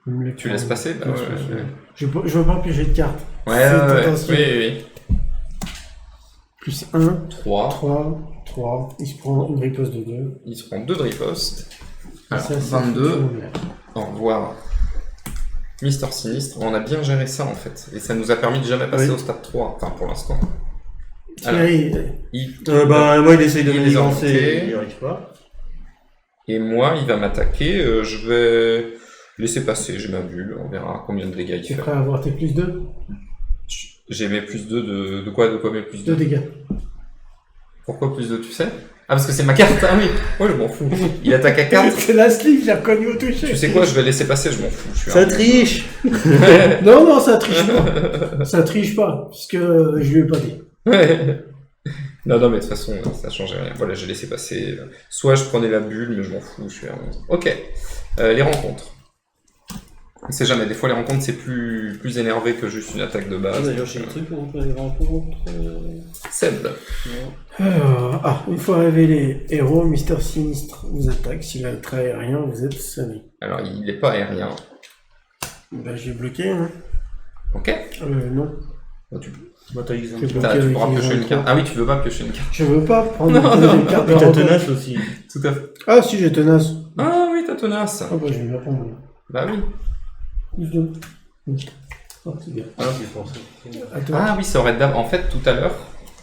me les Tu laisses passer, bah ouais. Je veux pas piocher de carte. Ouais, C'est ouais, potentiel. oui. Plus 1, 3. 3. Il se prend une riposte de 2. Il se prend 2 de riposte. Alors, Ça, c'est 22. formidable. Au revoir. Mister Sinistre, on a bien géré ça en fait. Et ça nous a permis de jamais passer Oui. au stade 3. Enfin, pour l'instant. Alors, Thierry, Bah, moi, il essaye de Il est manigancer, orienté. il n'y arrive pas. Et moi, il va m'attaquer. Je vais laisser passer. J'ai ma bulle. On verra combien de dégâts il tu es fait. prêt à avoir tes plus 2? J'ai mes plus 2 de quoi mes plus 2? 2 dégâts. Pourquoi plus 2, tu sais? Ah, parce que c'est ma carte. Ah oui. Moi, je m'en fous. Il attaque à 4. C'est la sleeve, j'ai reconnu au toucher. Tu sais quoi? Je vais laisser passer. Je m'en fous. Je suis Ça un- triche. Non, ça triche pas. Ça triche pas, puisque je lui ai pas dit. Non, mais de toute façon, ça changeait rien. Voilà, j'ai laissé passer. Soit je prenais la bulle, mais je m'en fous, je suis à 11. Ok. Les rencontres. On sait jamais, des fois les rencontres c'est plus énervé que juste une attaque de Ah, base. d'ailleurs, j'ai un truc pour vous les rencontres. Seb. Une fois révélé, héros, Mister Sinistre vous attaque. S'il a un trait aérien, vous êtes sonné. Alors il n'est pas aérien. Bah, j'ai bloqué, hein. Ok. Non. Bah, tu Bah, t'as exemple. C'est bon. tu pourras avec piocher les une carte. Ah oui, tu veux pas piocher une carte. Je veux pas prendre Non, une carte de Mais t'as rencontre. tenace aussi. Tout à fait. Ah, si, j'ai tenace. Ah oui, t'as tenace. Ah, bah, je vais la prendre. Bah oui. Plus 2. Oh, c'est bien. Ah, j'y pensais. À toi. Ah oui, ça aurait en fait, tout à l'heure,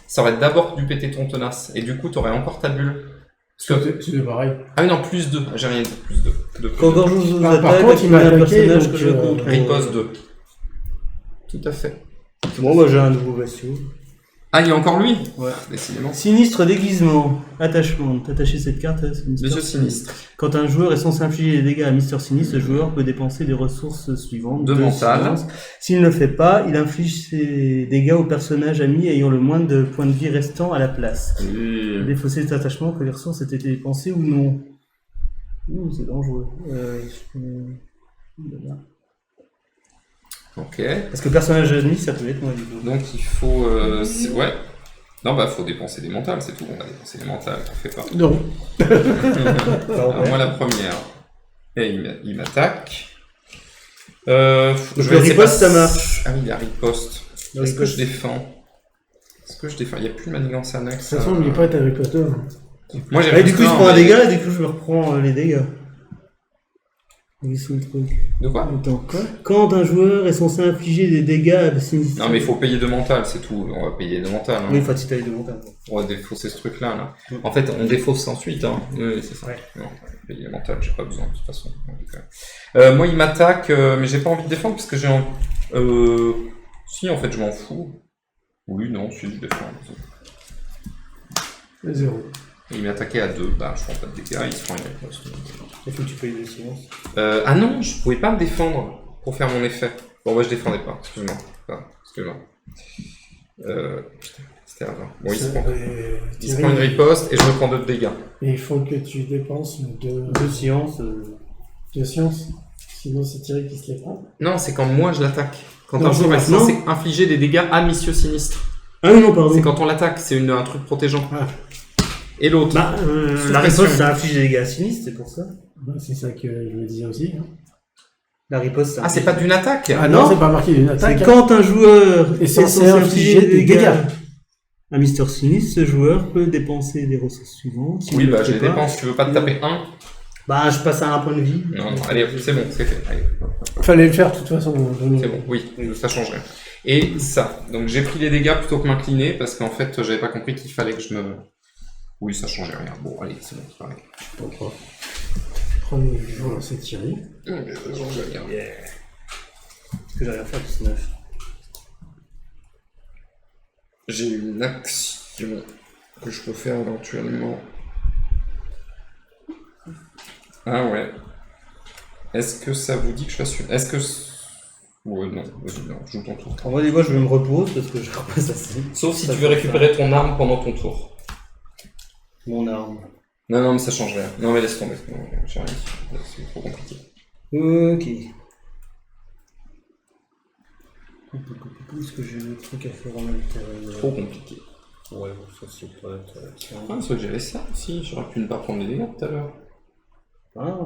ça aurait d'abord dû péter ton tenace. Et du coup, t'aurais encore ta bulle. Parce que... C'est pareil. Ah oui, non, plus 2. J'ai rien dit, plus 2. Quand Gorgeous vous Par attaque, contre, il m'a un attaqué, personnage donc, que je contrôle. Riposte 2. Tout à fait. Bon, bah j'ai un nouveau vassio. Ah, il y a encore lui. Ouais. Décidément. Sinistre déguisement. Attachement. T'attacher cette carte à Monsieur Sinistre. Quand un joueur est censé infliger des dégâts à Mister Sinistre, le joueur peut dépenser les ressources suivantes. De mental. science. S'il ne le fait pas, il inflige ses dégâts au personnage ami ayant le moins de points de vie restants à la place. Défausser cet attachement que les ressources aient été dépensées ou non. Ouh, c'est dangereux. Ok. Parce que personnage ennemi, ça peut être moins évident. Donc il faut... ouais. Non, bah faut dépenser des mentales, c'est tout. On va dépenser des mentales, t'en fais pas. Non. Alors, moi la première. Et il m'attaque. Je le riposte, ça marche. Ah oui, la riposte. Le Est-ce que riposte. je défends? Est-ce que je défends? Il n'y a plus de manigance annexe. De toute façon, n'oublie pas Harry Potter. Moi j'ai Ah, du coup, je un, prends un mais- dégât et du coup, je me reprends les dégâts. Oui, c'est le truc. De quoi? Attends, quoi? Quand un joueur est censé infliger des dégâts à Sinistre. Non mais il faut payer de mental, c'est tout. On va payer de mental. Hein. Oui, faut si t'as les deux montagnes. On va défausser ce truc-là. Là. Mm. En fait, on défausse ensuite. Hein. Oui, c'est ça. Ouais. Non, payer mental, j'ai pas besoin de toute façon. Moi, il m'attaque, mais j'ai pas envie de défendre parce que j'ai envie. Si, en fait, je m'en fous. Oui, non, si, je défends. 0. Il m'a attaqué à 2, bah je prends pas de dégâts, il se prend une riposte. Il faut que tu payes des silences. Ah non, je pouvais pas me défendre pour faire mon effet. Bon, bah je défendais pas, excuse-moi. Excuse-moi. C'était avant. Bon, il se prend une riposte et je me prends 2 de dégâts. Et il faut que tu dépenses deux Sciences. sciences. Sinon, c'est Thierry qui se les prend. Non, c'est quand moi je l'attaque. Quand Non, un joueur est c'est maintenant. censé infliger des dégâts à Monsieur Sinistre. Ah oui, non, pardon. C'est quand on l'attaque, c'est un truc protégeant. Ah. Et l'autre Bah, Sous la pression. riposte, ça inflige des dégâts à Sinistre, c'est pour ça. Ouais, c'est ça que je me disais aussi. Hein. La riposte, ça Ah, c'est pas d'une attaque. Ah non, Non. c'est pas marqué d'une attaque. C'est quand un joueur est censé infliger des dégâts. à Mister Sinistre, ce joueur peut dépenser les ressources suivantes. S'il Oui, ne bah le je fait les pas, dépense. Tu veux pas te taper 1? Bah, je passe à un point de vie. Non, non, allez, c'est bon, c'est fait. Allez. Fallait le faire de toute façon. C'est bon, oui, ça change rien. Et ça, donc j'ai pris les dégâts plutôt que m'incliner parce qu'en fait j'avais pas compris qu'il fallait que je me... Oui, ça changeait rien. Bon, allez, c'est bon, c'est pareil. Pourquoi? Premier joueur, c'est Thierry. Ça change rien. Est-ce que j'ai rien fait à 19? J'ai une action que je peux faire éventuellement. Ah ouais. Est-ce que ça vous dit que je fasse une... Est-ce que... Ouais, non, vas-y, non, joue ton tour. En vrai, des fois, je me repose parce que je repasse assez. Sauf si Ça tu veux fait récupérer ton arme pendant ton tour. Mon arme. Non, non, mais ça change rien. Non, mais laisse tomber. Non, j'ai rien dit. C'est trop compliqué. Ok. Est-ce que j'ai le truc à faire en intérieur? Trop compliqué. Ouais, bon, ça c'est pas intéressant. Ah, c'est vrai que j'avais ça aussi. J'aurais pu ne pas prendre les dégâts tout à l'heure. Ah.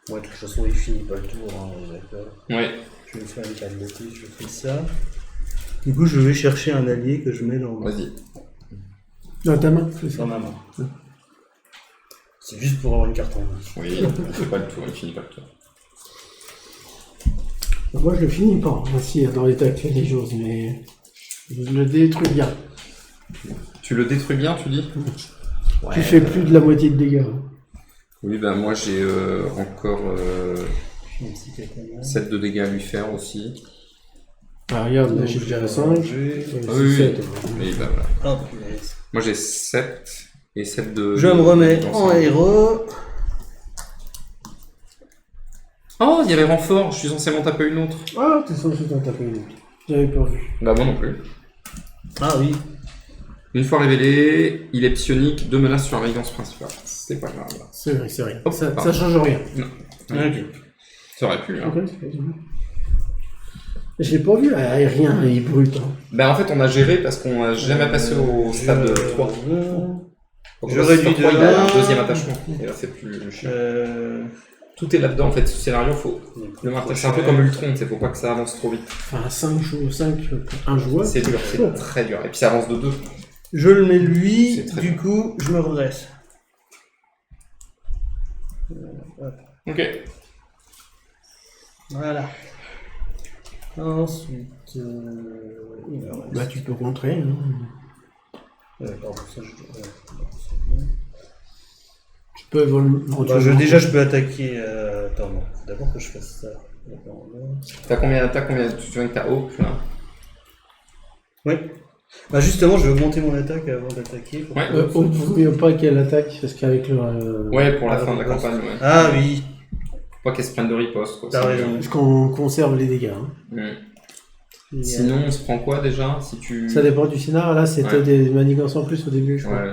Ouais, de toute façon, il finit pas le tour, hein, d'accord. Ouais. Je vais faire une carte de plus, je fais ça. Du coup, je vais chercher un allié que je mets dans, Vas-y. Dans ta main, c'est ça. dans ma main. C'est juste pour avoir une carte en main. Oui, il fait pas le tour, il finit pas le tour. Moi, je le finis pas, ainsi, dans l'état actuel des choses, mais je le détruis bien. Tu le détruis bien, tu dis? Tu fais plus de la moitié de dégâts. Oui, ben moi j'ai encore Un petit katana. 7 de dégâts à lui faire aussi. Ah, regarde, là, j'ai déjà 5. Oui. Et ben voilà. Oh, punaise. Moi j'ai 7 et 7 de... Je me remets en ensemble. héros. Oh, il y avait renfort, je suis censé m'en taper une autre. Ah, t'es censé t'en taper une autre. J'avais pas vu. Bah moi non plus. Ah oui. Une fois révélé, il est psionique, 2 menaces sur la régence principale. C'est pas grave. C'est vrai, c'est vrai. Hop, Ça pardon. change rien. Ok. Ça aurait pu, hein. Ok, c'est pas grave. Je l'ai pas vu aérien, il est brut. Hein. Ben en fait on a géré parce qu'on a jamais passé au stade 3. Donc, Je au réduis stade 3, de il a un un. deuxième attachement. Et là c'est plus chiant. Tout est là-dedans en fait, ce scénario, faut le maintenir. C'est un peu comme Ultron, il faut pas que ça avance trop vite. Enfin, 5 pour un joueur. C'est dur, c'est très dur. Et puis ça avance de 2. Je le mets lui, C'est très du bien. coup, je me redresse. Ok. Voilà. Ensuite... Bah, tu peux contrer. Hein. Pardon, ça je... Tu peux déjà, je peux attaquer... Attends, non. D'abord que je fasse ça. T'as combien d'attaques, tu te souviens que t'as Hope là? Oui. Bah justement, je vais augmenter mon attaque avant d'attaquer. Ouais. Vaut mieux pas qu'elle attaque, parce qu'avec le... Ouais, pour la fin de la campagne, ouais. Ah oui. Faut pas qu'elle se prenne de riposte, quoi. T'as raison. Parce qu'on conserve les dégâts. Hein. Sinon, on se prend quoi déjà si tu... Ça dépend du scénar. Là, c'était des manigances en plus au début, je crois.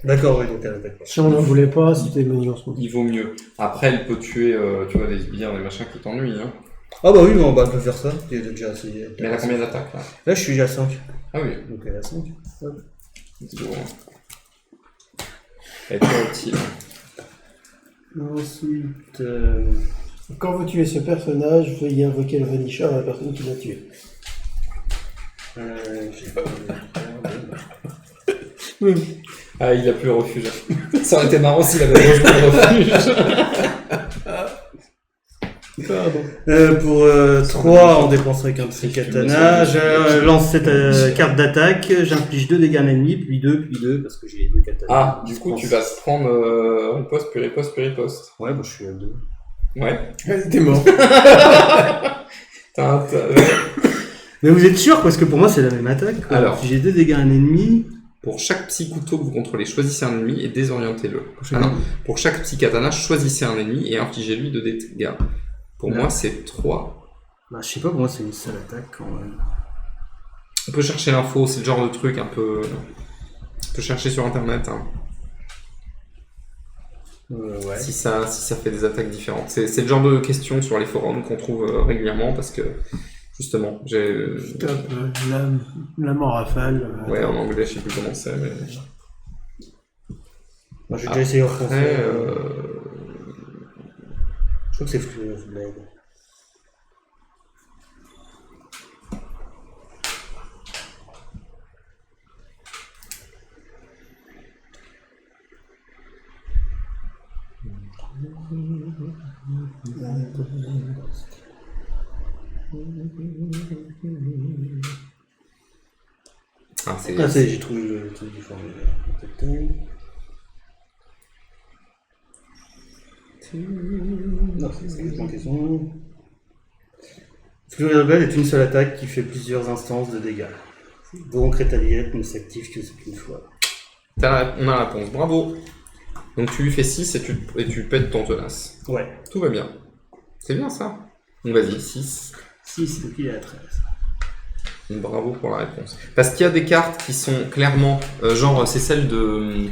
D'accord, oui, donc elle attaque pas. Si on n'en voulait pas, c'était des manigances. Il vaut mieux. Après, elle peut tuer, tu vois, des sbires, des machins qui t'ennuient. Hein. Ah bah oui, non, bah, elle peut faire ça. Elle a déjà essayé. Mais elle a combien d'attaques là? Là, je suis à 5. Ah oui. Donc elle a 5. C'est lourd. Elle est très utile. Ensuite... Quand vous tuez ce personnage, veuillez invoquer le Vanisher à la personne qui l'a tué. Ah, il a plus le refuge. Ça aurait été marrant s'il avait rejoint le refuge. Pour 3, on dépenserait qu'un petit katana. Je lance cette carte d'attaque, j'inflige 2 dégâts à l'ennemi, puis 2, parce que j'ai 2 katanas. Ah, du coup, tu vas te prendre riposte, puis riposte, puis riposte. Ouais, bah je suis à 2. Ouais. T'es mort. Mais vous êtes sûr? Parce que pour moi, c'est la même attaque. Quoi. Alors. Si j'ai 2 dégâts à un ennemi... Pour chaque psy couteau que vous contrôlez, choisissez un ennemi et désorientez-le. Alors, pour chaque psy katana, choisissez un ennemi et infligez-lui 2 dégâts. Pour moi, c'est 3. Bah, je sais pas, pour moi, c'est une seule attaque quand même. On peut chercher l'info, c'est le genre de truc un peu... On peut chercher sur internet. Hein. Ouais. Si ça fait des attaques différentes. C'est le genre de questions sur les forums qu'on trouve régulièrement parce que... Justement, j'ai... La mort rafale. Ouais, en anglais, je sais plus comment c'est, mais... Moi, j'ai déjà essayé en français. Je crois que c'est Blade. Ah, j'ai trouvé le truc du formulaire. Non, c'est une question. Flurry of Blood est une seule attaque qui fait plusieurs instances de dégâts. Donc Rétaliette ne s'active qu'une fois. On a la réponse, bravo. Donc tu lui fais 6 et tu pètes ton tenace. Ouais. Tout va bien. C'est bien ça. Donc vas-y, 6. 6, donc il est à 13. Bravo pour la réponse. Parce qu'il y a des cartes qui sont clairement, genre c'est celle de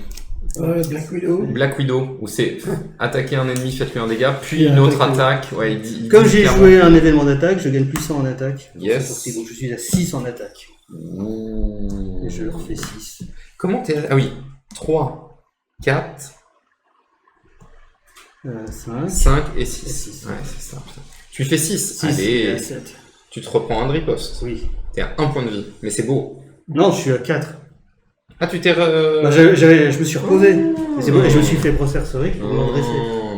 Black Widow, où c'est attaquer un ennemi, faites-lui un dégât, puis une autre attaque. Ouais, comme j'ai joué un événement d'attaque, je gagne plus 100 en attaque. Yes. Donc je suis à 6 en attaque. Ouh. Et je leur fais 6. Comment t'es... Ah oui, 3, 4... 5 et 6. Ouais, c'est ça. Tu fais 6. Allez, 7. Tu te reprends un riposte. Oui. T'es à 1 point de vie, mais c'est beau. Non, je suis à 4. Ah, tu t'es... Bah, je me suis reposé. Et c'est bon, et je me suis fait processory pour m'adresser.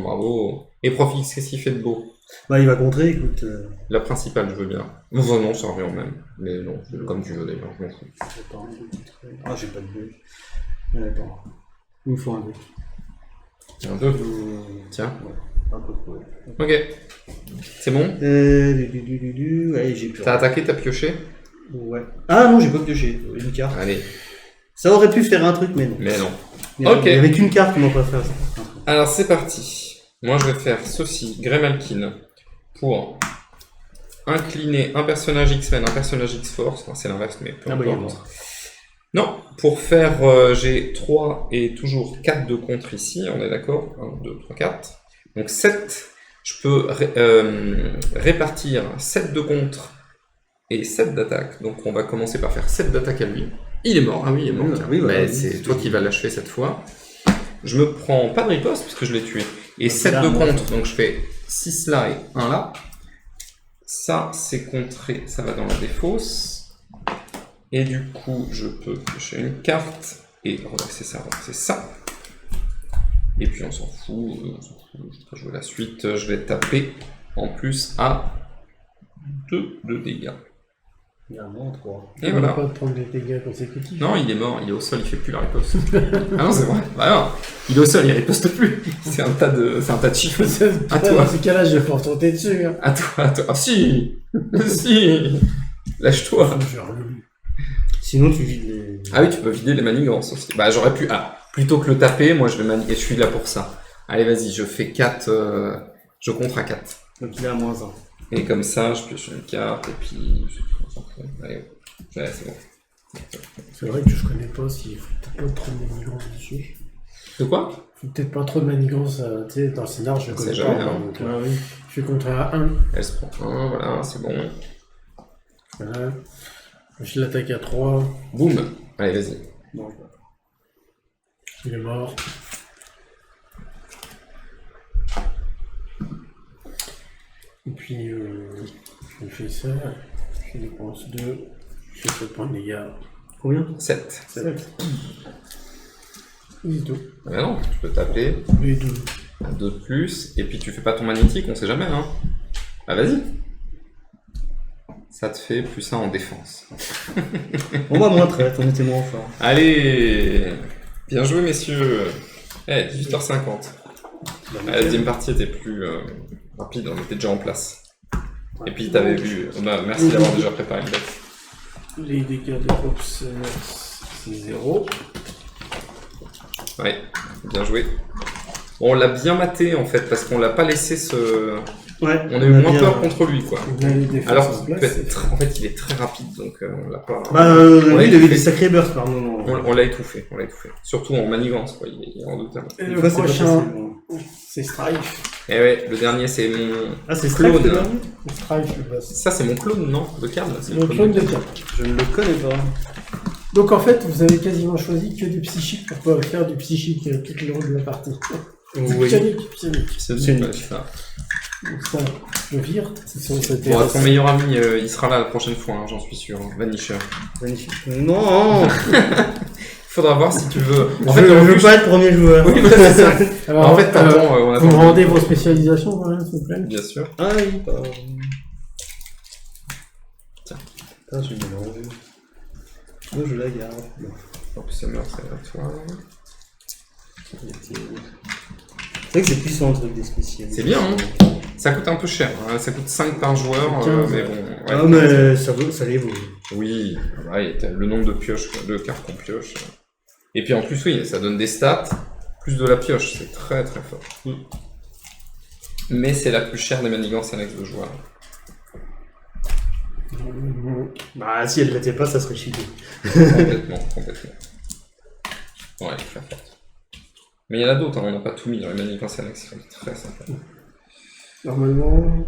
Bravo. Et Profix, qu'est-ce qu'il fait de beau? Bah, il va contrer, écoute. La principale, je veux bien. Enfin, non, ça revient au même. Mais non, comme tu veux d'ailleurs, je m'en fous. Ah, j'ai pas de bleu. Attends. Il me faut un 2. Un 2. Tiens. Ouais. Un peu près. Ok. C'est bon? Ouais, j'ai plus. T'as attaqué, t'as pioché? Ouais. Ah non, j'ai pas pioché. Une carte. Allez. Ça aurait pu faire un truc, mais non. Mais non. Ok. Il y avait qu'une carte qui m'a pas fait ça. Alors c'est parti. Moi je vais faire ceci, Greymalkin, pour incliner un personnage X-Men, un personnage X-Force, enfin, c'est l'inverse mais peu importe. Non, pour faire, j'ai 3 et toujours 4 de contre ici, on est d'accord? 1, 2, 3, 4. Donc 7, je peux répartir 7 de contre et 7 d'attaque. Donc on va commencer par faire 7 d'attaque à lui. Il est mort, ah oui il est mort, tiens. Oui, mais c'est toi qui vas l'achever cette fois. Je me prends pas de riposte parce que je l'ai tué. Et 7 de contre, donc je fais 6 là et 1 là. Ça, c'est contré, ça va dans la défausse. Et du coup, je peux piocher une carte et redresser ça. Et puis on s'en fout, je vais pas jouer la suite, je vais taper en plus à 2 de dégâts. Il y a un moins 3. Et On va voilà. pas prendre des dégâts consécutifs. Non, il est mort, il est au sol, il fait plus la riposte. Ah non, c'est vrai. Bah non, il est au sol, il riposte plus. C'est un tas de chiffres. À toi. Dans ce cas-là, je vais pas retourner dessus. Hein. À toi. Ah si. Si. Lâche-toi. Sinon, tu vides les. Ah oui, tu peux vider les manigances aussi. Bah j'aurais pu. Ah, plutôt que le taper, moi je le manie et je suis là pour ça. Allez, vas-y, je fais 4. Je contre à 4. Donc il est à moins 1. Et comme ça, je pioche une carte et puis. Allez, ouais, c'est bon. C'est vrai que je connais pas s'il faut peut-être pas trop de manigance dessus. De quoi? Faut peut-être pas trop de manigance, tu sais, dans le scénar, je On connais sait pas. jamais, hein. Donc, Ah oui. je suis contre à 1. Elle se prend 1, voilà, c'est bon. Voilà. Je l'attaque à 3. Boum. Allez, vas-y. Bon, Il est mort. Et puis, je fais ça. Je dépense 2. Je fais 7 points de dégâts. combien? 7. 7. C'est tout. Ah bah non, tu peux taper. Et 12. 2 de plus, et puis tu fais pas ton magnétique, on sait jamais, hein. Ah vas-y. Ça te fait plus 1 en défense. On va moins 13, on était moins fort. Allez. Bien joué, messieurs. Eh, 18h50. La deuxième partie était plus rapide, on était déjà en place. Et puis t'avais vu... Bah, merci d'avoir déjà préparé le deck. Les dégâts de groupe, c'est 0. Ouais, bien joué. Bon, on l'a bien maté en fait, parce qu'on l'a pas laissé se... Ouais. On a eu moins peur contre lui, quoi. On a les défenses Alors en qu'il peut place. être en fait, il est très rapide, donc on l'a pas... Bah, On lui, l'a il avait étouffé. des sacrés bursts par moment. On l'a étouffé, Surtout en manigance, quoi, il est redoutable. Et Des le fois, c'est pas prochain, facile. Bon. c'est Strife. Et ouais, le dernier c'est mon... Ah, c'est Strife Clone. le dernier? Strife, le boss. Ça c'est mon clone, non? De card, là, c'est Le clone de 4. Je ne le connais pas. Donc en fait, vous avez quasiment choisi que des psychiques pour pouvoir faire du psychique tout le long de la partie. Oui. Psionique. C'est C'est ouais, une- ça. Donc ça, je vire. C'était Bon, ton meilleur ami, il sera là la prochaine fois, hein, j'en suis sûr. Vanisher. Magnifique. Non! Il faudra voir si tu veux... En Je fait, veux pas être premier joueur. Oui, voilà, c'est ça. Alors, En fait, t'attends, on vous me attend. rendez vos spécialisations quand même, s'il vous plaît. Bien sûr. Ah oui, pardon. Tiens. Ah, j'ai mélangé. Moi, je la garde. En plus, ça meurt, c'est à toi. C'est vrai que c'est puissant le truc des spéciales. C'est bien, hein. Ça coûte un peu cher, hein. Ça coûte 5 par joueur, 15. mais bon... ouais. Ah, mais ça les vaut. Oui, ouais, t'as le nombre de pioches, de cartes qu'on pioche. Et puis en plus, oui, ça donne des stats, plus de la pioche, c'est très très fort. Mais c'est la plus chère des manigances annexes de joueurs. Bah, si elle l'était pas, ça serait cheaté. Complètement. Ouais, très forte. Mais il y en a d'autres, hein, on n'a pas tout mis dans les manigances annexes, qui sont très sympas. Normalement,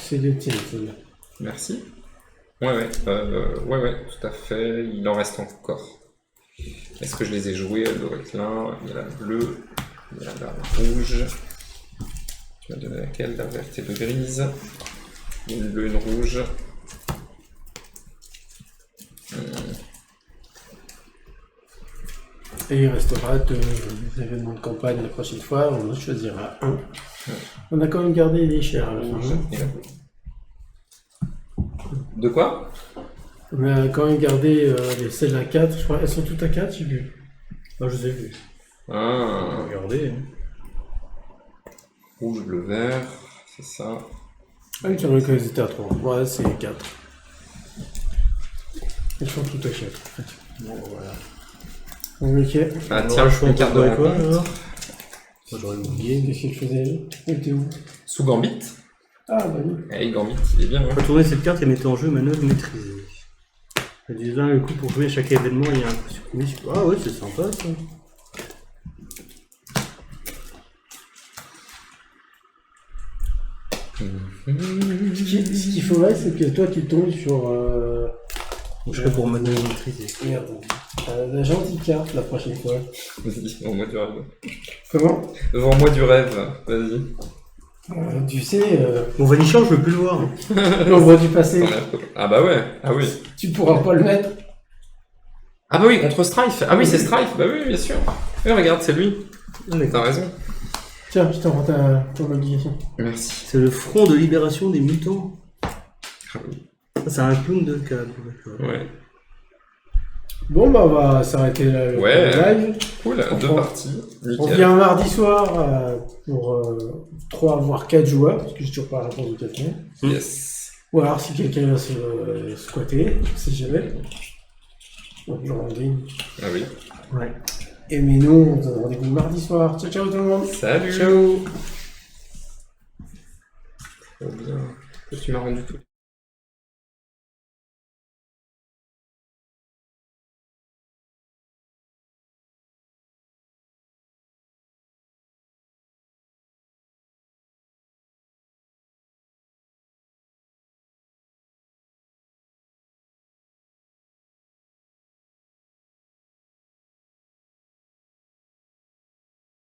c'est les tiennes, celle-là. Merci. Ouais, tout à fait, il en reste encore. Est-ce que je les ai joués? Elle doit être là, il y a la bleue, il y a la rouge. Tu m'as donné laquelle? La verte et le grise. Une bleue, une rouge. Et il restera deux événements de campagne la prochaine fois, on en choisira un. On a quand même gardé les chers à la fin. Rouge et la bleue. De quoi? On a quand même gardé celles à 4, je crois. Elles sont toutes à 4, j'ai vu. Moi, je sais plus. Ah, Regardez. rouge, bleu, vert, c'est ça. Ah oui, tu as qu'elles étaient à 3. Ouais, c'est 4. Elles sont toutes à 4. Bon, voilà. Ok. Ah Alors, tiens, je je fais une carte de avec quoi, rencontre. alors Moi, j'aurais oublié. Qu'est-ce qu'il faisait? Il était où? Sous Gambit. Ah, bah oui. Eh, Gambit, il est bien. Hein. Pour tourner cette carte et mettre en jeu manœuvre maîtrisée. Elle dit là, le coup pour jouer à chaque événement, il y a un coup sur. Ah ouais, c'est sympa ça. Ce qu'il faudrait, c'est que toi, tu tombes sur... Je serais pour manœuvre maîtrisée. Merde. La gentille carte la prochaine fois. Vas-y, vends-moi du rêve. Comment? Vends-moi du rêve, vas-y. Tu sais, Bon, Vanisher, je veux plus le voir. l'ombre du passé, T'en as- Ah bah ouais, ah oui. tu pourras pas le mettre. Ah bah oui, contre Strife. Ah oui, c'est Strife, bah oui, bien sûr. Oui, regarde, c'est lui. T'as raison. Tiens, je t'envoie ton obligation. Merci. C'est le Front de libération des mutants. Ah oui. Ça, c'est un clown de cadre. D'accord. Ouais. Bon, bah, on va s'arrêter là. Le live. Cool, 2 parties. On Nickel. revient un mardi soir pour 3 voire 4 joueurs, parce que j'ai toujours pas la réponse de quelqu'un. Yes. Ou alors si quelqu'un va se squatter, je sais jamais. On joue en game. Ah oui. Ouais. Et mais nous, on se donne rendez-vous mardi soir. Ciao, ciao tout le monde. Salut. Ciao. Trop bien. Tu m'as rendu tout.